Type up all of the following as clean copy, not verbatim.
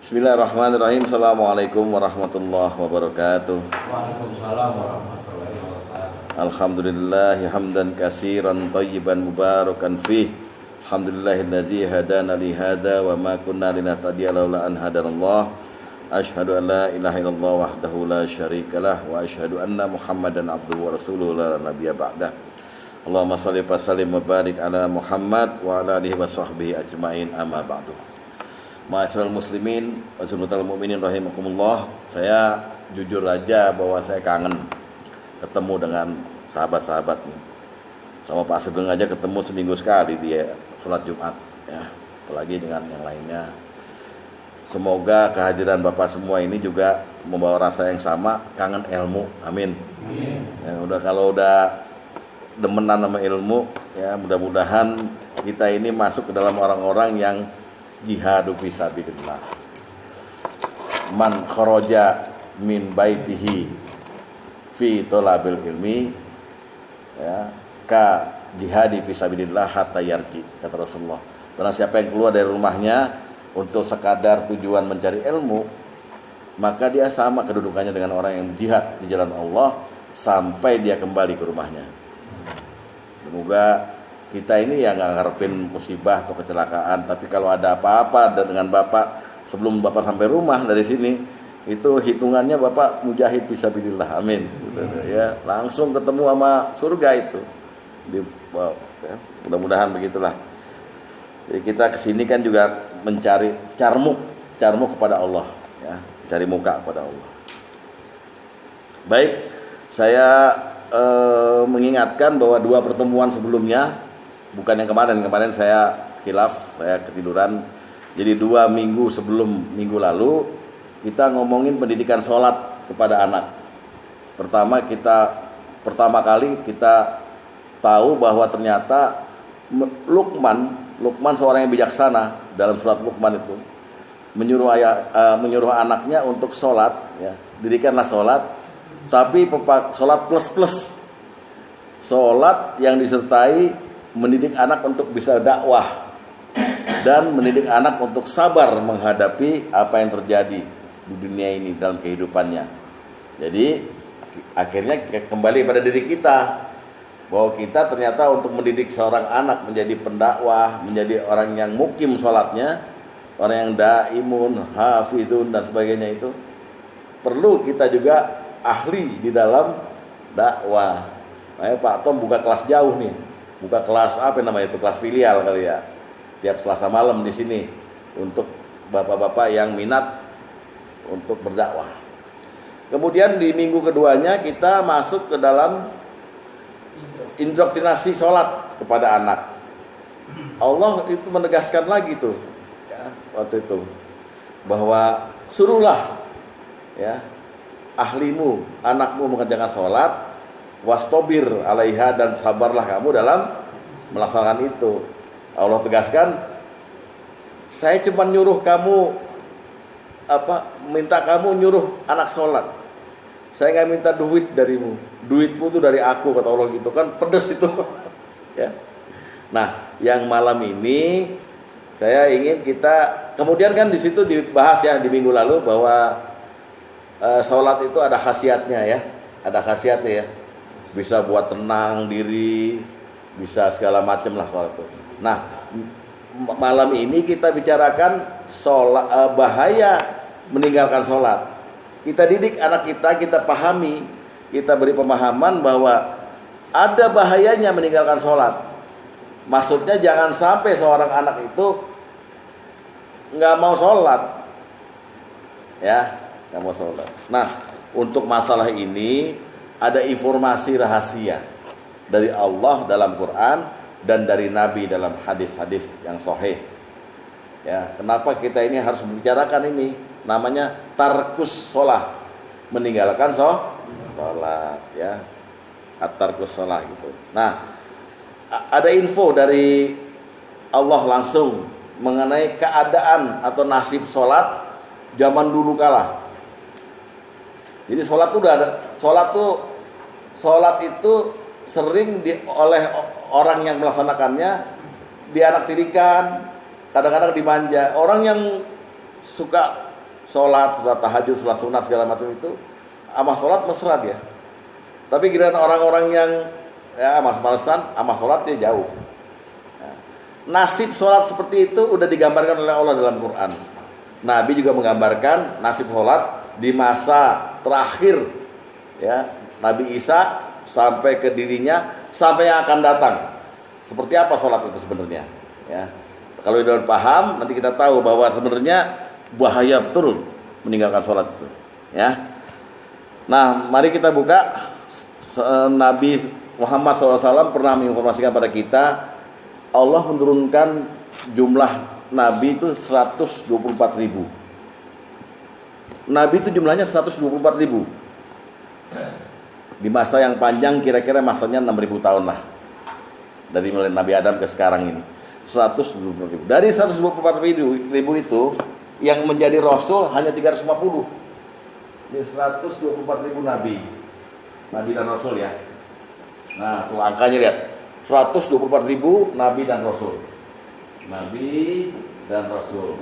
Bismillahirrahmanirrahim. Assalamualaikum warahmatullahi wabarakatuh. Waalaikumsalam warahmatullahi wabarakatuh. Alhamdulillah hamdan katsiran thayyiban mubarakan fih. Alhamdulillahilladzi hadana li hadza wa ma kunna linahtadiya laula an hadanallah. Asyhadu an la ilaha illallah wahdahu la syarikalah wa asyhadu anna Muhammadan abduhu wa rasuluhu la nabiyya ba'dah. Allahumma shalli wa sallim wa barik ala Muhammad wa ala alihi wa sahbihi ajmain, amma ba'du. Ma'asyiral muslimin wa sunnatul mu'minin rahimakumullah. Saya jujur aja bahwa saya kangen ketemu dengan sahabat-sahabat nih. Sama Pak Sugeng aja ketemu seminggu sekali dia sholat Jumat ya, apalagi dengan yang lainnya. Semoga kehadiran Bapak semua ini juga membawa rasa yang sama, kangen ilmu. Amin. Ya, kalau udah demenan sama ilmu ya, mudah-mudahan kita ini masuk ke dalam orang-orang yang jihadu fisabilillah. Man kharaja min baitihi fi thalabil ilmi ya ka jihadi fisabilillah hatta yarji, kata Rasulullah. Barang siapa yang keluar dari rumahnya untuk sekadar tujuan mencari ilmu, maka dia sama kedudukannya dengan orang yang jihad di jalan Allah sampai dia kembali ke rumahnya. Semoga kita ini ya nggak ngarepin musibah atau kecelakaan, tapi kalau ada apa-apa dengan Bapak sebelum Bapak sampai rumah dari sini, itu hitungannya Bapak mujahid fisabilillah. Amin. Ya, langsung ketemu sama surga itu. Ya, mudah-mudahan begitulah. Jadi kita kesini kan juga mencari carmuk kepada Allah, ya, cari muka kepada Allah. Baik, saya mengingatkan bahwa dua pertemuan sebelumnya, bukan yang kemarin saya khilaf, saya ketiduran. Jadi 2 minggu sebelum minggu lalu kita ngomongin pendidikan sholat kepada anak. Pertama kali kita tahu bahwa ternyata Luqman seorang yang bijaksana, dalam surat Luqman itu menyuruh anaknya untuk sholat, ya, dirikanlah sholat, tapi sholat plus, sholat yang disertai mendidik anak untuk bisa dakwah dan mendidik anak untuk sabar menghadapi apa yang terjadi di dunia ini dalam kehidupannya. Jadi akhirnya kembali pada diri kita, bahwa kita ternyata untuk mendidik seorang anak menjadi pendakwah, menjadi orang yang mukim sholatnya, orang yang daimun, hafizun dan sebagainya, itu perlu kita juga ahli di dalam dakwah. Nah, Pak Tom buka kelas jauh nih, buka kelas apa namanya itu, kelas filial kali ya, tiap Selasa malam di sini untuk bapak-bapak yang minat untuk berdakwah. Kemudian di minggu keduanya kita masuk ke dalam indoktrinasi sholat kepada anak. Allah itu menegaskan lagi tuh ya, waktu itu bahwa suruhlah ya ahlimu, anakmu mengerjakan sholat, wastobir alaiha, dan sabarlah kamu dalam melaksanakan itu. Allah tegaskan, saya cuma nyuruh kamu minta kamu nyuruh anak sholat, saya nggak minta duit darimu, duitmu tuh dari aku, kata Allah gitu kan, pedes itu ya. Nah, yang malam ini saya ingin kita, kemudian kan di situ dibahas ya di minggu lalu bahwa sholat itu ada khasiatnya ya, ya. Bisa buat tenang diri, bisa segala macam lah sholat itu. Nah, malam ini kita bicarakan bahaya meninggalkan sholat. Kita didik anak kita pahami, kita beri pemahaman bahwa ada bahayanya meninggalkan sholat. Maksudnya jangan sampai seorang anak itu nggak mau sholat, ya, nggak mau sholat. Nah, untuk masalah ini ada informasi rahasia dari Allah dalam Quran dan dari Nabi dalam hadis-hadis yang sahih. Ya, kenapa kita ini harus membicarakan ini? Namanya tarkus sholat, meninggalkan sholat, ya, at-tarkus sholat gitu. Nah, ada info dari Allah langsung mengenai keadaan atau nasib sholat zaman dulu kala. Jadi sholat itu sering oleh orang yang melaksanakannya dianaktirikan, kadang-kadang dimanja. Orang yang suka sholat tahajud, sholat sunat segala macam itu, sama sholat mesra dia. Tapi giliran orang-orang yang ya males-malesan, sama sholat dia jauh. Nasib sholat seperti itu udah digambarkan oleh Allah dalam Quran. Nabi juga menggambarkan nasib sholat di masa terakhir ya Nabi Isa sampai ke dirinya, sampai yang akan datang. Seperti apa sholat itu sebenarnya ya. Kalau udah paham, nanti kita tahu bahwa sebenarnya bahaya betul meninggalkan sholat itu ya. Nah, mari kita buka. Nabi Muhammad SAW pernah menginformasikan pada kita, Allah menurunkan jumlah Nabi itu 124.000. Nabi itu jumlahnya 124.000. Di masa yang panjang, kira-kira masanya 6.000 tahun lah. Dari mulai Nabi Adam ke sekarang ini 124.000. Dari 124.000 itu yang menjadi Rasul hanya 350. Jadi 124.000 Nabi dan Rasul ya. Nah, tuh angkanya lihat. 124.000 Nabi dan Rasul. Nabi dan Rasul.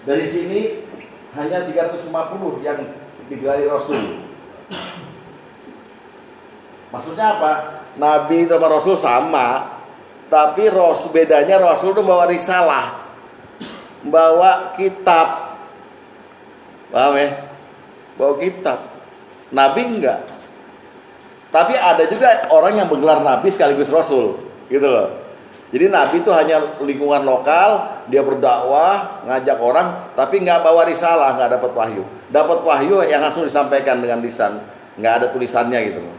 Dari sini hanya 350 yang digelari Rasul. Maksudnya apa? Nabi sama Rasul sama, tapi bedanya Rasul itu bawa risalah, bawa kitab. Paham ya? Bawa kitab. Nabi enggak. Tapi ada juga orang yang bergelar Nabi sekaligus Rasul, gitu loh. Jadi Nabi itu hanya lingkungan lokal, dia berdakwah, ngajak orang, tapi nggak bawa risalah, nggak dapat wahyu. Dapat wahyu yang langsung disampaikan dengan lisan, nggak ada tulisannya gitu loh.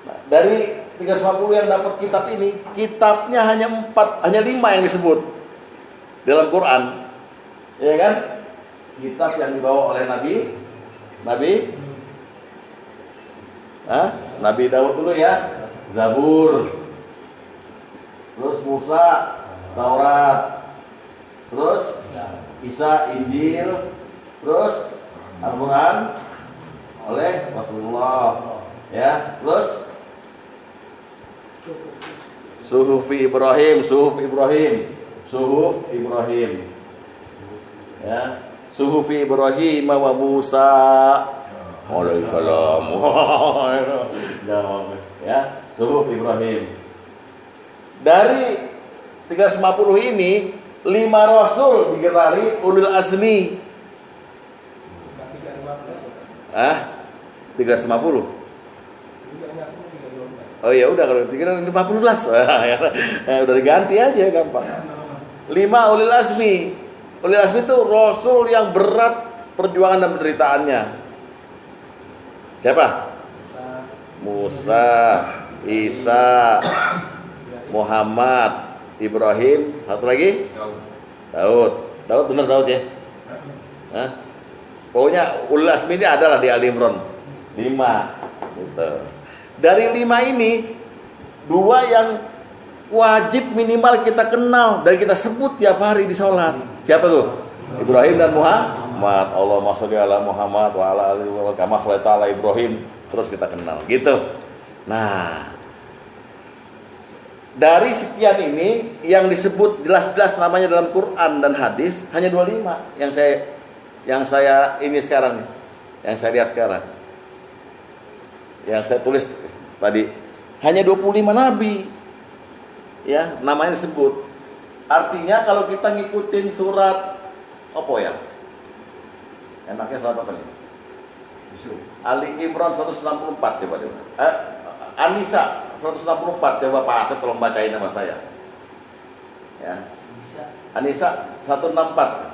Nah, dari 350 yang dapat kitab ini, kitabnya hanya 5 yang disebut dalam Quran, ya kan? Kitab yang dibawa oleh Nabi Daud dulu ya, Zabur, terus Musa, Taurat, terus Isa, Injil, terus Al-Quran oleh Rasulullah, ya, terus Suhuf Ibrahim, ya, Suhuf Ibrahim wa Musa. Waalaikumsalam. Ya, Suhuf Ibrahim. Dari 350 ini 5 Rasul digelari ulul azmi. 350. Oh ya udah kalau 315. Udah diganti aja gampang. 5 ulul azmi. Ulul azmi itu Rasul yang berat perjuangan dan penderitaannya. Siapa? Musa, Isa, Muhammad, Ibrahim, satu lagi? Daud benar Daud ya? Pokoknya ulul azmi ini adalah di Ali Imran 5 gitu. Dari 5 ini 2 yang wajib minimal kita kenal dan kita sebut tiap hari di sholat. Siapa tuh? Ibrahim dan Muhammad. Allahumma sholli ala Muhammad wa ala alihi wa kama shallaita ala Ibrahim. Terus kita kenal gitu. Nah, dari sekian ini yang disebut jelas-jelas namanya dalam Quran dan hadis hanya 25 yang saya ini sekarang, yang saya lihat sekarang, yang saya tulis tadi, hanya 25 nabi ya namanya disebut. Artinya kalau kita ngikutin surat apa ya, enaknya surat apa nih? Ali Imran 164 coba deh. An-Nisa 164 coba Pak Asep tolong bacain nama saya. Ya. An-Nisa 164.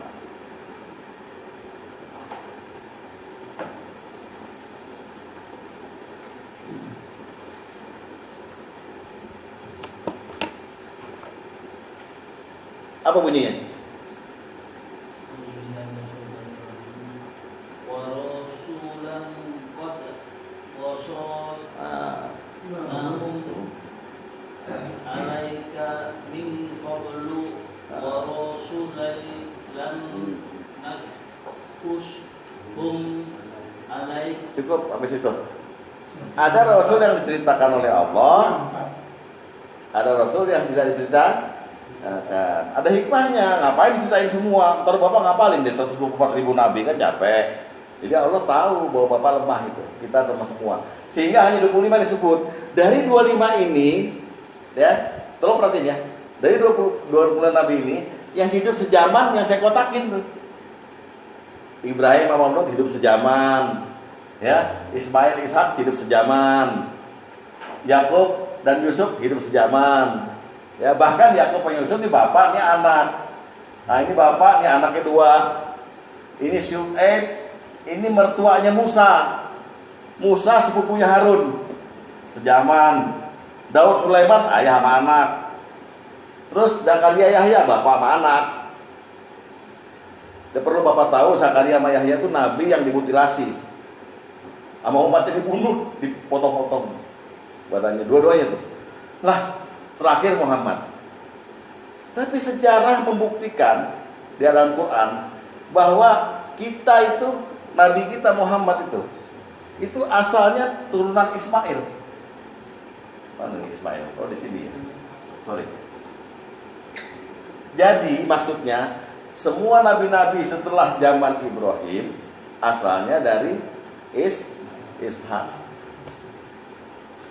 Apa bunyinya? Cukup habis itu. Ada rasul yang diceritakan oleh Allah, ada rasul yang tidak diceritakan Nah, kan. Ada hikmahnya, ngapain diceritain semua? Ntar Bapak ngapalin deh 124.000 nabi, kan capek. Jadi Allah tahu bahwa Bapak lemah itu, kita termasuk semua. Sehingga hanya 25 disebut. Dari 25 ini, ya, tolong perhatiin ya. Dari 20 nabi ini, yang hidup sejaman yang saya kotakin tuh. Ibrahim sama Lot hidup sejaman. Ya, Ismail, Ishak hidup sejaman. Yakub dan Yusuf hidup sejaman. Ya, bahkan Yakub dan Yusuf ini bapak, ini anak. Nah, ini bapak, ini anak kedua. Ini Syuaib, ini mertuanya Musa. Musa sepupunya Harun. Sejaman. Daud Sulaiman ayah sama anak. Terus Zakaria Yahya bapak sama anak. Dan perlu Bapak tahu Zakaria sama Yahya itu nabi yang dimutilasi. Sama umatnya dibunuh, dipotong-potong badannya, dua-duanya tuh. Lah, terakhir Muhammad. Tapi sejarah membuktikan di dalam Quran bahwa kita itu, nabi kita Muhammad itu asalnya turunan Ismail. Mana nih Ismail? Oh, di sini ya. Sorry. Jadi maksudnya semua nabi-nabi setelah zaman Ibrahim asalnya dari Ishak.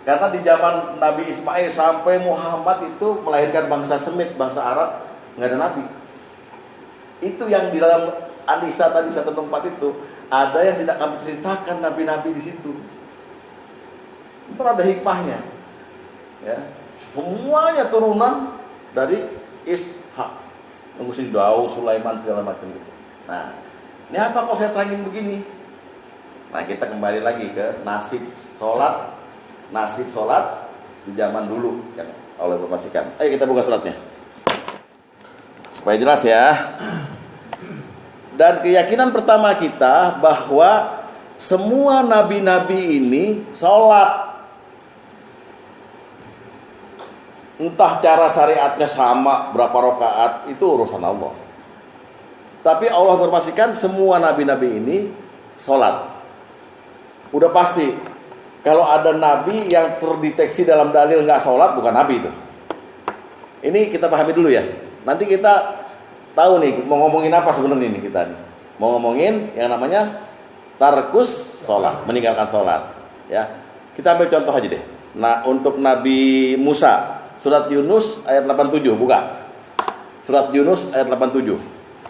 Karena di zaman Nabi Ismail sampai Muhammad itu melahirkan bangsa Semit, bangsa Arab, nggak ada nabi. Itu yang di dalam An-Nisa tadi 164 itu ada yang tidak kami ceritakan nabi-nabi di situ. Itu ada hikmahnya. Ya, semuanya turunan dari Ishak. Ngurusin Daud, Sulaiman segala macam gitu. Nah, ini apa kok saya terangin begini? Nah, kita kembali lagi ke nasib sholat di zaman dulu yang Allah informasikan. Ayo kita buka suratnya supaya jelas ya. Dan keyakinan pertama kita bahwa semua nabi-nabi ini sholat. Entah cara syariatnya sama berapa rakaat, itu urusan Allah. Tapi Allah informasikan semua nabi-nabi ini sholat. Udah pasti. Kalau ada nabi yang terdeteksi dalam dalil nggak sholat, bukan nabi itu. Ini kita pahami dulu ya. Nanti kita tahu nih mau ngomongin apa sebenarnya ini kita nih. Mau ngomongin yang namanya tarkus sholat, meninggalkan sholat. Ya, kita ambil contoh aja deh. Nah, untuk Nabi Musa, surat Yunus ayat 87, buka. Surat Yunus ayat 87.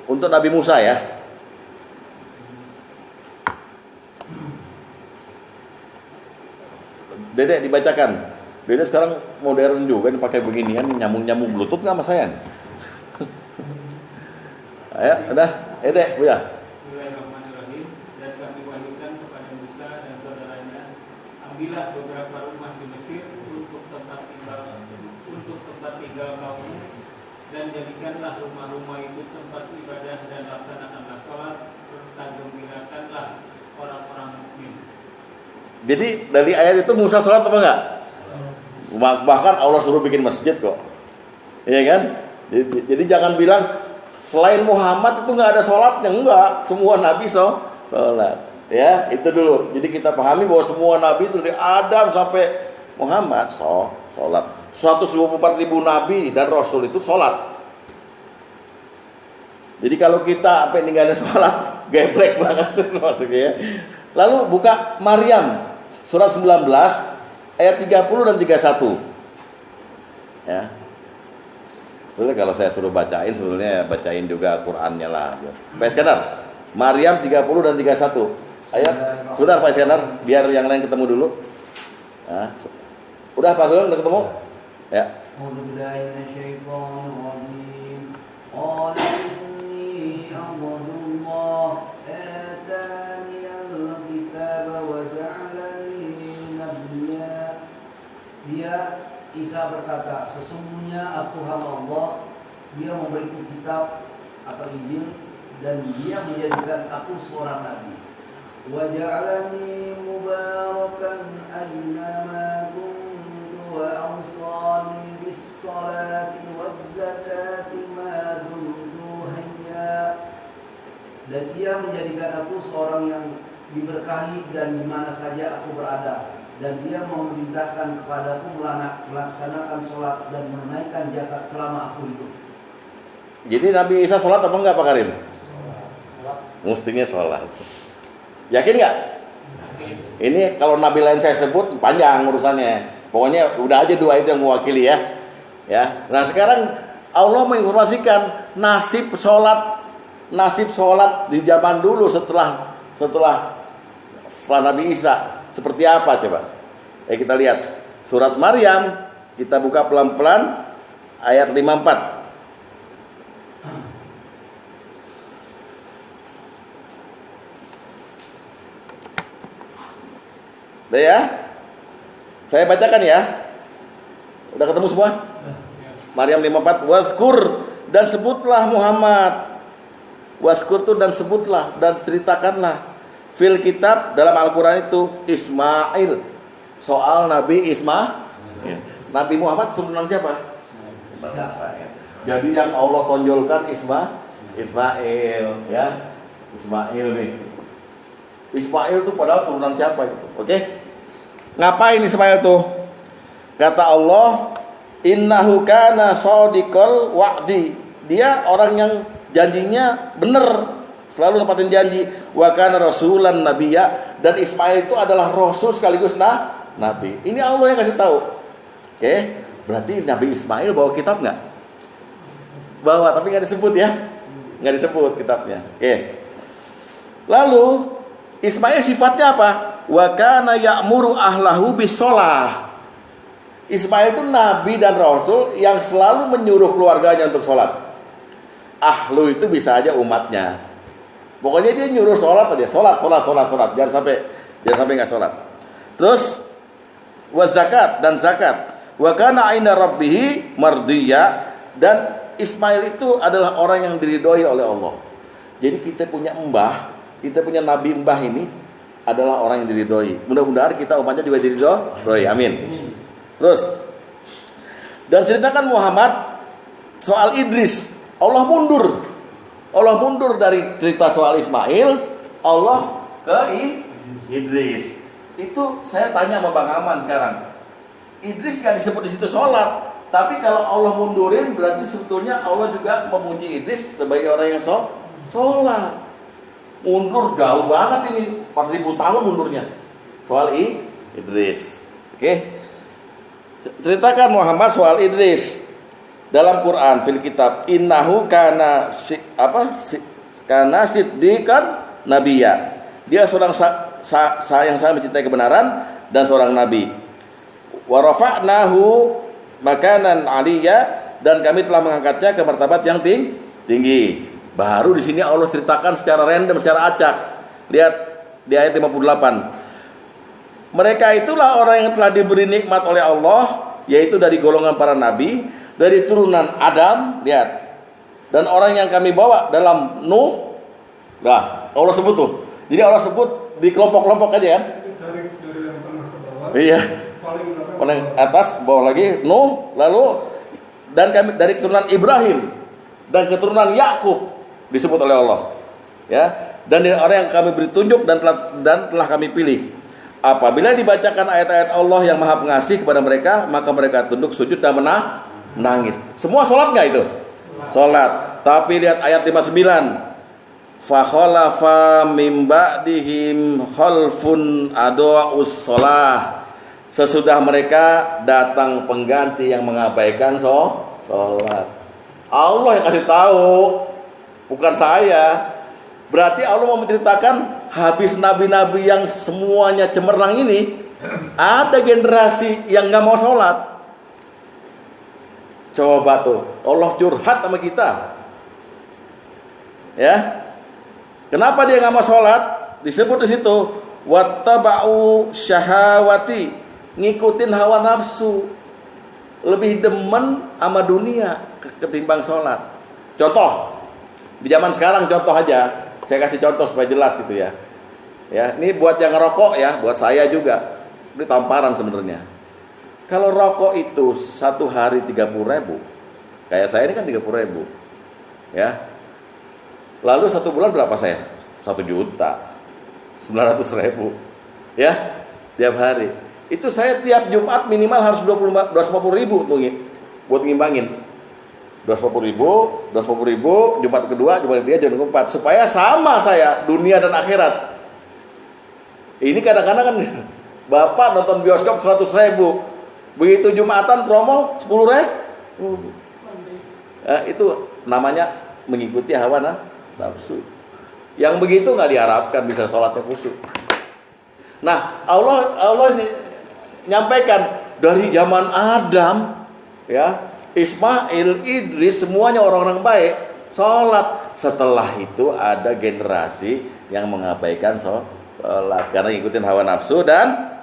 Untuk Nabi Musa ya. Dedek dibacakan. Dedek sekarang modern juga nih pakai beginian, nyambung Bluetooth nggak sama saya nih. Ayo, udah, Dedek, ya. Bismillahirrahmanirrahim. Dan kami wahyukan kepada Musa dan saudaranya, ambillah beberapa rumah di Mesir untuk tempat tinggal kaummu, dan jadikanlah rumah-rumah itu tempat ibadah dan laksanakanlah sholat serta gembirakanlah orang-orang mukmin. Jadi dari ayat itu Musa sholat apa enggak? Bahkan Allah suruh bikin masjid kok. Iya kan? Jadi jangan bilang selain Muhammad itu enggak ada sholatnya. Enggak, semua nabi sholat. Ya, itu dulu. Jadi kita pahami bahwa semua nabi itu dari Adam sampai Muhammad sholat. 124.000 nabi dan rasul itu sholat. Jadi kalau kita apa ninggalin sholat, geblek banget maksudnya ya. Lalu buka Maryam surat 19 ayat 30 dan 31. Ya. Boleh kalau saya suruh bacain sebetulnya bacain juga Qur'annya lah. Pak Iskandar, Maryam 30 dan 31. Ayo, sudah Pak Iskandar, biar yang lain ketemu dulu. Nah, udah Pak Sulaiman udah ketemu? Ya. Isa berkata, sesungguhnya aku hamba Allah, dia memberiku kitab atau Injil, dan dia menjadikan aku seorang nabi. Wa ja'alani mubarakan aynama kuntu wa awsani bis salati waz zakati ma dumtu hayya. Dan dia menjadikan aku seorang yang diberkahi dan di mana saja aku berada. Dan dia memerintahkan kepadaku melaksanakan sholat dan menunaikan zakat selama aku hidup. Jadi Nabi Isa sholat apa enggak Pak Karim? Mestinya sholat. Yakin nggak? Ini kalau Nabi lain saya sebut panjang urusannya. Pokoknya udah aja dua itu yang mewakili ya. Ya. Nah sekarang Allah menginformasikan nasib sholat di zaman dulu setelah Nabi Isa seperti apa coba? Kita lihat surat Maryam, kita buka pelan-pelan ayat 54. Udah ya? Saya bacakan ya. Udah ketemu semua? Maryam 54, wazkur dan sebutlah Muhammad. Wazkur itu dan sebutlah dan ceritakanlah fil kitab dalam Al-Qur'an itu Ismail. Soal Nabi Ismail. Nabi Muhammad turunan siapa? Jadi yang Allah tonjolkan Ismail ya. Ismail nih. Ismail itu padahal turunan siapa gitu. Oke? Ngapain Ismail tuh? Kata Allah, innahu kana shadiqal wa'di. Dia orang yang janjinya benar, selalu nepatin janji. Wa kana rasulan nabiyya, dan Ismail itu adalah rasul sekaligus nabi. Ini Allah yang kasih tahu. Oke? Berarti Nabi Ismail bawa kitab enggak? Bawa, tapi enggak disebut ya. Enggak disebut kitabnya. Oke. Lalu Ismail sifatnya apa? Wa kana ya'muru ahlahu bis-shalah. Ismail itu nabi dan rasul yang selalu menyuruh keluarganya untuk sholat. Ahlu itu bisa aja umatnya. Pokoknya dia nyuruh sholat aja, sholat. Jangan sampai nggak sholat. Terus wa zakat dan zakat. Wa kana 'inda rabbih mardiyya, dan Ismail itu adalah orang yang diridhoi oleh Allah. Jadi kita punya nabi mbah ini adalah orang yang diridhoi. Mudah-mudahan kita umatnya juga diridhoi. Amin. Terus dan ceritakan Muhammad soal Idris. Allah mundur dari cerita soal Ismail, Allah ke Idris. Itu saya tanya sama Bang Aman sekarang. Idris kan disebut di situ sholat, tapi kalau Allah mundurin berarti sebetulnya Allah juga memuji Idris sebagai orang yang sholat. Mundur jauh banget ini, 4.000 tahun mundurnya soal Idris. Oke. Ceritakan Muhammad soal Idris dalam Quran fil kitab innahu kana siddiqan nabiyya. Dia seorang yang sangat mencintai kebenaran dan seorang nabi. Wa rafa'nahu makanan 'aliyya, dan kami telah mengangkatnya ke martabat yang tinggi. Baru di sini Allah ceritakan secara random, secara acak. Lihat di ayat 58. Mereka itulah orang yang telah diberi nikmat oleh Allah, yaitu dari golongan para nabi, dari turunan Adam, lihat. Dan orang yang kami bawa dalam Nuh. Nah, Allah sebut tuh. Jadi Allah sebut di kelompok-kelompok aja kan? Dari yang tengah ke bawah. Iya. Paling atas, bawah lagi Nuh, lalu dan kami dari keturunan Ibrahim dan keturunan Yakub disebut oleh Allah. Ya. Dan orang yang kami beri tunjuk dan telah kami pilih. Apabila dibacakan ayat-ayat Allah yang Maha Pengasih kepada mereka, maka mereka tunduk, sujud dan menangis. Semua sholat nggak itu? Sholat. Tapi lihat ayat 59. Fa khalafa mim ba'dihim khalfun adwa'us sholah. Sesudah mereka datang pengganti yang mengabaikan sholat. Allah yang kasih tahu, bukan saya. Berarti Allah mau menceritakan habis nabi-nabi yang semuanya cemerlang ini, ada generasi yang gak mau sholat. Coba tuh, Allah curhat sama kita. Ya, kenapa dia gak mau sholat? Disebut di situ, wattaba'u syahawati, ngikutin hawa nafsu, lebih demen sama dunia ketimbang sholat. Contoh, di zaman sekarang contoh aja. Saya kasih contoh supaya jelas gitu ya. Ya, ini buat yang ngerokok ya, buat saya juga. Ini tamparan sebenarnya. Kalau rokok itu satu hari 30.000, kayak saya ini kan 30.000, ya. Lalu satu bulan berapa saya? 1.900.000, ya, tiap hari. Itu saya tiap Jumat minimal harus 250.000 tuh buat ngimbangin. 250 ribu, Jumat kedua, Jumat ketiga, Jumat keempat, supaya sama saya dunia dan akhirat. Ini kadang-kadang kan Bapak nonton bioskop 100 ribu, begitu Jumatan tromol 10 ribu. Itu namanya mengikuti hawa nafsu. Yang begitu nggak diharapkan bisa sholatnya khusyuk. Nah, Allah nyampaikan dari zaman Adam, ya, Ismail, Idris, semuanya orang-orang baik sholat. Setelah itu ada generasi yang mengabaikan sholat karena ngikutin hawa nafsu, dan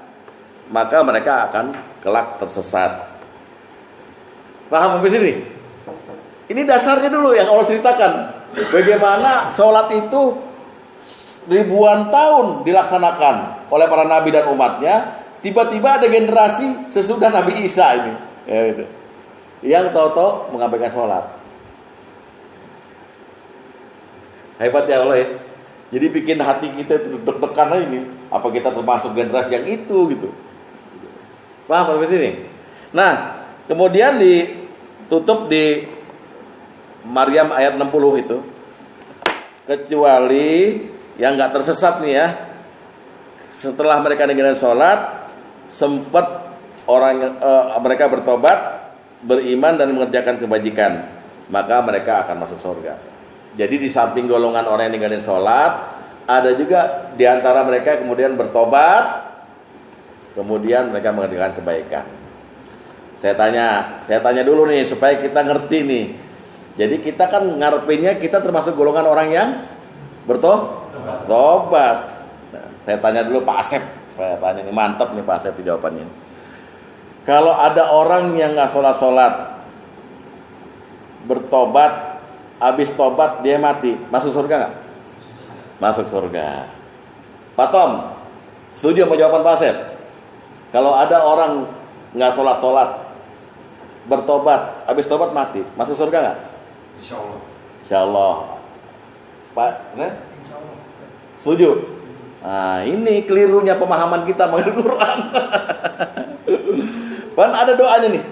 maka mereka akan kelak tersesat. Paham sampai sini? Ini dasarnya dulu yang Allah ceritakan. Bagaimana sholat itu ribuan tahun dilaksanakan oleh para nabi dan umatnya. Tiba-tiba ada generasi sesudah Nabi Isa ini, ya, gitu, yang tahu-tahu mengabaikan sholat. Hebat ya Allah ya. Jadi bikin hati kita deg-degan ini. Apa kita termasuk generasi yang itu gitu? Paham sampai sini? Nah, kemudian ditutup di Maryam ayat 60 itu. Kecuali yang nggak tersesat nih ya. Setelah mereka ninggalin sholat, sempat mereka bertobat, beriman dan mengerjakan kebajikan, maka mereka akan masuk surga. Jadi di samping golongan orang yang ninggalin sholat, ada juga di antara mereka kemudian bertobat, kemudian mereka mengerjakan kebaikan. Saya tanya dulu nih supaya kita ngerti nih. Jadi kita kan ngarepinnya kita termasuk golongan orang yang bertobat. Nah, saya tanya dulu Pak Asep. Saya tanya nih, mantap nih Pak Asep jawabannya. Kalau ada orang yang nggak sholat, bertobat, habis tobat dia mati, masuk surga nggak? Masuk surga. Pak Tom, setuju sama jawaban Pak Asep? Kalau ada orang nggak sholat, bertobat, habis tobat mati, masuk surga nggak? Insya Allah. Pak, setuju? Nah, ini kelirunya pemahaman kita mengenai Quran. Kan ada doanya nih.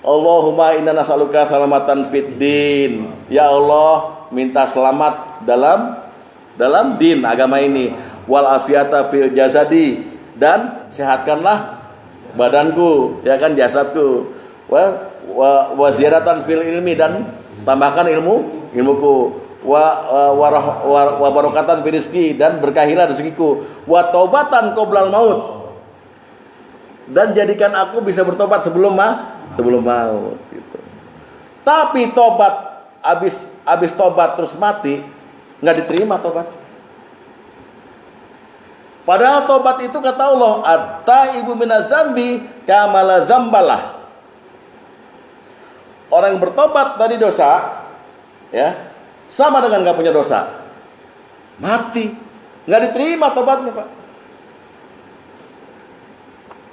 Allahumma inna nas'aluka salamatan fid din. Ya Allah, minta selamat dalam din, agama ini. Wal afiyata fil jasadi, dan sehatkanlah badanku, ya kan, jasadku. Wa ziyadatan fil ilmi, dan tambahkan ilmuku. Wa barakatan fi rizqi, dan berkahilah rezekiku. Wa taubatan qoblal maut, dan jadikan aku bisa bertobat sebelum maut gitu. Tapi tobat habis tobat terus mati, nggak diterima tobat. Padahal tobat itu kata Allah, at-taibu minaz-zambi kamala zambalah. Orang yang bertobat dari dosa, ya, sama dengan nggak punya dosa, mati, nggak diterima tobatnya Pak.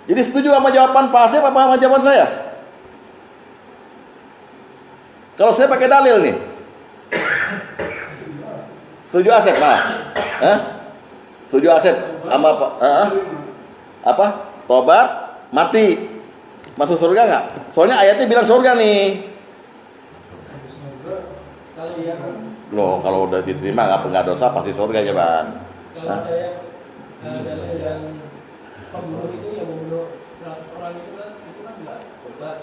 Jadi setuju sama jawaban Pak Asep apa sama jawaban saya? Kalau saya pakai dalil nih, setuju Asep Pak? Setuju Asep sama apa? Tobat, mati, masuk surga nggak? Soalnya ayatnya bilang surga nih. Loh, kalau udah diterima nggak dosa pasti surga aja Bang. Kalau ada yang pembunuh itu yang membunuh 100 orang itu kan nggak tobat.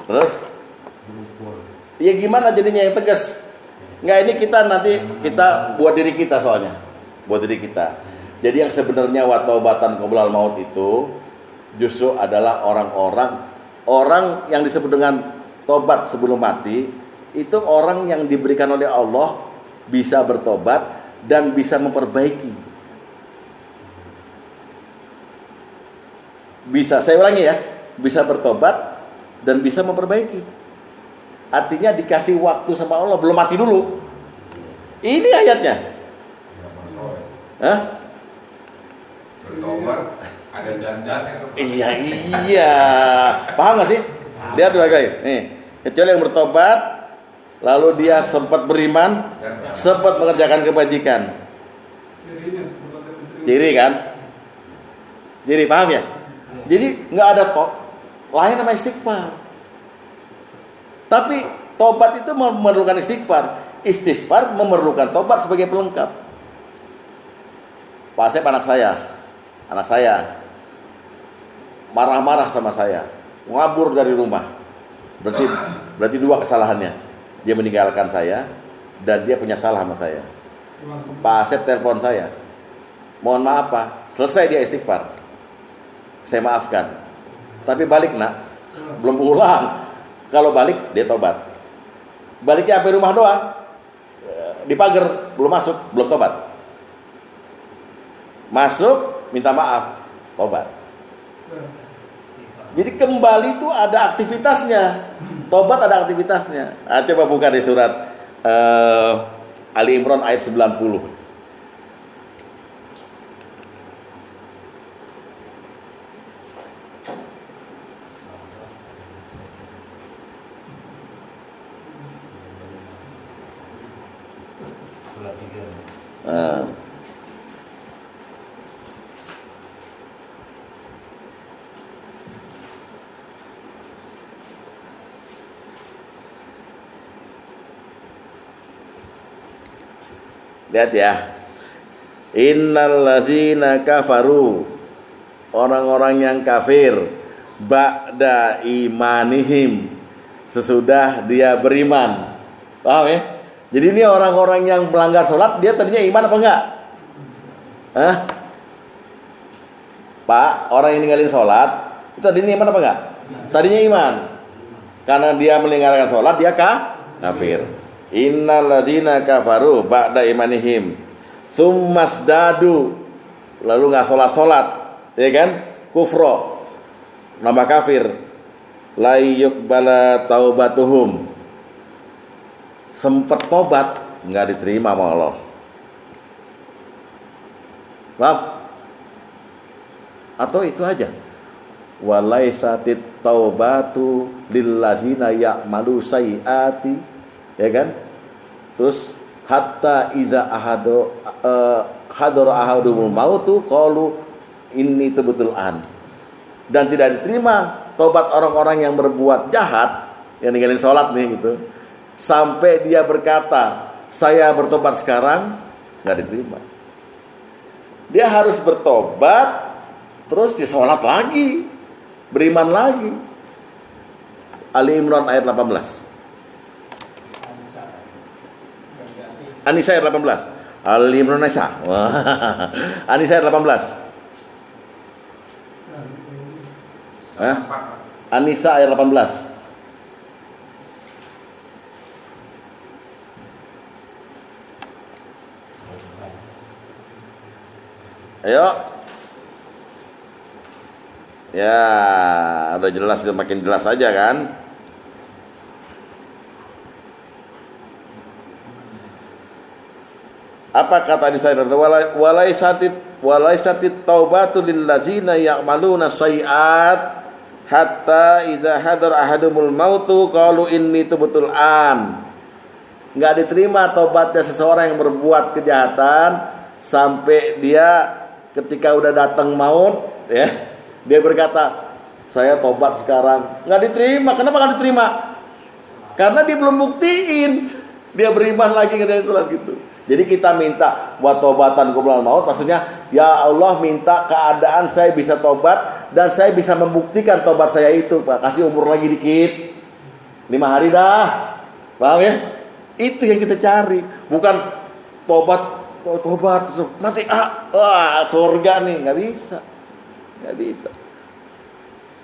Terus? Ya gimana jadinya yang tegas? Nggak, ini kita buat diri kita soalnya. Buat diri kita. Jadi yang sebenarnya wa taubatan qoblal maut itu justru adalah orang yang disebut dengan tobat sebelum mati. Itu orang yang diberikan oleh Allah bisa bertobat dan bisa memperbaiki. Bisa, saya ulangi ya, bisa bertobat dan bisa memperbaiki. Artinya dikasih waktu sama Allah, belum mati dulu. Ini ayatnya. Bertobat ada dandannya. Iya. Paham gak sih? Lihat guys, nih. Kecuali yang bertobat, lalu dia sempat beriman, sempat mengerjakan kebajikan. Ciri kan? Jadi paham ya? Jadi nggak ada lain nama istighfar. Tapi tobat itu memerlukan istighfar. Istighfar memerlukan tobat sebagai pelengkap. Pak Asep anak saya marah-marah sama saya, ngabur dari rumah. Berarti dua kesalahannya. Dia meninggalkan saya dan dia punya salah sama saya. Pak Asep telepon saya, mohon maaf Pak, selesai dia istighfar, saya maafkan. Tapi balik nak, belum pulang. Kalau balik dia tobat. Baliknya sampai rumah doang, di pagar, belum masuk, belum tobat. Masuk, minta maaf, tobat. Jadi kembali itu ada aktivitasnya. Tobat ada aktivitasnya. Coba buka di surat Ali Imran ayat 90. Lihat ya. Innal ladzina kafaru, orang-orang yang kafir, ba'da imanihim, sesudah dia beriman. Paham ya? Jadi ini orang-orang yang melanggar sholat, dia tadinya iman apa enggak? Hah? Pak, orang yang ninggalin sholat, itu tadinya iman apa enggak? Tadinya iman. Karena dia meninggalkan sholat, dia kafir. Innal ladzina kafaru ba'da imanihim tsummasdadu, lalu enggak sholat, ya kan? Kufro, nambah kafir. La yuqbala taubatuhum, sempet tobat enggak diterima sama Allah. Paham? Atau itu aja. Walaisatit taubatu lillazina ya'malu sayyiati, ya kan? Terus hatta iza hadara ahadumul mautu qalu inni tubtul an. Dan tidak diterima tobat orang-orang yang berbuat jahat, yang ninggalin sholat nih gitu, sampai dia berkata saya bertobat sekarang, nggak diterima. Dia harus bertobat, terus dia sholat lagi, beriman lagi. Ali Imran ayat 18. An-Nisa ayat 18. Ali Imran Nisa. An-Nisa ayat 18. An-Nisa ayat 18. Ayo. Ya, udah jelas, udah makin jelas aja kan? Apa kata di sana? Walaisatit taubatu lillazina ya'maluna sayyi'at hatta iza hadar ahadumul mautu qalu inni tubtul an. Enggak diterima tobatnya seseorang yang berbuat kejahatan sampai dia ketika udah datang maut, ya, dia berkata saya tobat sekarang. Enggak diterima. Kenapa enggak diterima? Karena dia belum buktiin dia beriman lagi ke sholat gitu. Jadi kita minta buat tobatan qoblal maut, maksudnya ya Allah minta keadaan saya bisa tobat dan saya bisa membuktikan tobat saya itu. Pak, kasih umur lagi dikit, 5 hari dah. Paham ya? Itu yang kita cari, bukan tobat nanti surga nih, nggak bisa.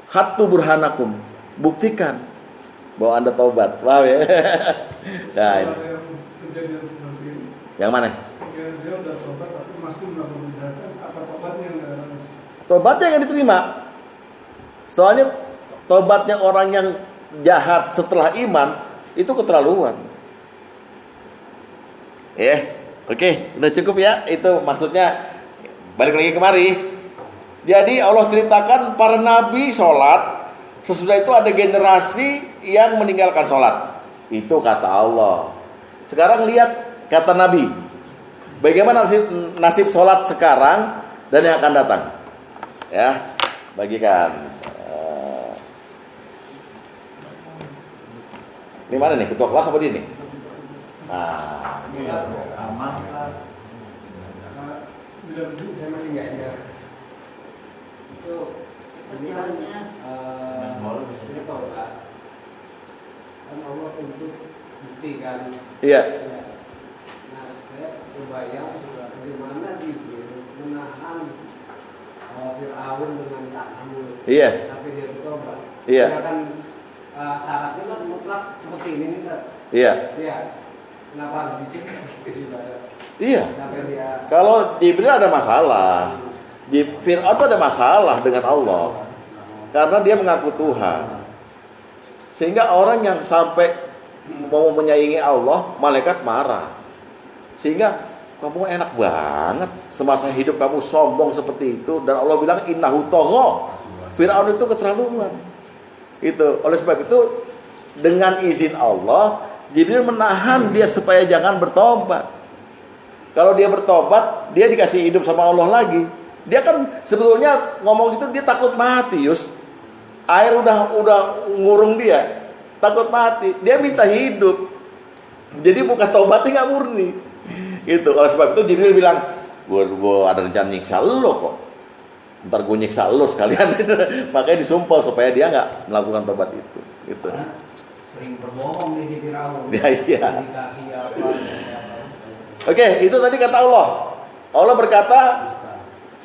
Hatu burhanakum, buktikan bahwa Anda tobat. Paham ya? Nah, ini. Kejadian seperti ini. Yang mana? Dia udah tobat tapi masih melakukan kejahatan, apa tobatnya yang nggak harus? Tobatnya yang diterima. Soalnya tobatnya orang yang jahat setelah iman itu keterlaluan. Oke, udah cukup ya. Itu maksudnya, balik lagi kemari. Jadi Allah ceritakan para nabi sholat, sesudah itu ada generasi yang meninggalkan sholat. Itu kata Allah. Sekarang lihat kata Nabi, bagaimana nasib sholat sekarang dan yang akan datang. Ya, bagikan. Ini mana nih? Ketua kelas apa dia nih? Nah, Aman kan? Bila begitu Saya masih nggak ingat. Itu sebenarnya ini taubat. Kan Allah tuntut bukti kan. iya. Ya. Nah, saya terbayang bagaimana Jibril menahan Fir'aun dengan tanah mulut Iya. sampai dia bertobat. Iya. Sedangkan syaratnya kan mutlak seperti ini nih, Ustaz. Iya. Iya. Kenapa harus dicegah? Iya. Sampai dia Kalau Jibril ada masalah. Fir'aun itu ada masalah dengan Allah. Karena dia mengaku Tuhan. Sehingga orang yang sampai mau menyaingi Allah, malaikat marah. Sehingga kamu enak banget semasa hidup kamu sombong seperti itu, dan Allah bilang innahu tagha. Fir'aun itu keterlaluan. Itu. Oleh sebab itu dengan izin Allah, Jibril menahan dia supaya jangan bertobat. Kalau dia bertobat, dia dikasih hidup sama Allah lagi. Dia kan sebetulnya ngomong gitu dia takut mati, Yus. Air udah ngurung dia, takut mati. Dia minta hidup. Jadi bukan taubatnya nggak murni. Gitu. Oleh sebab itu Jibril bilang, gua ada rencana nyiksa lo kok. Ntar gue nyiksa lo sekalian. Makanya disumpel supaya dia nggak melakukan taubat itu. Gitu. Karena sering berbohong di Firaun. Ya, iya. Dikasih apa? Oke, itu tadi kata Allah. Allah berkata,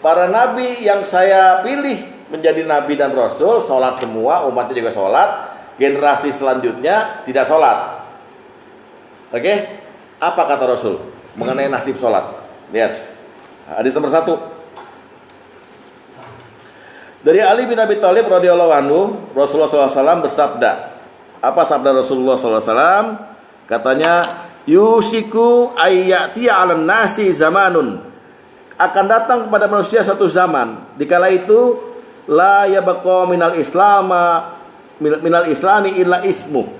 para nabi yang saya pilih menjadi nabi dan rasul, sholat semua, umatnya juga sholat. Generasi selanjutnya tidak sholat. Oke, apa kata Rasul mengenai nasib sholat? Lihat, hadis nomor 1. Dari Ali bin Abi Thalib radhiyallahu anhu, Rasulullah SAW bersabda. Apa sabda Rasulullah SAW? Katanya, yusiku ayyati 'alan nasi zamanun. Akan datang kepada manusia satu zaman, dikala itu la yabqa minal islami illa ismu.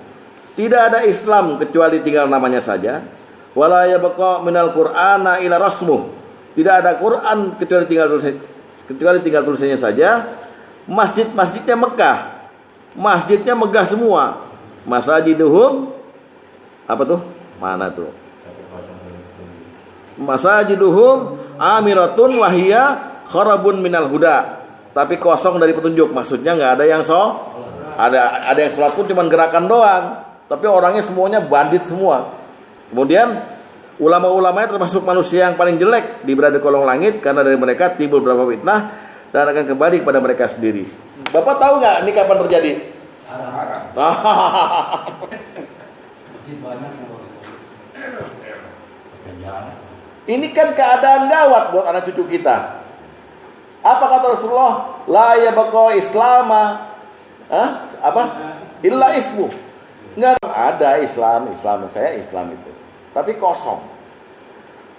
Tidak ada Islam kecuali tinggal namanya saja. Wala yabqa minal qur'ana illa rasmuh. Tidak ada Quran kecuali tinggal tulisannya saja. Masjidnya Mekah. Masjidnya megah semua. Masajiduhum apa tuh? Mana tuh? Masajiduhum amiratun wahiyya kharabun minal huda. Tapi kosong dari petunjuk. Maksudnya nggak ada yang ada yang sholat pun cuma gerakan doang. Tapi orangnya semuanya bandit semua. Kemudian ulama-ulamanya termasuk manusia yang paling jelek di berada di kolong langit, karena dari mereka timbul beberapa fitnah dan akan kembali kepada mereka sendiri. Bapak tahu nggak ini kapan terjadi? Arah. Banyak Ini kan keadaan gawat buat anak cucu kita. Apa kata Rasulullah? La yabqa islama. Apa? Illa ismu. Enggak ada Islam saya Islam itu. Tapi kosong.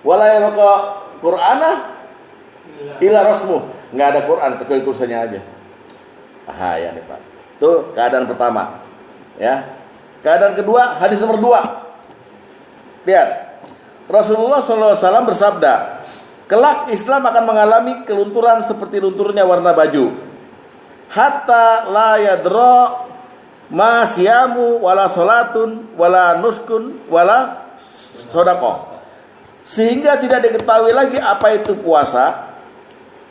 Wala yabqa Qur'ana illa rasmu. Enggak ada Quran kecuali tulisannya aja. Bahaya nih, Pak. Tuh keadaan pertama. Ya. Keadaan kedua, hadis nomor 2. Lihat. Rasulullah SAW bersabda, kelak Islam akan mengalami kelunturan seperti lunturnya warna baju. Hatta la yadra ma siyamu wala salatun wala nuskun wala sedekah. Sehingga tidak diketahui lagi apa itu puasa,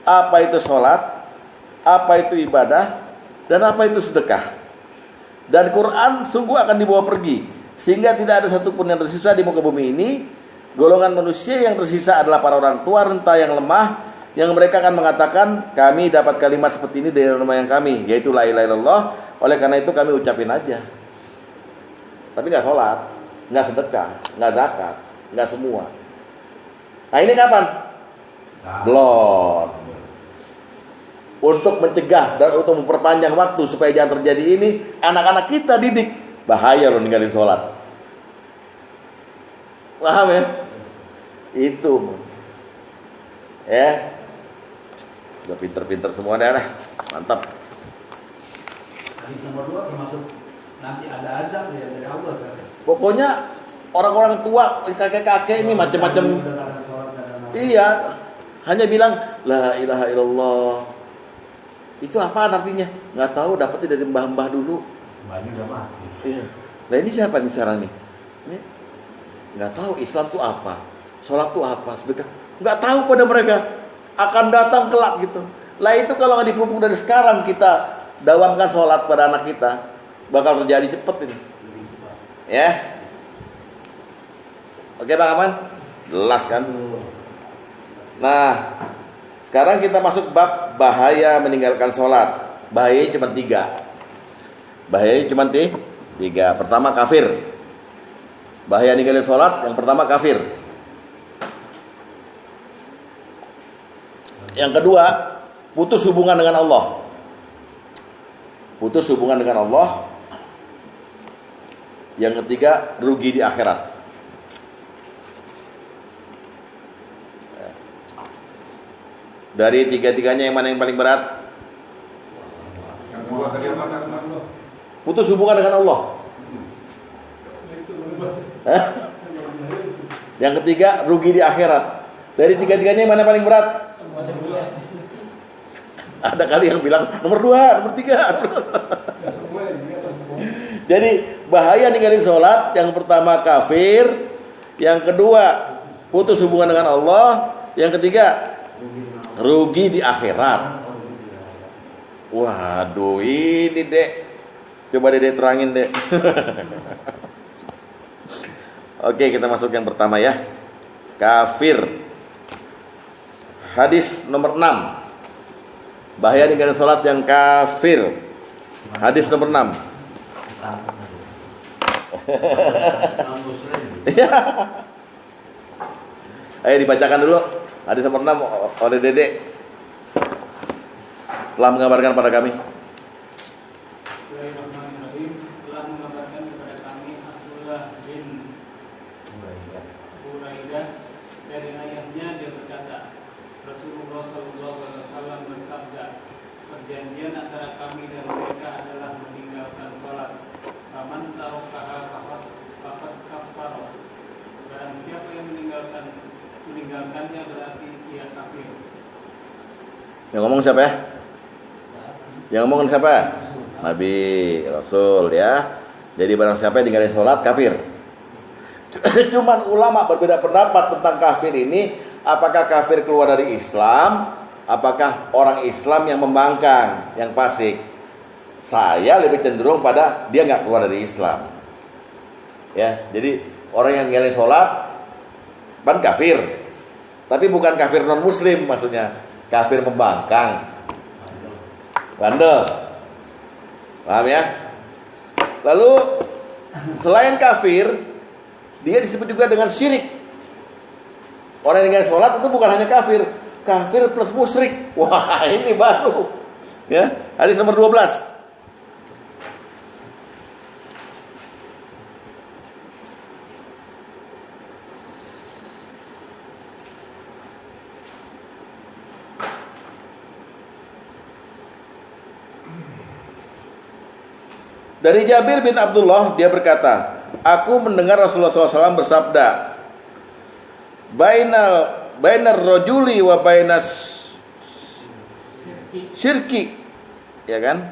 apa itu salat, apa itu ibadah, dan apa itu sedekah. Dan Quran sungguh akan dibawa pergi, sehingga tidak ada satupun yang tersisa di muka bumi ini. Golongan manusia yang tersisa adalah para orang tua renta yang lemah, yang mereka akan mengatakan, kami dapat kalimat seperti ini dari rumah yang kami, yaitu la ilaha illallah. Oleh karena itu kami ucapin aja. Tapi nggak sholat, nggak sedekah, nggak zakat, nggak semua. Nah ini kapan? Belum. Untuk mencegah dan untuk memperpanjang waktu supaya jangan terjadi ini, anak-anak kita didik. Bahaya loh ninggalin sholat. Paham ya? Itu. Ya. Udah pinter-pinter semua deh. Mantap. Hadis nomor 2 termasuk nanti ada azab ya dari Allah kan. Pokoknya orang-orang tua, kakek-kakek ini macam-macam. Iya. Hanya bilang la ilaha illallah. Itu apa artinya? Nggak tahu, dapetnya dari mbah-mbah dulu. Mbahnya udah mati. Iya. Nah ini siapa nih sekarang nih? Ini nggak tahu Islam tuh apa, sholat tuh apa, sedekah. Nggak tahu pada mereka. Akan datang kelak gitu. Lah itu kalau nggak dipupuk dari sekarang kita dawamkan sholat pada anak kita, bakal terjadi cepet ini. Ya. Oke Bang Aman? Jelas kan? Nah, sekarang kita masuk bab bahaya meninggalkan sholat. Bahayanya cuma 3. Bahayanya cuma 3. Pertama kafir. Bahaya ninggalin sholat yang pertama kafir. Yang kedua, putus hubungan dengan Allah. Putus hubungan dengan Allah. Yang ketiga, rugi di akhirat. Dari 3-tiganya yang mana yang paling berat? Yang kedua tadi apa kan? Putus hubungan dengan Allah. Hah? Yang ketiga, rugi di akhirat. Dari 3-tiganya yang mana paling berat? Ada kali yang bilang nomor 2, nomor 3. Jadi bahaya ninggalin sholat. Yang pertama kafir. Yang kedua putus hubungan dengan Allah. Yang ketiga rugi di akhirat. Waduh ini dek. Coba Dek terangin dek. Oke kita masuk yang pertama ya. Kafir. Hadis nomor 6. Bahaya ninggalin sholat yang kafir. Hadis nomor 6. Ayo dibacakan dulu. Hadis nomor 6 oleh Dede. Telah mengabarkan pada kami. Bismillahirrahmanirrahim. Telah mengabarkan kepada kami Abdullah bin Buraidah dari ayahnya dia berkata, Rasulullah SAW bersabda, perjanjian antara kami dan mereka adalah meninggalkan sholat. Faman tarokaha faqad kafara. Barang siapa yang meninggalkannya berarti ia kafir. Yang ngomong siapa ya? Yang ngomong siapa? Nabi, Rasul ya. Jadi barang siapa yang tinggalin sholat kafir. Cuman ulama berbeda pendapat tentang kafir ini. Apakah kafir keluar dari Islam? Apakah orang Islam yang membangkang, yang fasik? Saya lebih cenderung pada dia nggak keluar dari Islam. Ya, jadi orang yang tinggalin sholat kan kafir. Tapi bukan kafir non muslim maksudnya. Kafir membangkang. Bandel. Paham ya? Lalu selain kafir, dia disebut juga dengan syirik. Orang yang tinggal sholat itu bukan hanya kafir, kafir plus musyrik. Wah ini baru. Ya, hadis nomor 12. Dari Jabir bin Abdullah dia berkata, aku mendengar Rasulullah SAW bersabda, bainar rajuli wa bainas syirki, ya kan?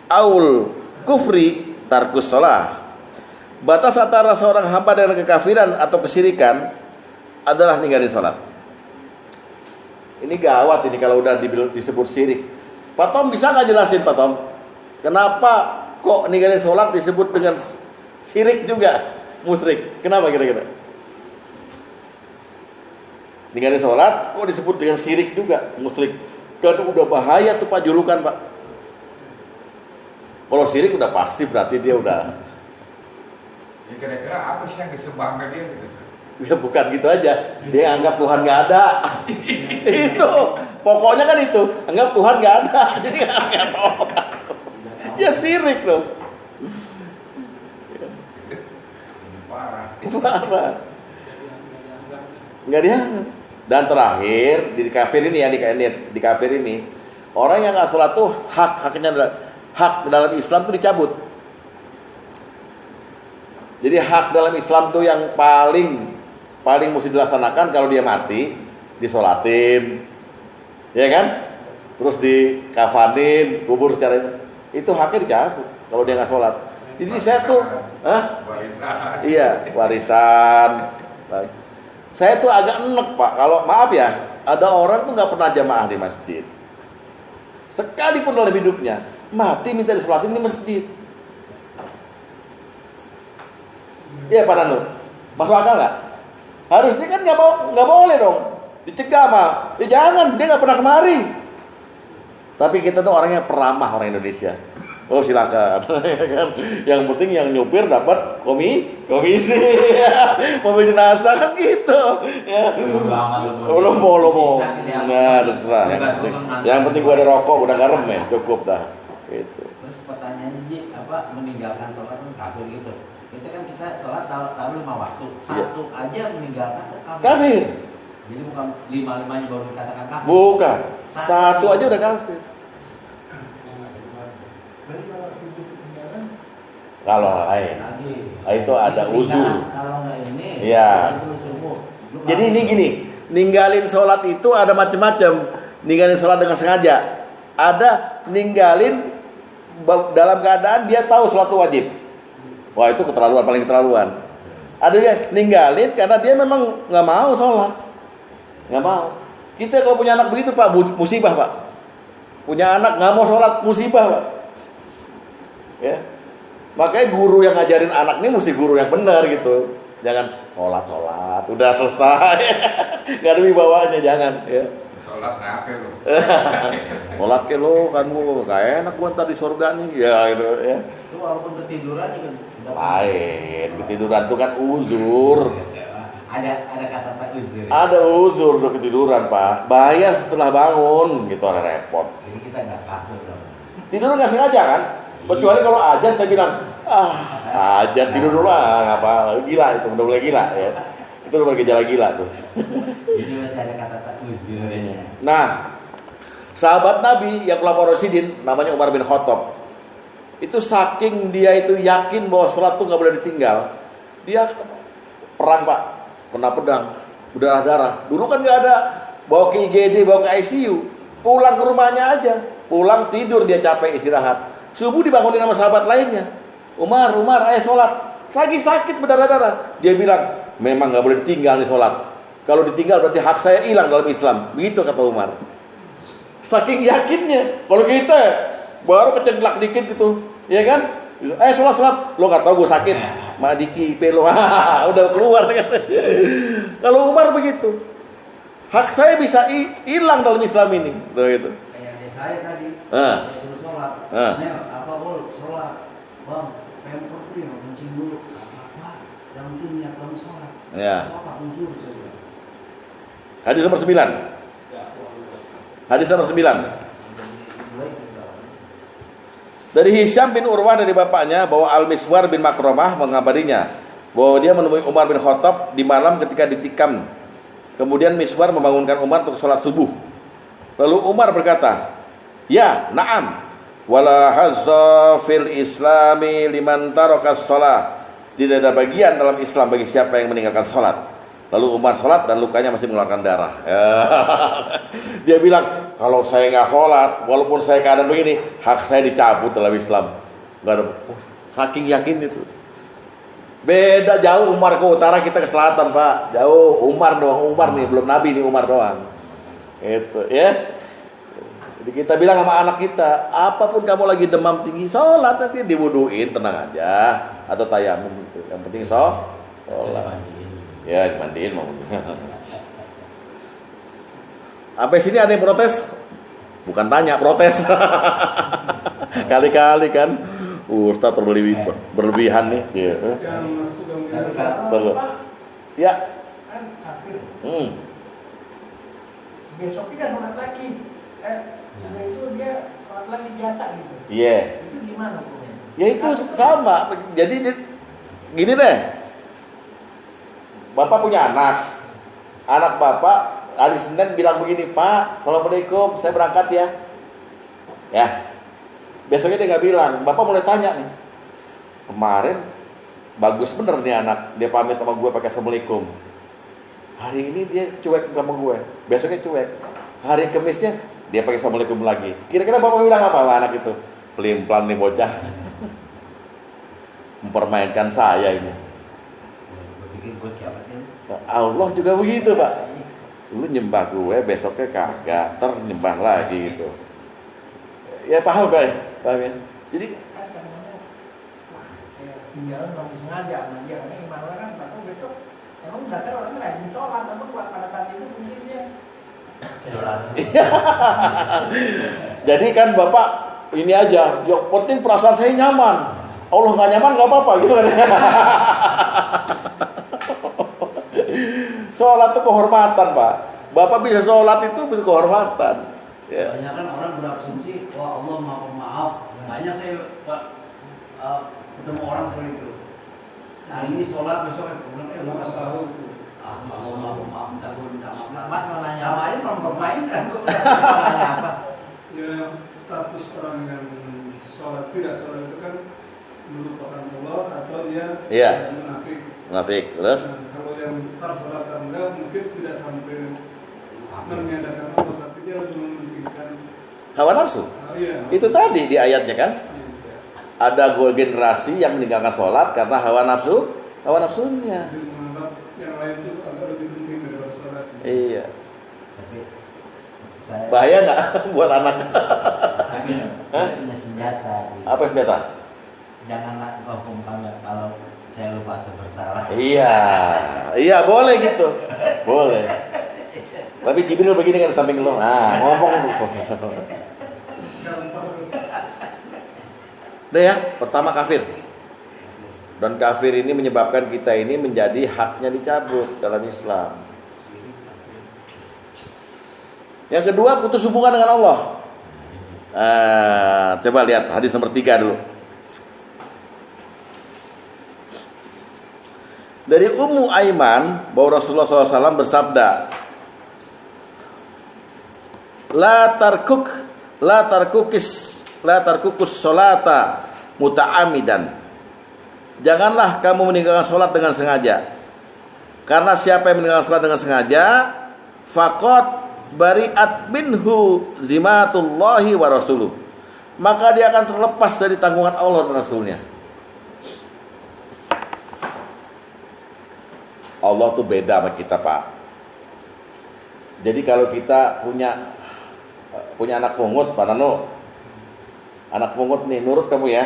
Aul kufri tarkus shalah. Batas antara seorang hamba dengan kekafiran atau kesyirikan adalah ninggalin salat. Ini gawat ini kalau udah disebut syirik. Pak Tom bisa nggak jelasin Pak Tom? Kenapa kok ninggalin sholat disebut dengan syirik juga, musyrik? Kenapa kira-kira? Ninggalin sholat kok disebut dengan syirik juga, musyrik? Kan udah bahaya tuh Pak julukan Pak. Kalau syirik udah pasti berarti dia udah. Ya kira-kira apa sih yang disembah ke dia gitu? Ya bukan gitu aja. Dia anggap Tuhan nggak ada. Itu pokoknya kan itu, anggap Tuhan nggak ada. Jadi anggap Allah. Ya sirik dong. Parah. Nggak dianggap. Dan terakhir di kafir ini ya, di kafir ini orang yang nggak sholat tuh hak dalam Islam tuh dicabut. Jadi hak dalam Islam tuh yang paling mesti dilaksanakan kalau dia mati disolatin, ya kan? Terus dikafanin, kubur secara itu haknya dicabut kalau dia nggak sholat. Ini saya tuh, Warisan. iya warisan. Saya tuh agak enek Pak, kalau maaf ya, ada orang tuh nggak pernah jamaah di masjid. Sekalipun dalam hidupnya, mati minta disolatin di masjid. Iya Pak Nanu, masuk akal nggak? Harusnya kan nggak boleh dong, dicegah mah. Ya jangan, dia nggak pernah kemari. Tapi kita tuh orangnya peramah orang Indonesia. Oh silakan, yang penting yang nyupir dapat komisi, mobil jenazah kan gitu, ya. Belum mau, nah terserah. Yang penting gua ada rokok, udah garam ya, cukup dah. Gitu. Terus pertanyaannya Ji, apa meninggalkan sholat kan kafir gitu? Itu kan kita sholat tahu 5 waktu, satu aja meninggalkan tuh kafir. Kafir? Jadi bukan 5-5-nya baru dikatakan kafir. Bukan, satu aja udah kafir. Kalau lain, itu ada uzur. Kalau nggak ini, Iya. itu subuh. Jadi ini gini, ninggalin sholat itu ada macam-macam. Ninggalin sholat dengan sengaja. Ada ninggalin dalam keadaan dia tahu sholat itu wajib. Wah itu keterlaluan, paling keterlaluan. Ada yang ninggalin karena dia memang nggak mau sholat, nggak mau. Kita kalau punya anak begitu Pak, musibah Pak. Punya anak nggak mau sholat, musibah Pak. Ya. Makanya guru yang ngajarin anak ini mesti guru yang benar gitu. Jangan sholat, udah selesai. Gak ada wibawanya, jangan. Ya. Sholat kafir loh. Sholat ke lo kan gua kayak enak gua ntar di surga nih. Ya gitu ya. Itu walaupun ketiduran juga. Lain, ketiduran itu kan uzur. Ada kata tak uzur. Ada uzur udah ketiduran Pak. Bahaya setelah bangun gitu, ada repot. Jadi kita nggak kafir dong. Tidur nggak sengaja kan? Kecuali kalau ajan saya bilang, ajan tidur dulu ngapa? Gila itu, udah mulai gila ya. Itu udah mulai gejala gila tuh. Jadi masih ada kata tak uzur ya. Nah, sahabat Nabi yang kelapa Rasidin namanya Umar bin Khattab. Itu saking dia itu yakin bahwa sholat tuh nggak boleh ditinggal. Dia perang Pak, kena pedang, berdarah-darah. Dulu kan nggak ada, bawa ke IGD, bawa ke ICU. Pulang ke rumahnya aja, pulang tidur dia capek istirahat. Subuh dibangunin sama sahabat lainnya. Umar, ayo sholat. Lagi sakit berdarah-darah. Dia bilang, memang nggak boleh ditinggal nih sholat. Kalau ditinggal berarti hak saya hilang dalam Islam. Begitu kata Umar. Saking yakinnya. Kalau kita baru keceglak dikit gitu, ya kan? Sholat. Lo nggak tahu gue sakit. Madiki pelo, udah keluar kan? Kalau Umar begitu, hak saya bisa hilang dalam Islam ini. Begitu. Kayak saya tadi, Ah. saya suruh sholat. Ah. Nel, apa bol sholat? Bang, pempers nih, kencing dulu. Apa? Yang penting niat kamu sholat. Ya. Apa uzur saya bilang. Hadis nomor 9. Hadis nomor 9. Dari Hisyam bin Urwah dari bapaknya bahwa Al-Miswar bin Makromah mengabarinya bahwa dia menemui Umar bin Khattab di malam ketika ditikam. Kemudian Miswar membangunkan Umar untuk sholat subuh. Lalu Umar berkata, "Ya, na'am. Wala hazza fil islami liman tarakas shalah." Tidak ada bagian dalam Islam bagi siapa yang meninggalkan sholat. Lalu Umar sholat dan lukanya masih mengeluarkan darah. Dia bilang, kalau saya nggak sholat, walaupun saya keadaan begini, hak saya dicabut dalam Islam. Nggak ada, saking yakin itu. Beda jauh Umar ke utara, kita ke selatan Pak. Jauh Umar doang, Umar nih, belum Nabi nih, Umar doang. Itu ya. Jadi kita bilang sama anak kita, apapun kamu lagi demam tinggi, sholat nanti diwuduin, tenang aja. Atau tayamum gitu. Yang penting sholat. Ya dimandiin mau. Sampai sini ada yang protes? Bukan tanya, protes. Kali-kali kan, Ustaz berlebihan nih. Ya. Yang sudah Ya. Kan kafir. Besoknya kan sholat lagi. Udah itu dia sholat lagi biasa gitu. Iya. Itu gimana hukumnya? Ya itu sama. Jadi gini deh. Bapak punya anak. Anak bapak hari Senin bilang begini, "Pak, Assalamualaikum, saya berangkat ya." Ya. Besoknya dia nggak bilang. Bapak mulai tanya nih. Kemarin bagus bener nih anak. Dia pamit sama gue pakai Assalamualaikum. Hari ini dia cuek sama gue. Besoknya cuek. Hari Kemisnya dia pakai Assalamualaikum lagi. Kira-kira bapak bilang apa sama anak itu? Pelin-pelan nih bocah. mempermainkan saya ini. Gue pikir gue siapa sih? Allah juga begitu, Pak. Lu nyembah gue, besoknya kagak, ntar nyembah lagi gitu. Ya paham Pak? Paham ya? Jadi tinggal nggak sengaja sama dia karena iman orang kan bakal besok emang dasar orang rajin sholat tapi pada saat itu mungkin dia jadi kan Bapak ini aja, yang penting perasaan saya nyaman. Allah nggak nyaman nggak apa-apa gitu kan. Sholat itu kehormatan, Pak. Bapak bisa sholat itu kehormatan. Ya. Banyak kan orang berasumsi, wah Allah maha pemaaf. Banyak saya Pak ketemu orang seperti itu. Hari ini sholat, besok kemudian lu kasih tahu. Allah maha pemaaf, minta maaf. Mas mau nanya Sama aja mempermainkan. mau nanya apa? Ya, status orang yang sholat tidak sholat itu kan melupakan Allah atau dia Iya. munafik. Munafik, terus? Nah, kalau yang tar sholat tar enggak mungkin tidak sampai meniadakan Allah, tapi dia lebih mementingkan. Hawa nafsu. Iya. Itu tadi di ayatnya kan? Iya. Ada generasi yang meninggalkan sholat karena hawa nafsunya. Jadi menganggap yang lain itu agak lebih penting daripada sholat. Iya. Tapi saya Bahaya nggak buat anak? saya punya senjata. Apa senjata? Janganlah kau umpamanya kalau saya lupa atau bersalah. Iya boleh gitu, boleh. Tapi Jibril begini kan di samping lo, ngomong. Udah ya, pertama kafir. Dan kafir ini menyebabkan kita ini menjadi haknya dicabut dalam Islam. Yang kedua, putus hubungan dengan Allah. Coba lihat hadis nomor 3 dulu. Dari Ummu Aiman bahwa Rasulullah SAW bersabda, La tarkukus sholata muta'amidan. Janganlah kamu meninggalkan sholat dengan sengaja. Karena siapa yang meninggalkan sholat dengan sengaja, faqad bari'at minhu zimatullahi wa rasuluh. Maka dia akan terlepas dari tanggungan Allah dan Rasulnya. Allah tuh beda sama kita, Pak. Jadi kalau kita punya anak pungut, Pak Nano, anak pungut nih, nurut kamu ya,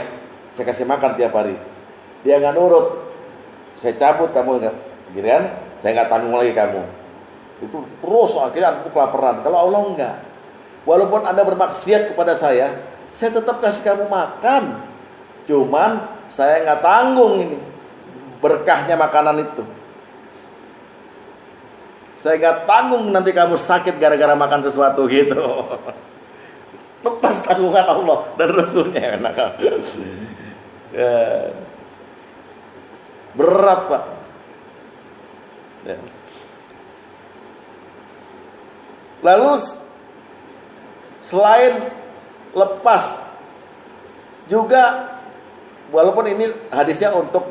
saya kasih makan tiap hari. Dia nggak nurut, saya cabut kamu, gitu kan? Saya nggak tanggung lagi kamu. Itu terus akhirnya anak itu kelaparan. Kalau Allah enggak, walaupun Anda bermaksiat kepada saya tetap kasih kamu makan. Cuman saya nggak tanggung ini berkahnya makanan itu. Saya nggak tanggung nanti kamu sakit gara-gara makan sesuatu gitu. Lepas tanggungan Allah dan Rasulnya. Berat, Pak. Ya. Lalu selain lepas juga, walaupun ini hadisnya untuk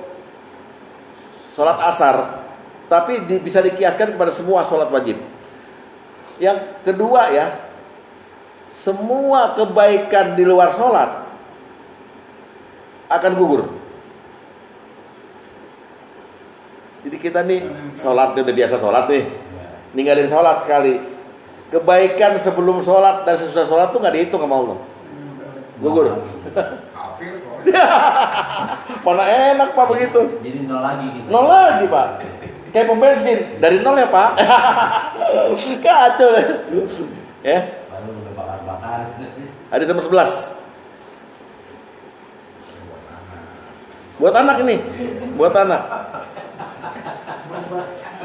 sholat asar, tapi bisa dikiaskan kepada semua sholat wajib. Yang kedua ya, semua kebaikan di luar sholat akan gugur. Jadi kita nih sholat, udah biasa sholat nih, ninggalin sholat sekali. Kebaikan sebelum sholat dan sesudah sholat tuh nggak dihitung sama Allah. Gugur. Kafir kok. Mana enak Pak begitu. Jadi nol lagi gitu. Nol lagi Pak. Kayak pom bensin dari nol ya Pak. Kacau deh. Ya. Baru udah bakar-bakar. Hadis nomor 11. Buat anak ini. Buat anak.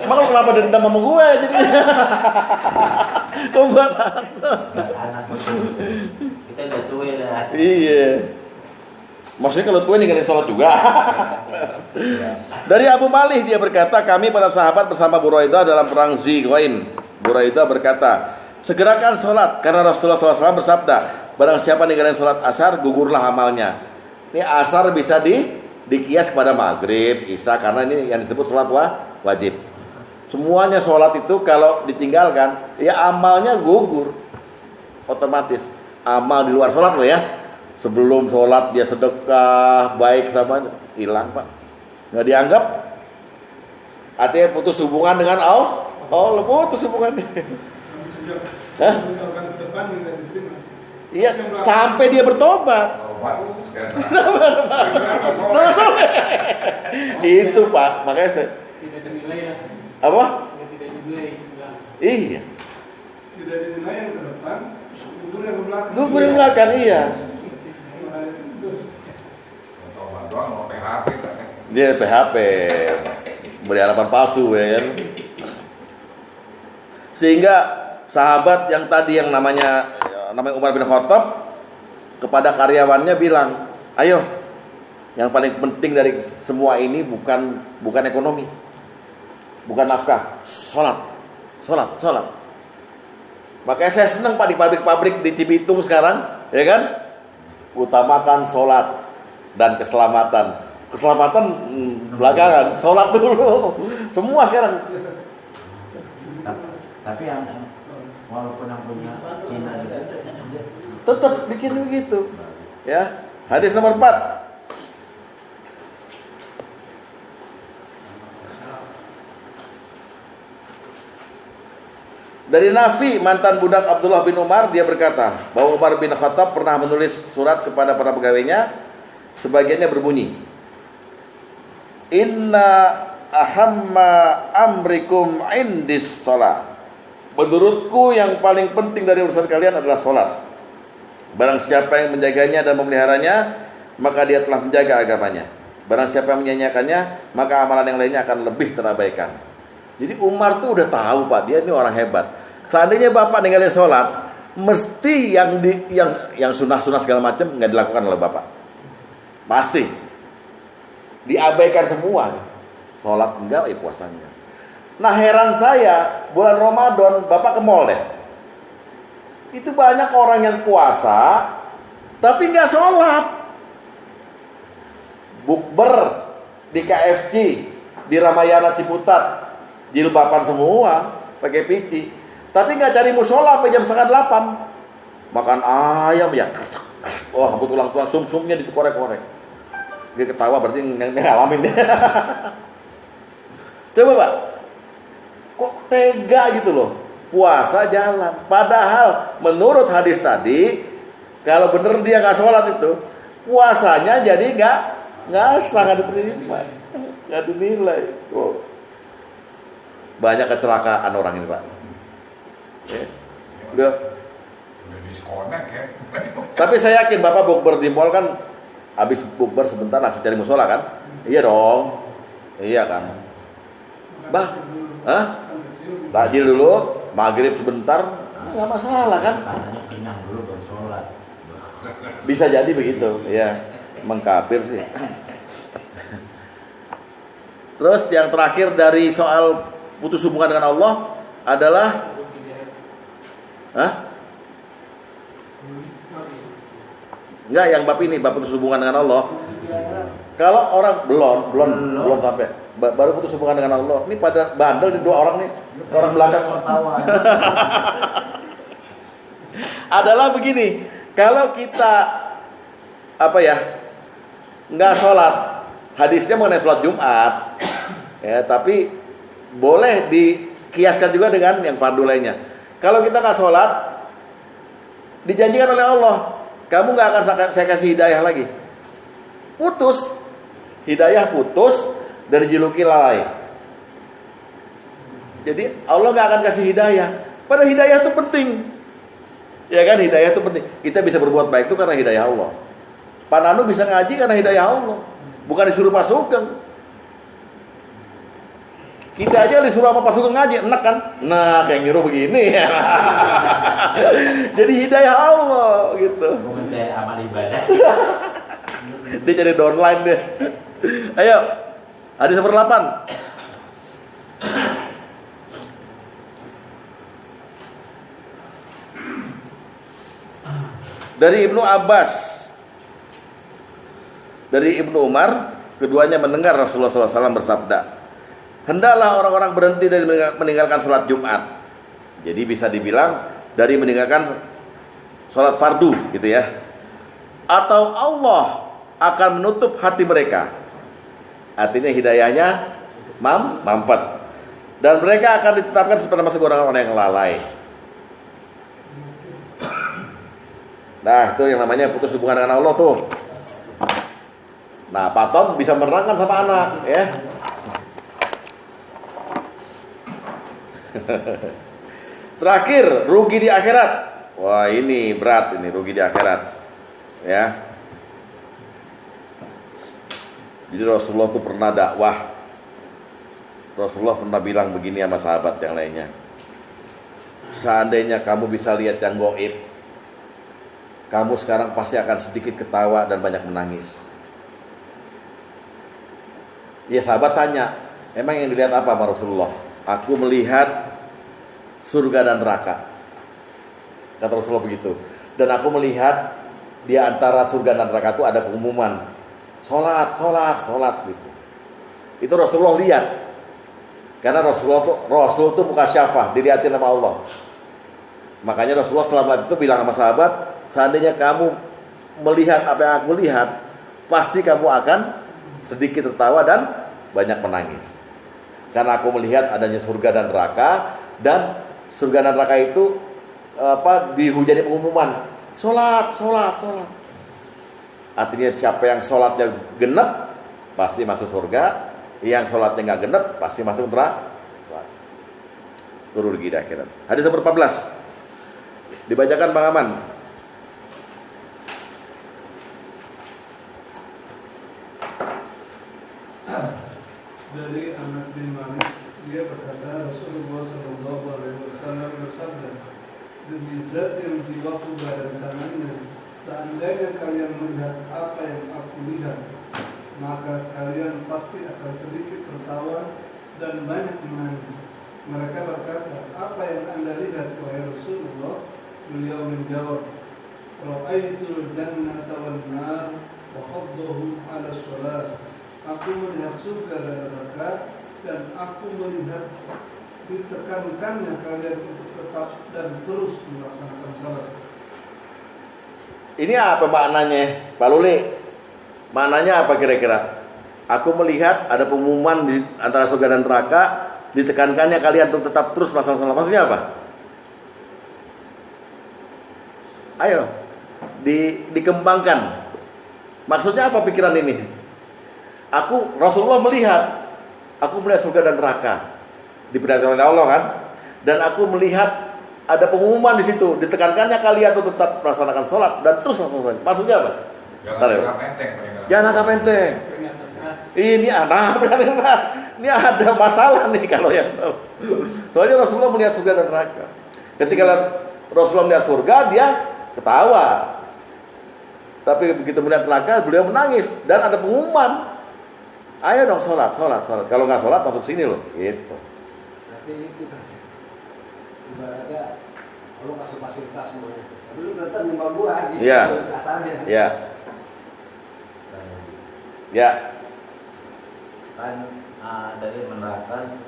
Emang lu kenapa dendam sama gue jadi? Kok buat anak? Anak kita udah tua dah. Iya. Maksudnya kalau tua ninggalin sholat juga. Dari Abu Malih dia berkata, kami para sahabat bersama Buraidah dalam perang Zighain. Buraidah berkata, segerakan sholat karena Rasulullah SAW bersabda, barang siapa ninggalin sholat asar gugurlah amalnya. Ini asar bisa dikias kepada maghrib, isya, karena ini yang disebut sholat wajib. Semuanya sholat itu kalau ditinggalkan, ya amalnya gugur otomatis. Amal di luar sholat loh ya. Sebelum sholat dia sedekah, baik sama hilang Pak. Nggak dianggap. Artinya putus hubungan dengan Allah. Oh, putus hubungannya. Tapi sejak Hah? meninggalkan ke depan yang tidak diterima. Iya, sampai dia bertobat. Tobat karena soleh. Itu Pak, makanya saya Tidak dinilai ya. apa? Tidak dinilai. Bilang. Iya. Tidak dinilai yang ke depan, gugur yang ke belakang. Gugur yang belakang iya. Tobat doang mau PHP katanya. Dia PHP, beri harapan palsu ya kan. Sehingga sahabat yang tadi yang namanya Umar bin Khattab kepada karyawannya bilang, ayo, yang paling penting dari semua ini bukan ekonomi, bukan nafkah, sholat. Makanya saya senang Pak di pabrik-pabrik di Cibitung sekarang, ya kan? Utamakan sholat dan keselamatan. Keselamatan belakangan, sholat dulu. Semua sekarang. Tapi yang walaupun yang punya Cina itu Tetap bikin begitu. Ya. Hadis nomor 4. Dari Nafi, mantan budak Abdullah bin Umar, dia berkata bahwa Umar bin Khattab pernah menulis surat kepada para pegawainya. Sebagiannya berbunyi, Inna ahamma amrikum indis sholat. Menurutku yang paling penting dari urusan kalian adalah sholat. Barang siapa yang menjaganya dan memeliharanya, maka dia telah menjaga agamanya. Barang siapa yang menyanyiakannya, maka amalan yang lainnya akan lebih terabaikan. Jadi Umar tuh udah tahu Pak, dia ini orang hebat. Seandainya Bapak ninggalin sholat, mesti yang sunnah-sunnah segala macam nggak dilakukan oleh Bapak. Pasti diabaikan semua. Sholat enggak, puasanya. Nah heran saya, bulan Ramadan Bapak ke mall deh. Itu banyak orang yang puasa tapi nggak sholat. Bukber di KFC, di Ramayana Ciputat, jilbaban semua, pakai pici. Tapi nggak cari musola sampai jam 7:30. Makan ayam ya. Wah, tulang-tulang sum-sumnya dikorek-korek. Dia ketawa berarti ngalamin deh. Coba Pak, kok tega gitu loh. Puasa jalan. Padahal menurut hadis tadi, kalau bener dia nggak sholat itu, puasanya jadi nggak sah, nggak diterima, nggak dinilai. Oh. Banyak kecelakaan orang ini Pak. Udah diskonek ya. Tapi saya yakin Bapak bukber di mall kan, habis bukber sebentar langsung cari musola kan? Iya dong. Iya kan. Takjil dulu, maghrib sebentar, nggak masalah kan? katanya kenyang dulu baru sholat. Bisa jadi begitu, ya. Mengkafir sih. Terus yang terakhir dari soal putus hubungan dengan Allah adalah, enggak, yang bab ini, bab putus hubungan dengan Allah. Kalau orang belum sampai, baru putus hubungan dengan Allah. Ini pada bandel nih dua orang nih, orang belakang. Adalah begini, kalau kita nggak sholat, hadisnya mengenai sholat Jumat, ya, tapi boleh dikiaskan juga dengan yang fardu lainnya. Kalau kita nggak sholat, dijanjikan oleh Allah, kamu nggak akan saya kasih hidayah lagi. Putus, hidayah putus dan dijuluki lalai. Jadi Allah nggak akan kasih hidayah. Padahal hidayah itu penting, ya kan? Hidayah itu penting. Kita bisa berbuat baik itu karena hidayah Allah. Pak Nanu bisa ngaji karena hidayah Allah, bukan disuruh Pak Sugeng. Kita aja disuruh sama Pak Sugeng ngaji, enak kan? Nah, kayak nyuruh begini. Jadi hidayah Allah gitu. Bukan kayak amal ibadah. Dia cari downline deh. Ayo, hadis nomor 8. Dari Ibnu Abbas, dari Ibnu Umar, keduanya mendengar Rasulullah SAW bersabda, hendaklah orang-orang berhenti dari meninggalkan sholat Jumat. Jadi bisa dibilang dari meninggalkan sholat fardu gitu ya. Atau Allah akan menutup hati mereka Artinya hidayahnya mampet. Dan mereka akan ditetapkan seperti nama orang yang lalai. Nah, itu yang namanya putus hubungan dengan Allah tuh. Nah, Pak Tom bisa menerangkan sama anak, ya. Terakhir, rugi di akhirat. Wah, ini berat ini, rugi di akhirat. Ya. Jadi Rasulullah tuh pernah dakwah. Rasulullah pernah bilang begini sama sahabat yang lainnya. Seandainya kamu bisa lihat yang gaib, kamu sekarang pasti akan sedikit ketawa dan banyak menangis. Ya, sahabat tanya, emang yang dilihat apa sama Rasulullah? Aku melihat surga dan neraka, kata Rasulullah begitu. Dan aku melihat di antara surga dan neraka itu ada pengumuman, sholat gitu. Itu Rasulullah lihat. Karena Rasul itu muka syafah, dilihatin sama Allah. Makanya Rasulullah setelah melihat itu bilang sama sahabat, seandainya kamu melihat apa yang aku lihat, pasti kamu akan sedikit tertawa dan banyak menangis. Karena aku melihat adanya surga dan neraka, dan surga dan neraka itu dihujani pengumuman, sholat. Artinya siapa yang sholatnya genep pasti masuk surga, yang sholatnya nggak genep pasti masuk neraka. Turun di akhirat. Hadis nomor 14 dibacakan Bang Aman. Dari Anas bin Malik, dia berkata Rasulullah SAW bersabda, demi zat yang jiwaku berada di tangannya, seandainya kalian melihat apa yang aku lihat, maka kalian pasti akan sedikit tertawa dan banyak menangis. Mereka berkata, apa yang Anda lihat wahai Rasulullah? Beliau menjawab, ra'aitul jannata wan nar wa khadduhum 'ala shalah. Aku melihat surga dan neraka, dan aku melihat ditekankannya kalian untuk tetap dan terus melaksanakan salat. Ini apa maknanya, Pak Luli? Maknanya apa kira-kira? Aku melihat ada pengumuman di antara surga dan neraka, ditekankannya kalian untuk tetap terus melaksanakan salat. Maksudnya apa? Ayo, dikembangkan. Maksudnya apa pikiran ini? Rasulullah melihat, aku melihat surga dan neraka diperlihatkan oleh Allah kan, dan aku melihat ada pengumuman di situ, ditekankannya kalian untuk tetap melaksanakan sholat dan terus melaksanakan. Maksudnya apa? Jangan anggap enteng. Ini ini ada masalah nih kalau yang salah. Soalnya Rasulullah melihat surga dan neraka. Ketika Rasulullah melihat surga, dia ketawa. Tapi begitu melihat neraka, beliau menangis dan ada pengumuman. Ayo dong sholat. Kalau nggak sholat masuk sini loh, gitu. Berarti itu kan ibaratnya lu kasih fasilitas semuanya, tapi lu tetap nyembah gua gitu. Iya. Kasarnya. Iya. Ya. Kan dari menerapkan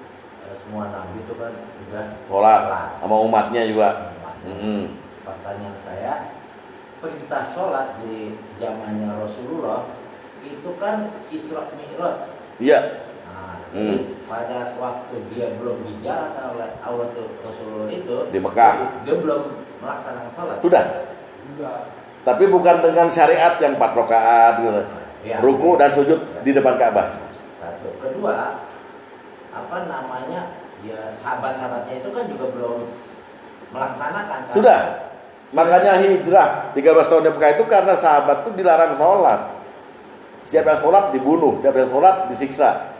semua nabi itu kan juga Sholat sama umatnya juga. Pertanyaan saya, perintah sholat di zamannya Rasulullah itu kan Isra Mi'raj. Iya. Jadi pada waktu dia belum dijalankan oleh Allah Rasulullah itu Di Mekah. dia belum melaksanakan sholat. Sudah. Tapi bukan dengan syariat yang 4 rakaat gitu. Ya, Ruku dan sujud di depan Ka'bah. Satu. Kedua, ya sahabat-sahabatnya itu kan juga belum melaksanakan kan? Sudah. Makanya hijrah 13 tahun di Mekah itu karena sahabat itu dilarang sholat. Siapa yang sholat dibunuh, siapa yang sholat disiksa.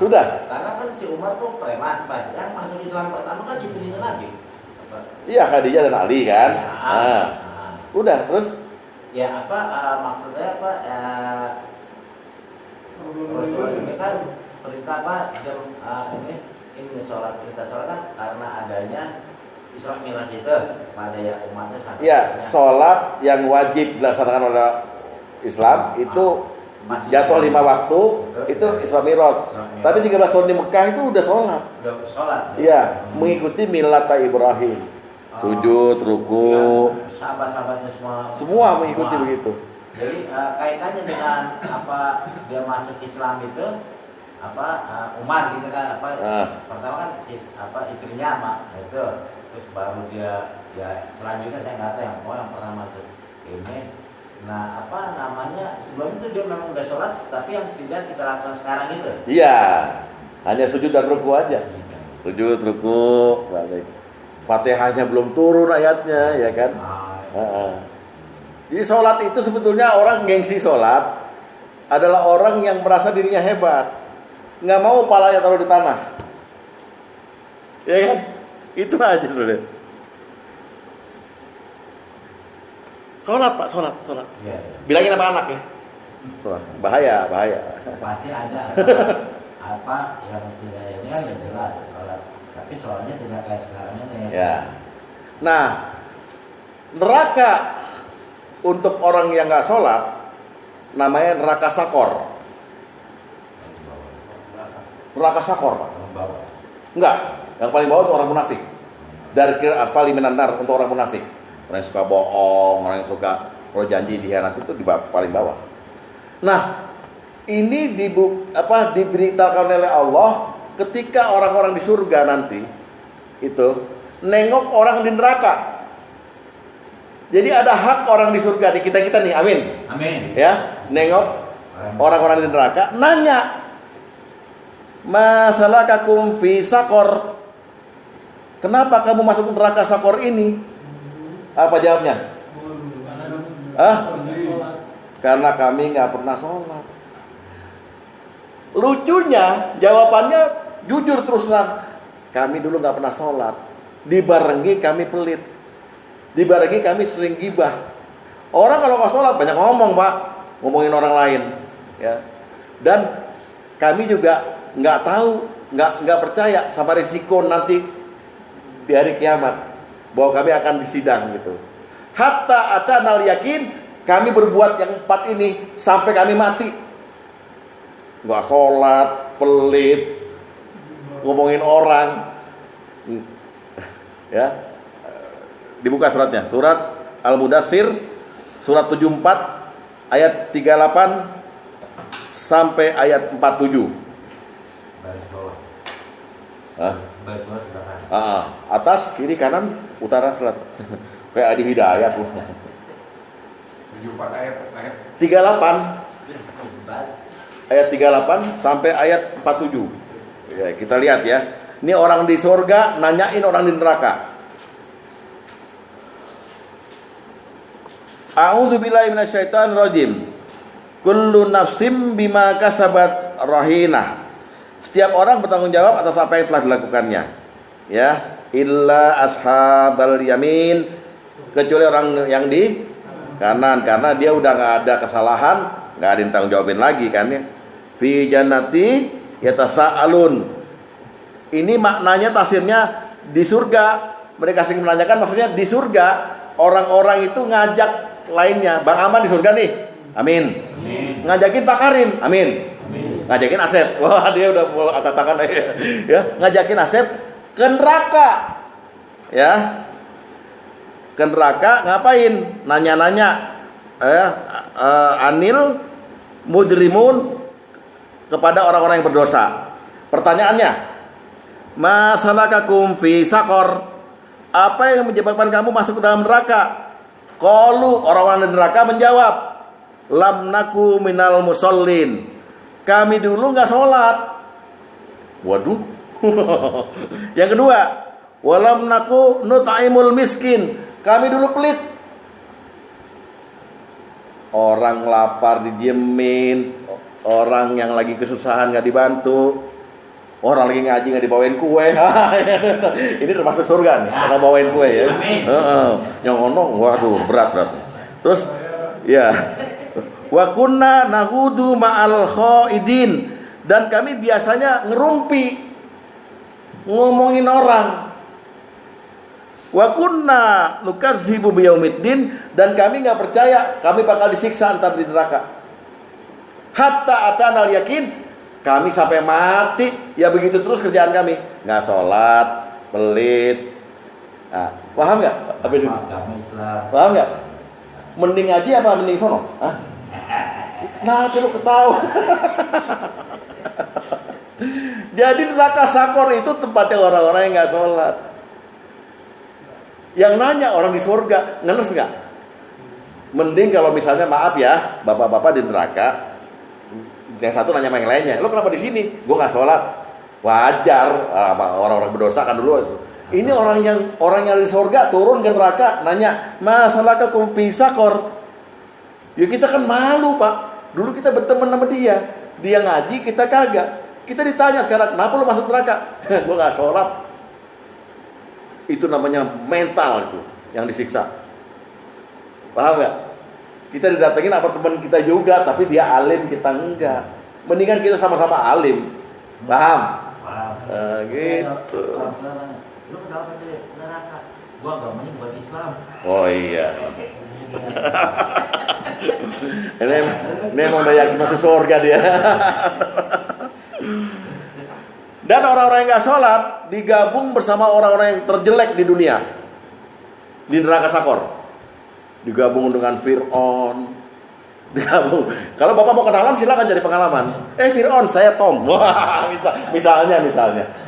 Sudah. Karena kan si Umar tuh preman pas yang masuk Islam pertama kan istrinya Nabi. Iya, Khadijah dan Ali kan. Ya, Udah, terus ya maksudnya Rasulullah ini kan perintah ini sholat, perintah sholat kan karena adanya Isra Mi'raj itu pada ya umatnya sangat. ya, sholat yang wajib dilaksanakan oleh Islam itu jatuh 5 waktu, itu Isra Mi'raj. Tapi 13 tahun di Mekah itu udah sholat. Udah sholat. Iya, mengikuti milata Ibrahim. Sujud, ruku, sahabat-sahabatnya semua mengikuti begitu. Jadi kaitannya dengan apa dia masuk Islam itu apa Umar gitu kan apa pertama kan istrinya mak itu terus baru dia ya selanjutnya saya nggak tahu yang pertama masuk ini. Nah apa namanya sebelum itu dia memang udah sholat tapi yang tidak kita lakukan sekarang itu. Iya, hanya sujud dan ruku aja. Sujud, ruku, balik. Fatihahnya belum turun ayatnya, ya kan? Jadi sholat itu sebetulnya orang gengsi sholat adalah orang yang merasa dirinya hebat, nggak mau palanya taruh di tanah, ya kan? Itu aja dulu. Sholat pak, sholat. Ya. Bilangin sama anak ya. Sholat. Bahaya. Pasti ada apa yang tidak ini kan jelas sholat. Tapi sholatnya tidak kayak sekarang ini. Ya. Nah, neraka untuk orang yang nggak sholat namanya neraka sakor. Neraka sakor pak. Enggak, yang paling bawah itu orang munafik. Dari asfali minan nar untuk orang munafik. Orang yang suka bohong, orang yang suka kalau janji dikhianati itu di paling bawah. Nah, ini diberitakan oleh Allah ketika orang-orang di surga nanti itu nengok orang di neraka. Jadi ada hak orang di surga di kita nih, amin. Amin. Ya, nengok orang-orang di neraka, nanya, masalakakum fi sakor. Kenapa kamu masuk neraka sakor ini? Apa jawabnya? Karena kami nggak pernah sholat. Lucunya jawabannya jujur terus terang. Kami dulu nggak pernah sholat. Dibarengi kami pelit. Dibarengi kami sering gibah. Orang kalau nggak sholat banyak ngomong pak, ngomongin orang lain. Ya. Dan kami juga nggak tahu, nggak percaya sama risiko nanti di hari kiamat bahwa kami akan disidang gitu. Hatta atanal yakin, kami berbuat yang 4 ini sampai kami mati. Nggak sholat, pelit, ngomongin orang. Ya, dibuka suratnya, surat Al-Mudaththir, surat 74, ayat 38 sampai ayat 47. Baris bawah. Baris bawah sebelah kanan. Atas, kiri, kanan, utara, selatan. Kayak Adi Hidayat. 74 ayat 38 ayat 38 sampai ayat 47. Ya, kita lihat ya. Ini orang di surga nanyain orang di neraka. A'udzubillahi minasyaitonir rajim. Kullu nafsim bima kasabat rahinah. Setiap orang bertanggung jawab atas apa yang telah dilakukannya. Ya, illa ashabal yamin, kecuali orang yang di kanan, karena dia udah nggak ada kesalahan, nggak ada yang tanggung jawabin lagi kan ya. Fi jannati yatasaalun. Ini maknanya tafsirnya di surga. Mereka sering menanyakan, maksudnya di surga orang-orang itu ngajak lainnya. Bang Aman di surga nih, amin. Ngajakin Pak Karim, amin. Ngajakin Asep, wah dia udah mau angkat tangan ya. Ngajakin Asep ke neraka, ya. Ke neraka ngapain? Nanya-nanya, anil mujrimun, kepada orang-orang yang berdosa. Pertanyaannya, masalakakum fi sakor, apa yang menyebabkan kamu masuk ke dalam neraka? Qalu, orang-orang di neraka menjawab, lam naku minal musallin, kami dulu nggak sholat. Waduh. Yang kedua, walam naku nut'imul miskin, kami dulu pelit. Orang lapar didiemin, orang yang lagi kesusahan nggak dibantu, orang lagi ngaji nggak dibawain kue. Ini termasuk surga nih, kalau bawain kue ya. Yang ono, waduh berat. Terus ya, wa kunna nahudu ma'al khaidin, dan kami biasanya ngerumpi, ngomongin orang. Wa kunna nukadzibu biyaumiddin, dan kami nggak percaya kami bakal disiksa antar di neraka. Hatta atanal yakin, kami sampai mati ya begitu terus kerjaan kami, nggak sholat, pelit. Nah, paham nggak? Habis ini. Paham nggak? Mending ngaji apa mending sono? Hah? Kenapa lu ketawa? Jadi neraka sakor itu tempatnya orang-orang yang nggak sholat. Yang nanya orang di surga, ngenes nggak? Mending kalau misalnya maaf ya, bapak-bapak di neraka, yang satu nanya sama yang lainnya, lo kenapa di sini? Gue nggak sholat. Wajar, orang-orang berdosa kan dulu. Ini orang yang di surga turun ke neraka, nanya, masalahnya fi sakor. Ya kita kan malu pak. Dulu kita berteman sama dia ngaji, kita kagak. Kita ditanya sekarang, kenapa lo masuk neraka? Gue nggak sholat. Itu namanya mental itu yang disiksa. Paham gak? Kita didatengin apartemen kita juga, tapi dia alim, kita enggak. Mendingan kita sama-sama alim. Paham? Gitu. Lu kenapa di neraka? Gua agamanya bukan Islam. Oh iya. Ini emang udah yakin masuk surga dia. Dan orang-orang yang gak sholat digabung bersama orang-orang yang terjelek di dunia, di neraka sakor. Digabung dengan Fir'aun. Digabung. Kalau bapak mau kenalan silakan cari pengalaman. Fir'aun, saya Tom. Wah, misalnya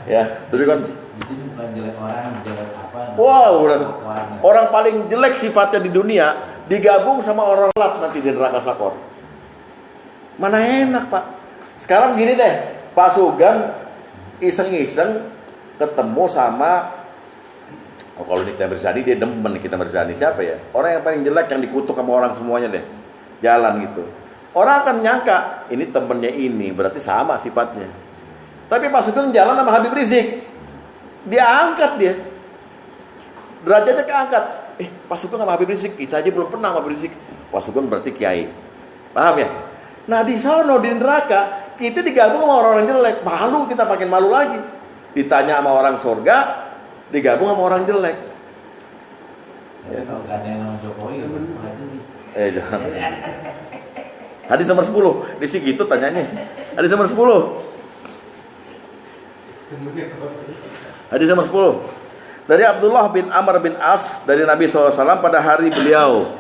ya. Tapi kan Di sini bukan jelek orang, jelek apa? wow, orang paling jelek sifatnya di dunia digabung sama orang lat nanti di neraka sakor. Mana enak pak? Sekarang gini deh, Pak Sugeng iseng-iseng ketemu sama, kalau kita berzani dia demen kita berzani, siapa ya? Orang yang paling jelek yang dikutuk sama orang semuanya deh, jalan gitu. Orang akan nyangka ini temennya ini, berarti sama sifatnya. Tapi Pak Sugeng jalan sama Habib Rizik, dia angkat dia, derajatnya keangkat. Pak Sugeng sama Habib Rizik, kita aja belum pernah sama Habib Rizik. Pak Sugeng berarti kiai, paham ya? Nah di sono di neraka kita digabung sama orang-orang jelek, malu, kita makin malu lagi. Ditanya sama orang surga, digabung sama orang jelek. Ya, kalau gak ada yang nama Jokowi, ya Jangan. Hadis nomor 10, di situ tanyanya. Hadis nomor 10. Hadis nomor 10. Dari Abdullah bin Amr bin As dari Nabi SAW pada hari beliau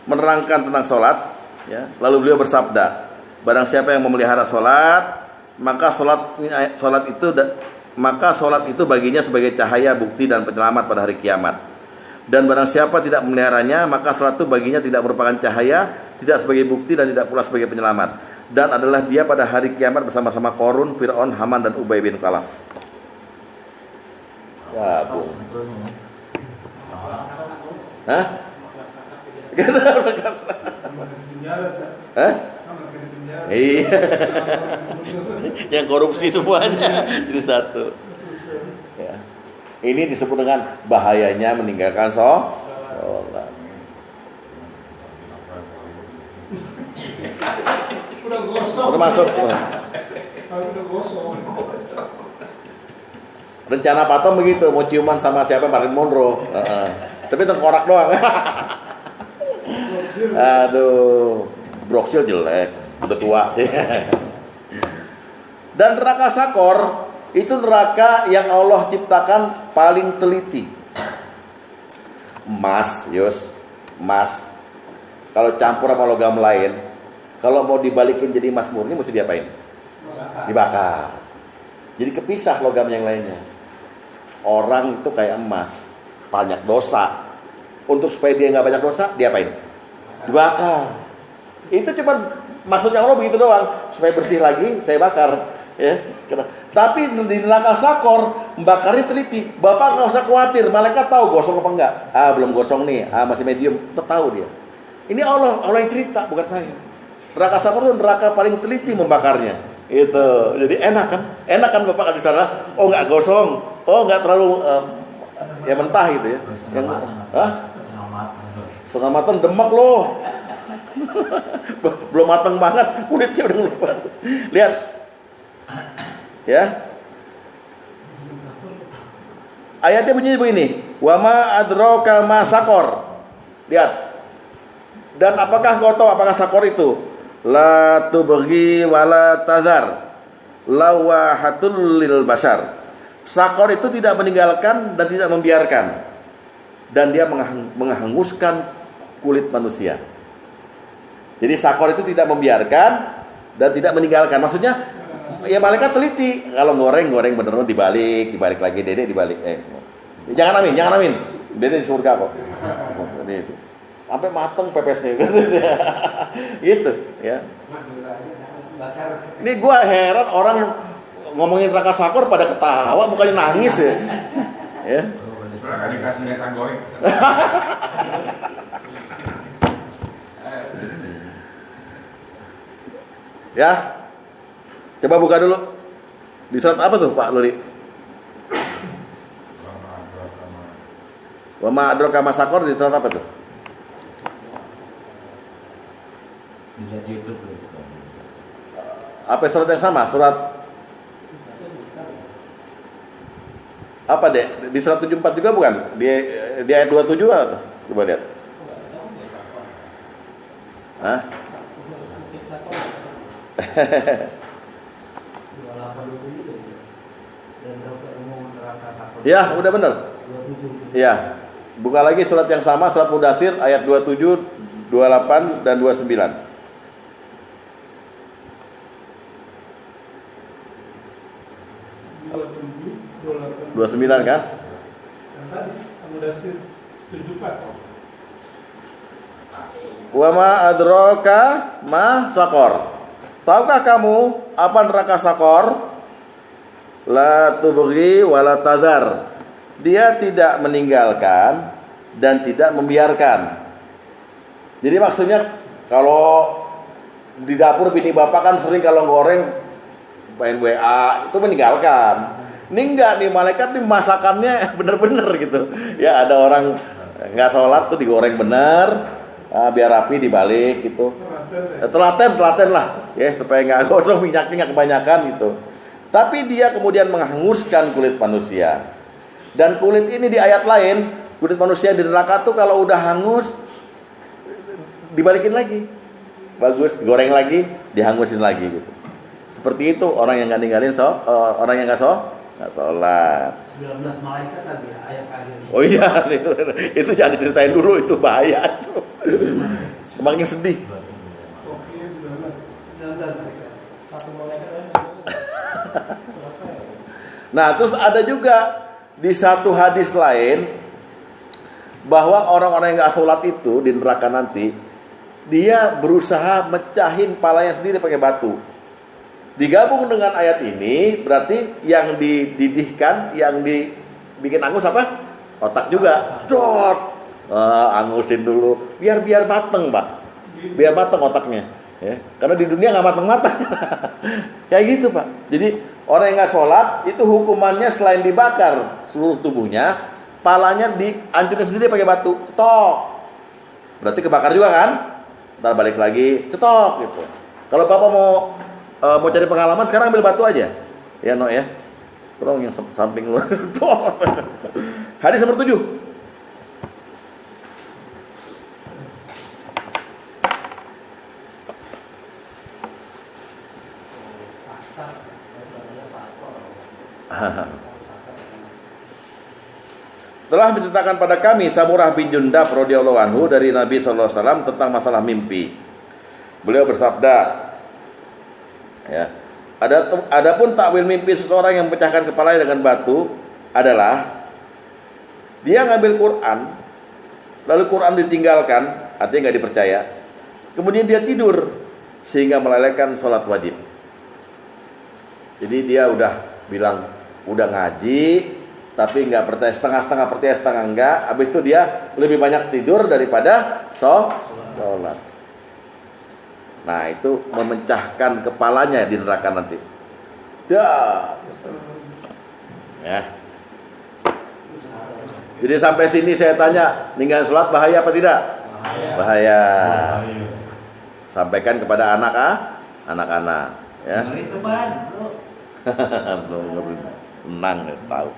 menerangkan tentang sholat, ya, lalu beliau bersabda, barang siapa yang memelihara sholat, maka sholat itu baginya sebagai cahaya, bukti dan penyelamat pada hari kiamat. Dan barang siapa tidak memeliharanya, maka sholat itu baginya tidak merupakan cahaya, tidak sebagai bukti dan tidak pula sebagai penyelamat. Dan adalah dia pada hari kiamat bersama-sama Qarun, Fir'aun, Haman dan Ubay bin Khalaf. Ya, Bu. Hah? Hah? Iya. Yang korupsi semuanya jadi satu. Ya. Ini disebut dengan bahayanya meninggalkan sholat. Udah gosong. Termasuk. Udah gosong. Rencana Patom begitu, mau ciuman sama siapa, Marilyn Monroe. Tapi tengkorak doang. Aduh, Broksil jelek, udah tua. Dan neraka sakor itu neraka yang Allah ciptakan paling teliti. Emas. Kalau campur sama logam lain, kalau mau dibalikin jadi emas murni mesti diapain? Dibakar. Jadi kepisah logam yang lainnya. Orang itu kayak emas, banyak dosa. Untuk supaya dia nggak banyak dosa, diapain? Dibakar. Itu cuma maksudnya Allah begitu doang, supaya bersih lagi, saya bakar. Ya. Tapi di neraka sakor, bakarnya teliti. Bapak nggak usah khawatir, malaikat tahu gosong apa enggak. Belum gosong nih, masih medium, tahu dia. Ini Allah yang cerita, bukan saya. Neraka sakor itu neraka paling teliti membakarnya. Itu, jadi enak kan Bapak kan di sana. Oh nggak gosong, oh nggak terlalu ya mentah gitu ya. Yang setengah matang demak loh. Belum matang banget, kulitnya udah ngelupas. Lihat, ya. Ayatnya bunyinya begini, wa ma adraka ma sakor. Lihat. Dan apakah kau tahu apakah sakor itu? La tubghi wala tazar lawahatul lil bashar. Sakor itu tidak meninggalkan dan tidak membiarkan, dan dia menghanguskan kulit manusia. Jadi sakor itu tidak membiarkan dan tidak meninggalkan. Maksudnya ya malaikat teliti. Kalau goreng beneran dibalik lagi, dedek dibalik. Jangan amin. Dedek di surga kok. Ini itu. Sampai mateng pepesnya. Gitu, ya. Ini gua heran orang ngomongin neraka sakor pada ketawa bukannya nangis ya. Ya. Soalnya kan dikasih lihat anggoy. Ya. Coba buka dulu. Di surat apa tuh, Pak Luri? Wa ma adraka ma sakor di surat apa tuh? Lihat YouTube. Apa surat yang sama? Surat apa deh? Di surat 74 juga bukan? Di ayat 27 apa? Coba lihat. Hah? Ya, udah benar. Ya. Buka lagi surat yang sama, surat Mudasir ayat 27, 28 dan 29. 29 kan? Yang tadi Mudasir 74. Wa ma adraka ma sakor. Tahukah kamu apa neraka sakor? La tubghi wa la tadhar. Dia tidak meninggalkan dan tidak membiarkan. Jadi maksudnya kalau di dapur bini bapak kan sering kalau goreng main WA itu meninggalkan. Ini enggak nih, malaikat nih masakannya bener-bener gitu. Ya ada orang nggak sholat tuh digoreng bener, biar rapi dibalik gitu. Telaten lah, ya supaya nggak gosong, minyaknya nggak kebanyakan gitu. Tapi dia kemudian menghanguskan kulit manusia. Dan kulit ini di ayat lain, kulit manusia di neraka tuh kalau udah hangus dibalikin lagi, bagus, goreng lagi, dihangusin lagi gitu. Seperti itu orang yang nggak ninggalin orang yang nggak sholat. 19 malaikat lagi ayat akhirnya. Oh iya, itu jangan diceritain dulu, itu bahaya itu. Semakin sedih. Oke, 19 malaikat. Satu malaikat selesai. Nah, terus ada juga di satu hadis lain bahwa orang-orang yang nggak sholat itu di neraka nanti dia berusaha mecahin palanya sendiri pakai batu. Digabung dengan ayat ini berarti yang dididihkan, yang dibikin angus apa? Otak juga. Dot. Angusin dulu biar mateng, Pak. Biar mateng otaknya, ya. Karena di dunia nggak mateng-mateng. Kayak gitu, Pak. Jadi orang yang nggak sholat itu hukumannya selain dibakar seluruh tubuhnya, palanya dihancurin sendiri pakai batu, cetok. Berarti kebakar juga kan? Ntar balik lagi, cetok gitu. Kalau Bapak mau cari pengalaman sekarang ambil batu aja, ya no ya. Tolong yang samping lu. Hadis nomor 7. Telah menceritakan pada kami Samurah bin Jundab radhiyallahu anhu dari Nabi sallallahu alaihi wasallam tentang masalah mimpi. Beliau bersabda, ya, adapun takwil mimpi seseorang yang memecahkan kepalanya dengan batu adalah dia ngambil Quran, lalu Quran ditinggalkan, artinya nggak dipercaya, kemudian dia tidur sehingga melalaikan sholat wajib. Jadi dia udah bilang udah ngaji, tapi nggak percaya, setengah-setengah percaya, setengah enggak. Habis itu dia lebih banyak tidur daripada sholat. Nah itu memecahkan kepalanya di neraka nanti. Ya. Jadi sampai sini saya tanya, ninggalin sholat bahaya apa tidak? Bahaya. Sampaikan kepada anak-anak. Ya. Dengerin tuh Ban, bro. Tenang, tahu.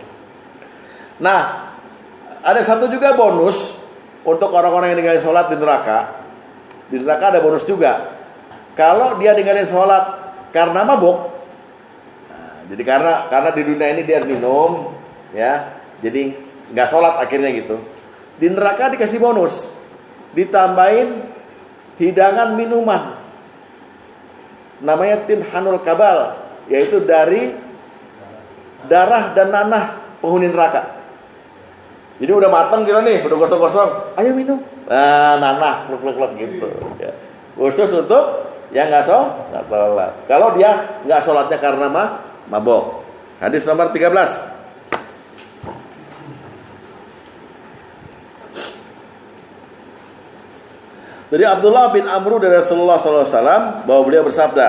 Nah, ada satu juga bonus untuk orang-orang yang ninggalin sholat di neraka. Di neraka ada bonus juga. Kalau dia ninggalin sholat karena mabuk, nah, jadi karena di dunia ini dia minum, ya, jadi nggak sholat akhirnya gitu. Di neraka dikasih bonus. ditambahin hidangan minuman, namanya tinhanul kabal, yaitu dari darah dan nanah penghuni neraka. Jadi udah matang kita nih, udah gosong-gosong, ayo minum. Nah, nanah, kluk gitu. Ya. Khusus untuk yang nggak sholat. Kalau dia nggak sholatnya karena mabok. Hadis nomor 13. Dari Abdullah bin Amr dari Rasulullah SAW bahwa beliau bersabda,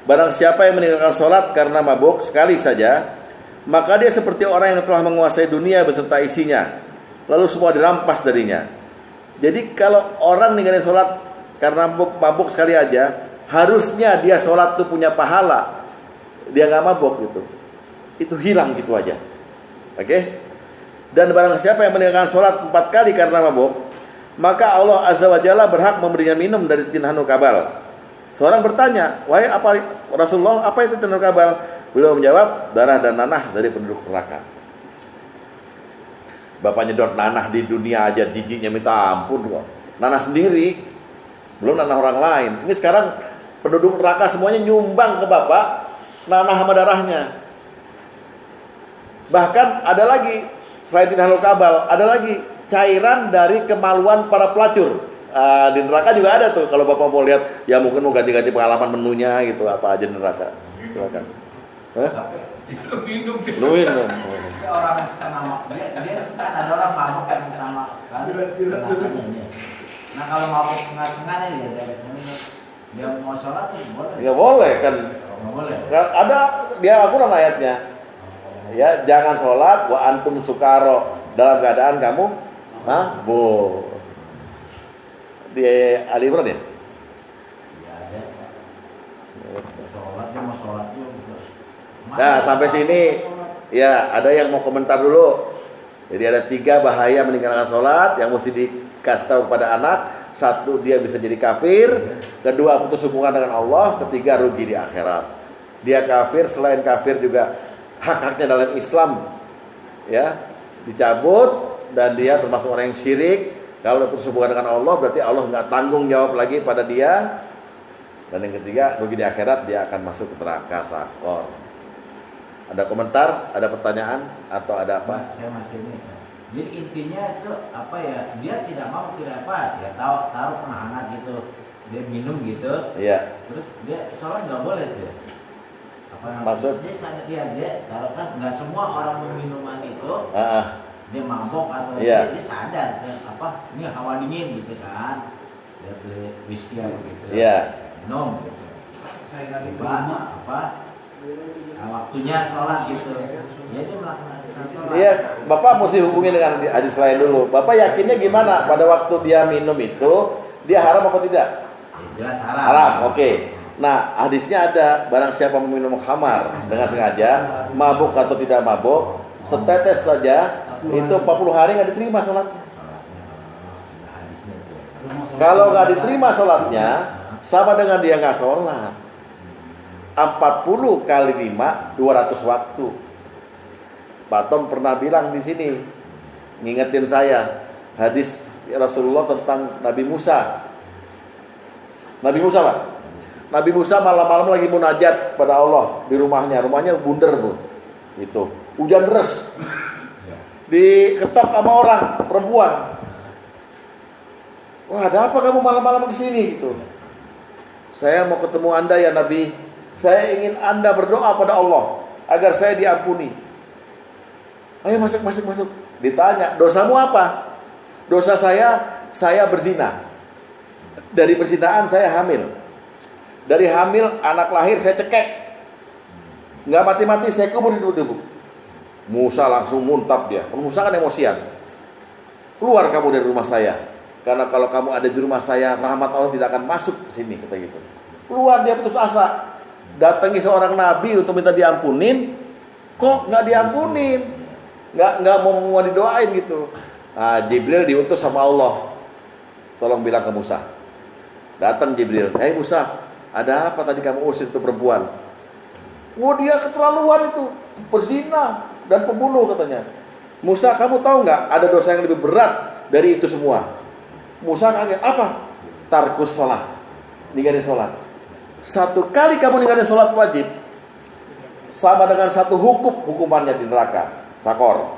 barang siapa yang meninggalkan sholat karena mabuk sekali saja, maka dia seperti orang yang telah menguasai dunia beserta isinya, lalu semua dirampas darinya. Jadi kalau orang ninggalin sholat karena mabuk sekali aja, harusnya dia sholat itu punya pahala. Dia nggak mabuk gitu, itu hilang gitu aja. Oke? Dan barang siapa yang meninggalkan sholat 4 kali karena mabuk, maka Allah Azza wa Jalla berhak memberinya minum dari tinhanul kabal. Seorang bertanya, wahai apa Rasulullah, apa itu tinhanul kabal? Beliau menjawab, darah dan nanah dari penduduk neraka. Bapak nyedot nanah di dunia aja jijiknya minta ampun kok. Nanah sendiri, belum nanah orang lain. Ini sekarang penduduk neraka semuanya nyumbang ke bapak nanah sama darahnya. Bahkan ada lagi selain tinhanul kabal, ada lagi cairan dari kemaluan para pelacur. Di neraka juga ada tuh. Kalau bapak mau lihat, ya mungkin mau ganti-ganti pengalaman menunya gitu, apa aja di neraka. Silakan. Minum. Orang setengah mabuk, dia kan ada orang mabuk yang sama sekali. Nah kalau mabuk tengah-tengah nih dia mau sholat tuh boleh? Nggak boleh kan? Nggak boleh. Ada dia Al-Quran ayatnya. Ya, jangan sholat wa antum sukaro, dalam keadaan kamu mabuk. Di Ali Imran ya? Iya ada. Sholat dia mau sholat juga. Nah sampai sini ya ada yang mau komentar dulu. Jadi ada 3 bahaya meninggalkan sholat yang mesti dikasih tahu kepada anak. 1, dia bisa jadi kafir. 2, putus hubungan dengan Allah. 3, rugi di akhirat. Dia kafir, selain kafir juga hak-haknya dalam Islam ya dicabut, dan dia termasuk orang yang syirik. Kalau putus hubungan dengan Allah, berarti Allah nggak tanggung jawab lagi pada dia. Dan yang 3, rugi di akhirat, dia akan masuk ke neraka sakor. Ada komentar, ada pertanyaan, atau ada apa? Saya masih ini. Jadi intinya itu apa ya? Dia tidak mau tidak apa? Ya taruh penghangat gitu, dia minum gitu. Iya. Terus dia sholat nggak boleh tuh. Apa Maksud? Dia sadar dia taruh kan nggak semua orang minuman itu. Dia mabok atau iya. dia sadar apa? Ini hawa dingin gitu kan? Dia beli whisky gitu. Iya. Minum gitu. Saya nggak Tiba apa? Waktunya sholat gitu. Ya dia melakukan sholat. Iya, Bapak mesti hubungi dengan hadis lain dulu. Bapak yakinnya gimana pada waktu dia minum itu dia haram apa tidak? Ya, jelas haram. Haram, oke. Nah, hadisnya ada, barang siapa meminum khamar dengan sengaja, mabuk atau tidak mabuk, setetes saja, itu 40 hari nggak diterima sholatnya. Kalau nggak diterima sholatnya, sama dengan dia nggak sholat. 40 kali 5, 200 waktu. Pak Tom pernah bilang di sini, ngingetin saya hadis Rasulullah tentang Nabi Musa. Nabi Musa Pak. Nabi Musa malam-malam lagi munajat pada Allah di rumahnya. Rumahnya bundar tuh. Itu. Hujan deras. Diketok sama orang, perempuan. Wah, ada apa kamu malam-malam kesini gitu? Saya mau ketemu Anda ya Nabi. Saya ingin Anda berdoa pada Allah agar saya diampuni. Ayo masuk. Ditanya, dosamu apa? Dosa saya berzina. Dari perzinaan saya hamil. Dari hamil anak lahir saya cekek. Nggak mati-mati saya kubur di debu. Musa langsung muntap dia. Musa kan emosian. Keluar kamu dari rumah saya. Karena kalau kamu ada di rumah saya, rahmat Allah tidak akan masuk ke sini, kata gitu. Keluar dia putus asa. Datangi seorang nabi untuk minta diampunin, kok nggak diampunin, nggak mau didoain gitu. Nah, Jibril diutus sama Allah, tolong bilang ke Musa. Datang Jibril, hey Musa, ada apa tadi kamu usir itu perempuan? Wah dia keterlaluan itu, pezina dan pembunuh katanya. Musa, kamu tahu nggak ada dosa yang lebih berat dari itu semua? Musa kaget, apa? Tarkus sholat, ninggalin sholat. Satu kali kamu ninggalin sholat wajib, sama dengan satu hukumannya di neraka, sakor.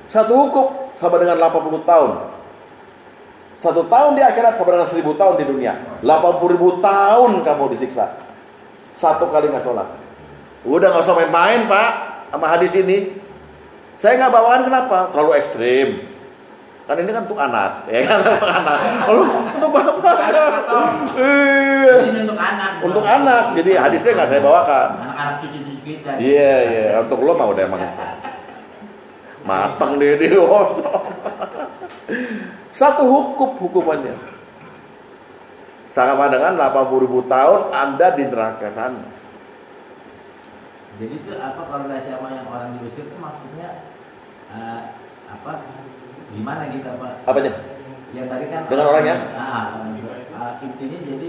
Satu hukum sama dengan 80 tahun. 1 tahun di akhirat sama dengan 1000 tahun di dunia. 80.000 tahun kamu disiksa. Satu kali nggak sholat. Udah nggak usah main-main Pak sama hadis ini. Saya nggak bawakan kenapa? Terlalu ekstrim. Kan ini kan untuk anak, ya kan untuk anak. Lalu untuk bapak. Ini untuk anak. Untuk anak. Jadi hadisnya nggak saya bawakan. Anak-anak cucu-cucu kita. Iya. Untuk lo mah udah emang matang dia. Satu hukumannya. Sama dengan 80.000 tahun Anda di neraka sana. Jadi itu apa korelasi sama yang orang di Mesir itu maksudnya apa? Gimana gitu Pak? Apanya? Yang tadi kan dengan orangnya? Intinya jadi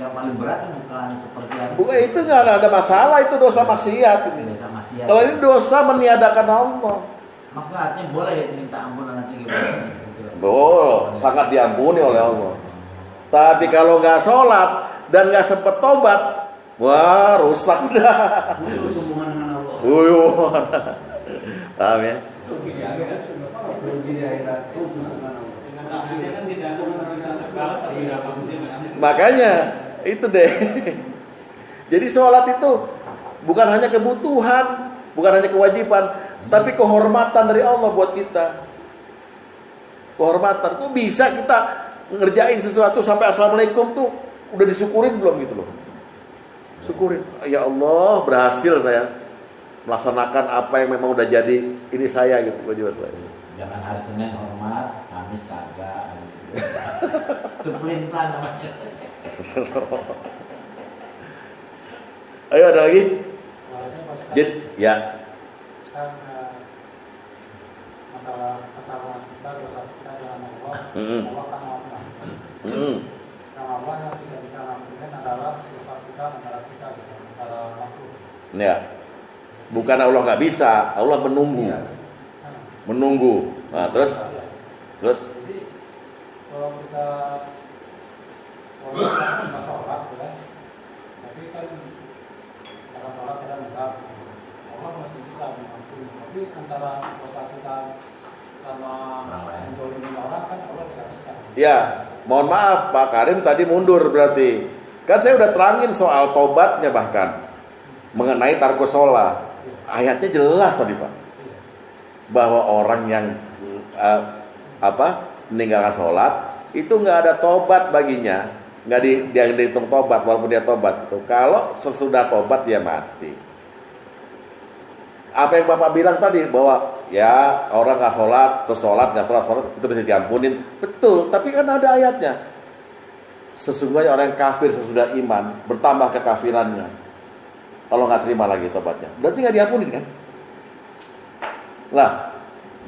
yang paling berat bukan seperti yang bukan itu, nggak ada masalah, itu dosa maksiat ini. Dosa maksiat. Kalau ini dosa meniadakan Allah. Maksudnya boleh ya minta ampun nanti gimana? Boleh, sangat diampuni oleh Allah. Tapi kalau nggak sholat dan nggak sempat tobat, wah rusak dah. Putus hubungan dengan Allah. Paham ya? Rugi di akhirat. Rugi di akhirat, putus dengan Allah. Dengan tangannya kan tidak ada yang bisa terbalas sampai dalam manusia. Makanya itu deh. Jadi sholat itu bukan hanya kebutuhan, bukan hanya kewajiban, tapi kehormatan dari Allah buat kita. Kehormatan. Kok bisa kita ngerjain sesuatu sampai assalamualaikum tuh udah disyukurin belum gitu loh? Syukurin. Ya Allah, berhasil saya melaksanakan apa yang memang udah jadi ini saya gitu kewajiban saya. Jangan hari Senin hormat, Kamis kagak. Itu pelin-pelan namanya. Ayo ada lagi? Jadi, ya. Kan masalah kita, dosa kita dengan Allah, Allah kan maafkan. Yang Allah yang tidak bisa mengampunkan adalah dosa kita antara makhluk. Ya. Bukan Allah nggak bisa, Allah menunggu. Menunggu. Nah, terus? Jadi kalau kita nggak sholat, ya, tapi kan karena sholat kita berat, Allah masih bisa mengampuni. Tapi antara dosa kita sama menjolimin orang kan Allah tidak bisa. Ya, mohon maaf Pak Karim tadi mundur berarti. Kan saya udah terangin soal tobatnya bahkan mengenai tarkus sholat. Ayatnya jelas tadi Pak, bahwa orang yang meninggalkan sholat itu nggak ada tobat baginya, dia dihitung tobat walaupun dia tobat itu. Kalau sesudah tobat dia mati. Apa yang Bapak bilang tadi bahwa ya orang nggak sholat terus sholat itu bisa diampunin, betul. Tapi kan ada ayatnya. Sesungguhnya orang yang kafir sesudah iman bertambah kekafirannya. Kalau nggak terima lagi tobatnya, berarti nggak diampunin kan? Lah,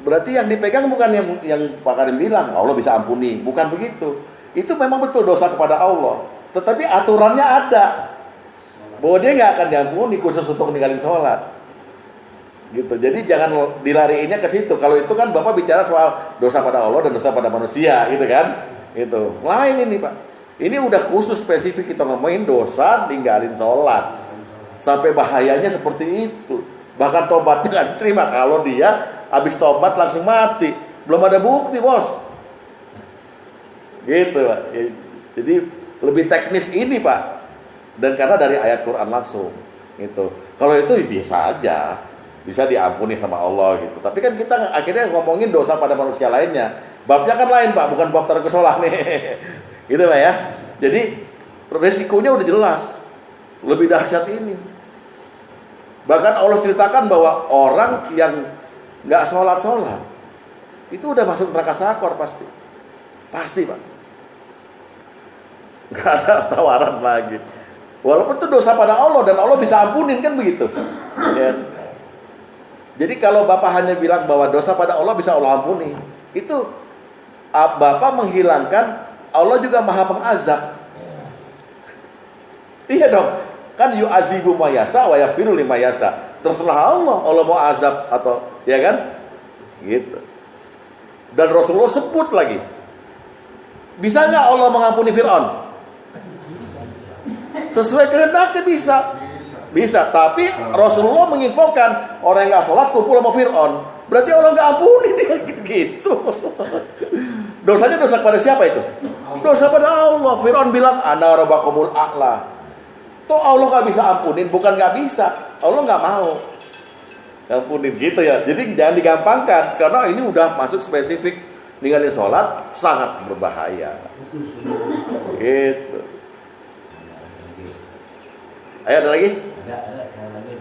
berarti yang dipegang bukan yang Pak Karim bilang Allah bisa ampuni, bukan begitu. Itu memang betul dosa kepada Allah, tetapi aturannya ada bahwa dia nggak akan diampuni khusus untuk ninggalin sholat. Gitu. Jadi jangan dilariinnya ke situ. Kalau itu kan Bapak bicara soal dosa pada Allah dan dosa pada manusia, gitu kan? Itu lain ini Pak. Ini udah khusus spesifik kita ngomongin dosa ninggalin sholat. Sampai bahayanya seperti itu. Bahkan tobatnya nggak diterima kalau dia habis tobat langsung mati. Belum ada bukti bos. Gitu Pak. Jadi lebih teknis ini Pak. Dan karena dari ayat Quran langsung. Gitu. Kalau itu biasa aja, bisa diampuni sama Allah gitu. Tapi kan kita akhirnya ngomongin dosa pada manusia lainnya. Babnya kan lain Pak, bukan bab tarkus sholat nih. Gitu Pak ya. Jadi resikonya udah jelas. Lebih dahsyat ini. Bahkan Allah ceritakan bahwa orang yang nggak sholat itu udah masuk neraka sakor pasti Pak. Nggak ada tawaran lagi. Walaupun itu dosa pada Allah dan Allah bisa ampunin kan begitu. Ya. Jadi kalau Bapak hanya bilang bahwa dosa pada Allah bisa Allah ampuni, itu Bapak menghilangkan Allah juga maha pengazab. Iya dong. Kan yu'azibu mayasa wa yaghfiru limayasa. Terserah Allah mau azab atau ya kan? Gitu. Dan Rasulullah sebut lagi Bisa nggak Allah mengampuni Fir'aun? Sesuai kehendaknya bisa. Bisa, tapi Rasulullah menginfokan orang yang nggak sholat kumpul sama Fir'aun. Berarti Allah nggak ampuni dia gitu. Dosanya dosa kepada siapa itu? Dosa pada Allah. Fir'aun bilang ana rabbakumul a'la. Tuh Allah nggak bisa ampunin, bukan nggak bisa. Allah nggak mau ampunin gitu ya. Jadi jangan digampangkan karena ini udah masuk spesifik ninggalin sholat sangat berbahaya. Gitu. Ayo ada lagi? Ada saya lagi.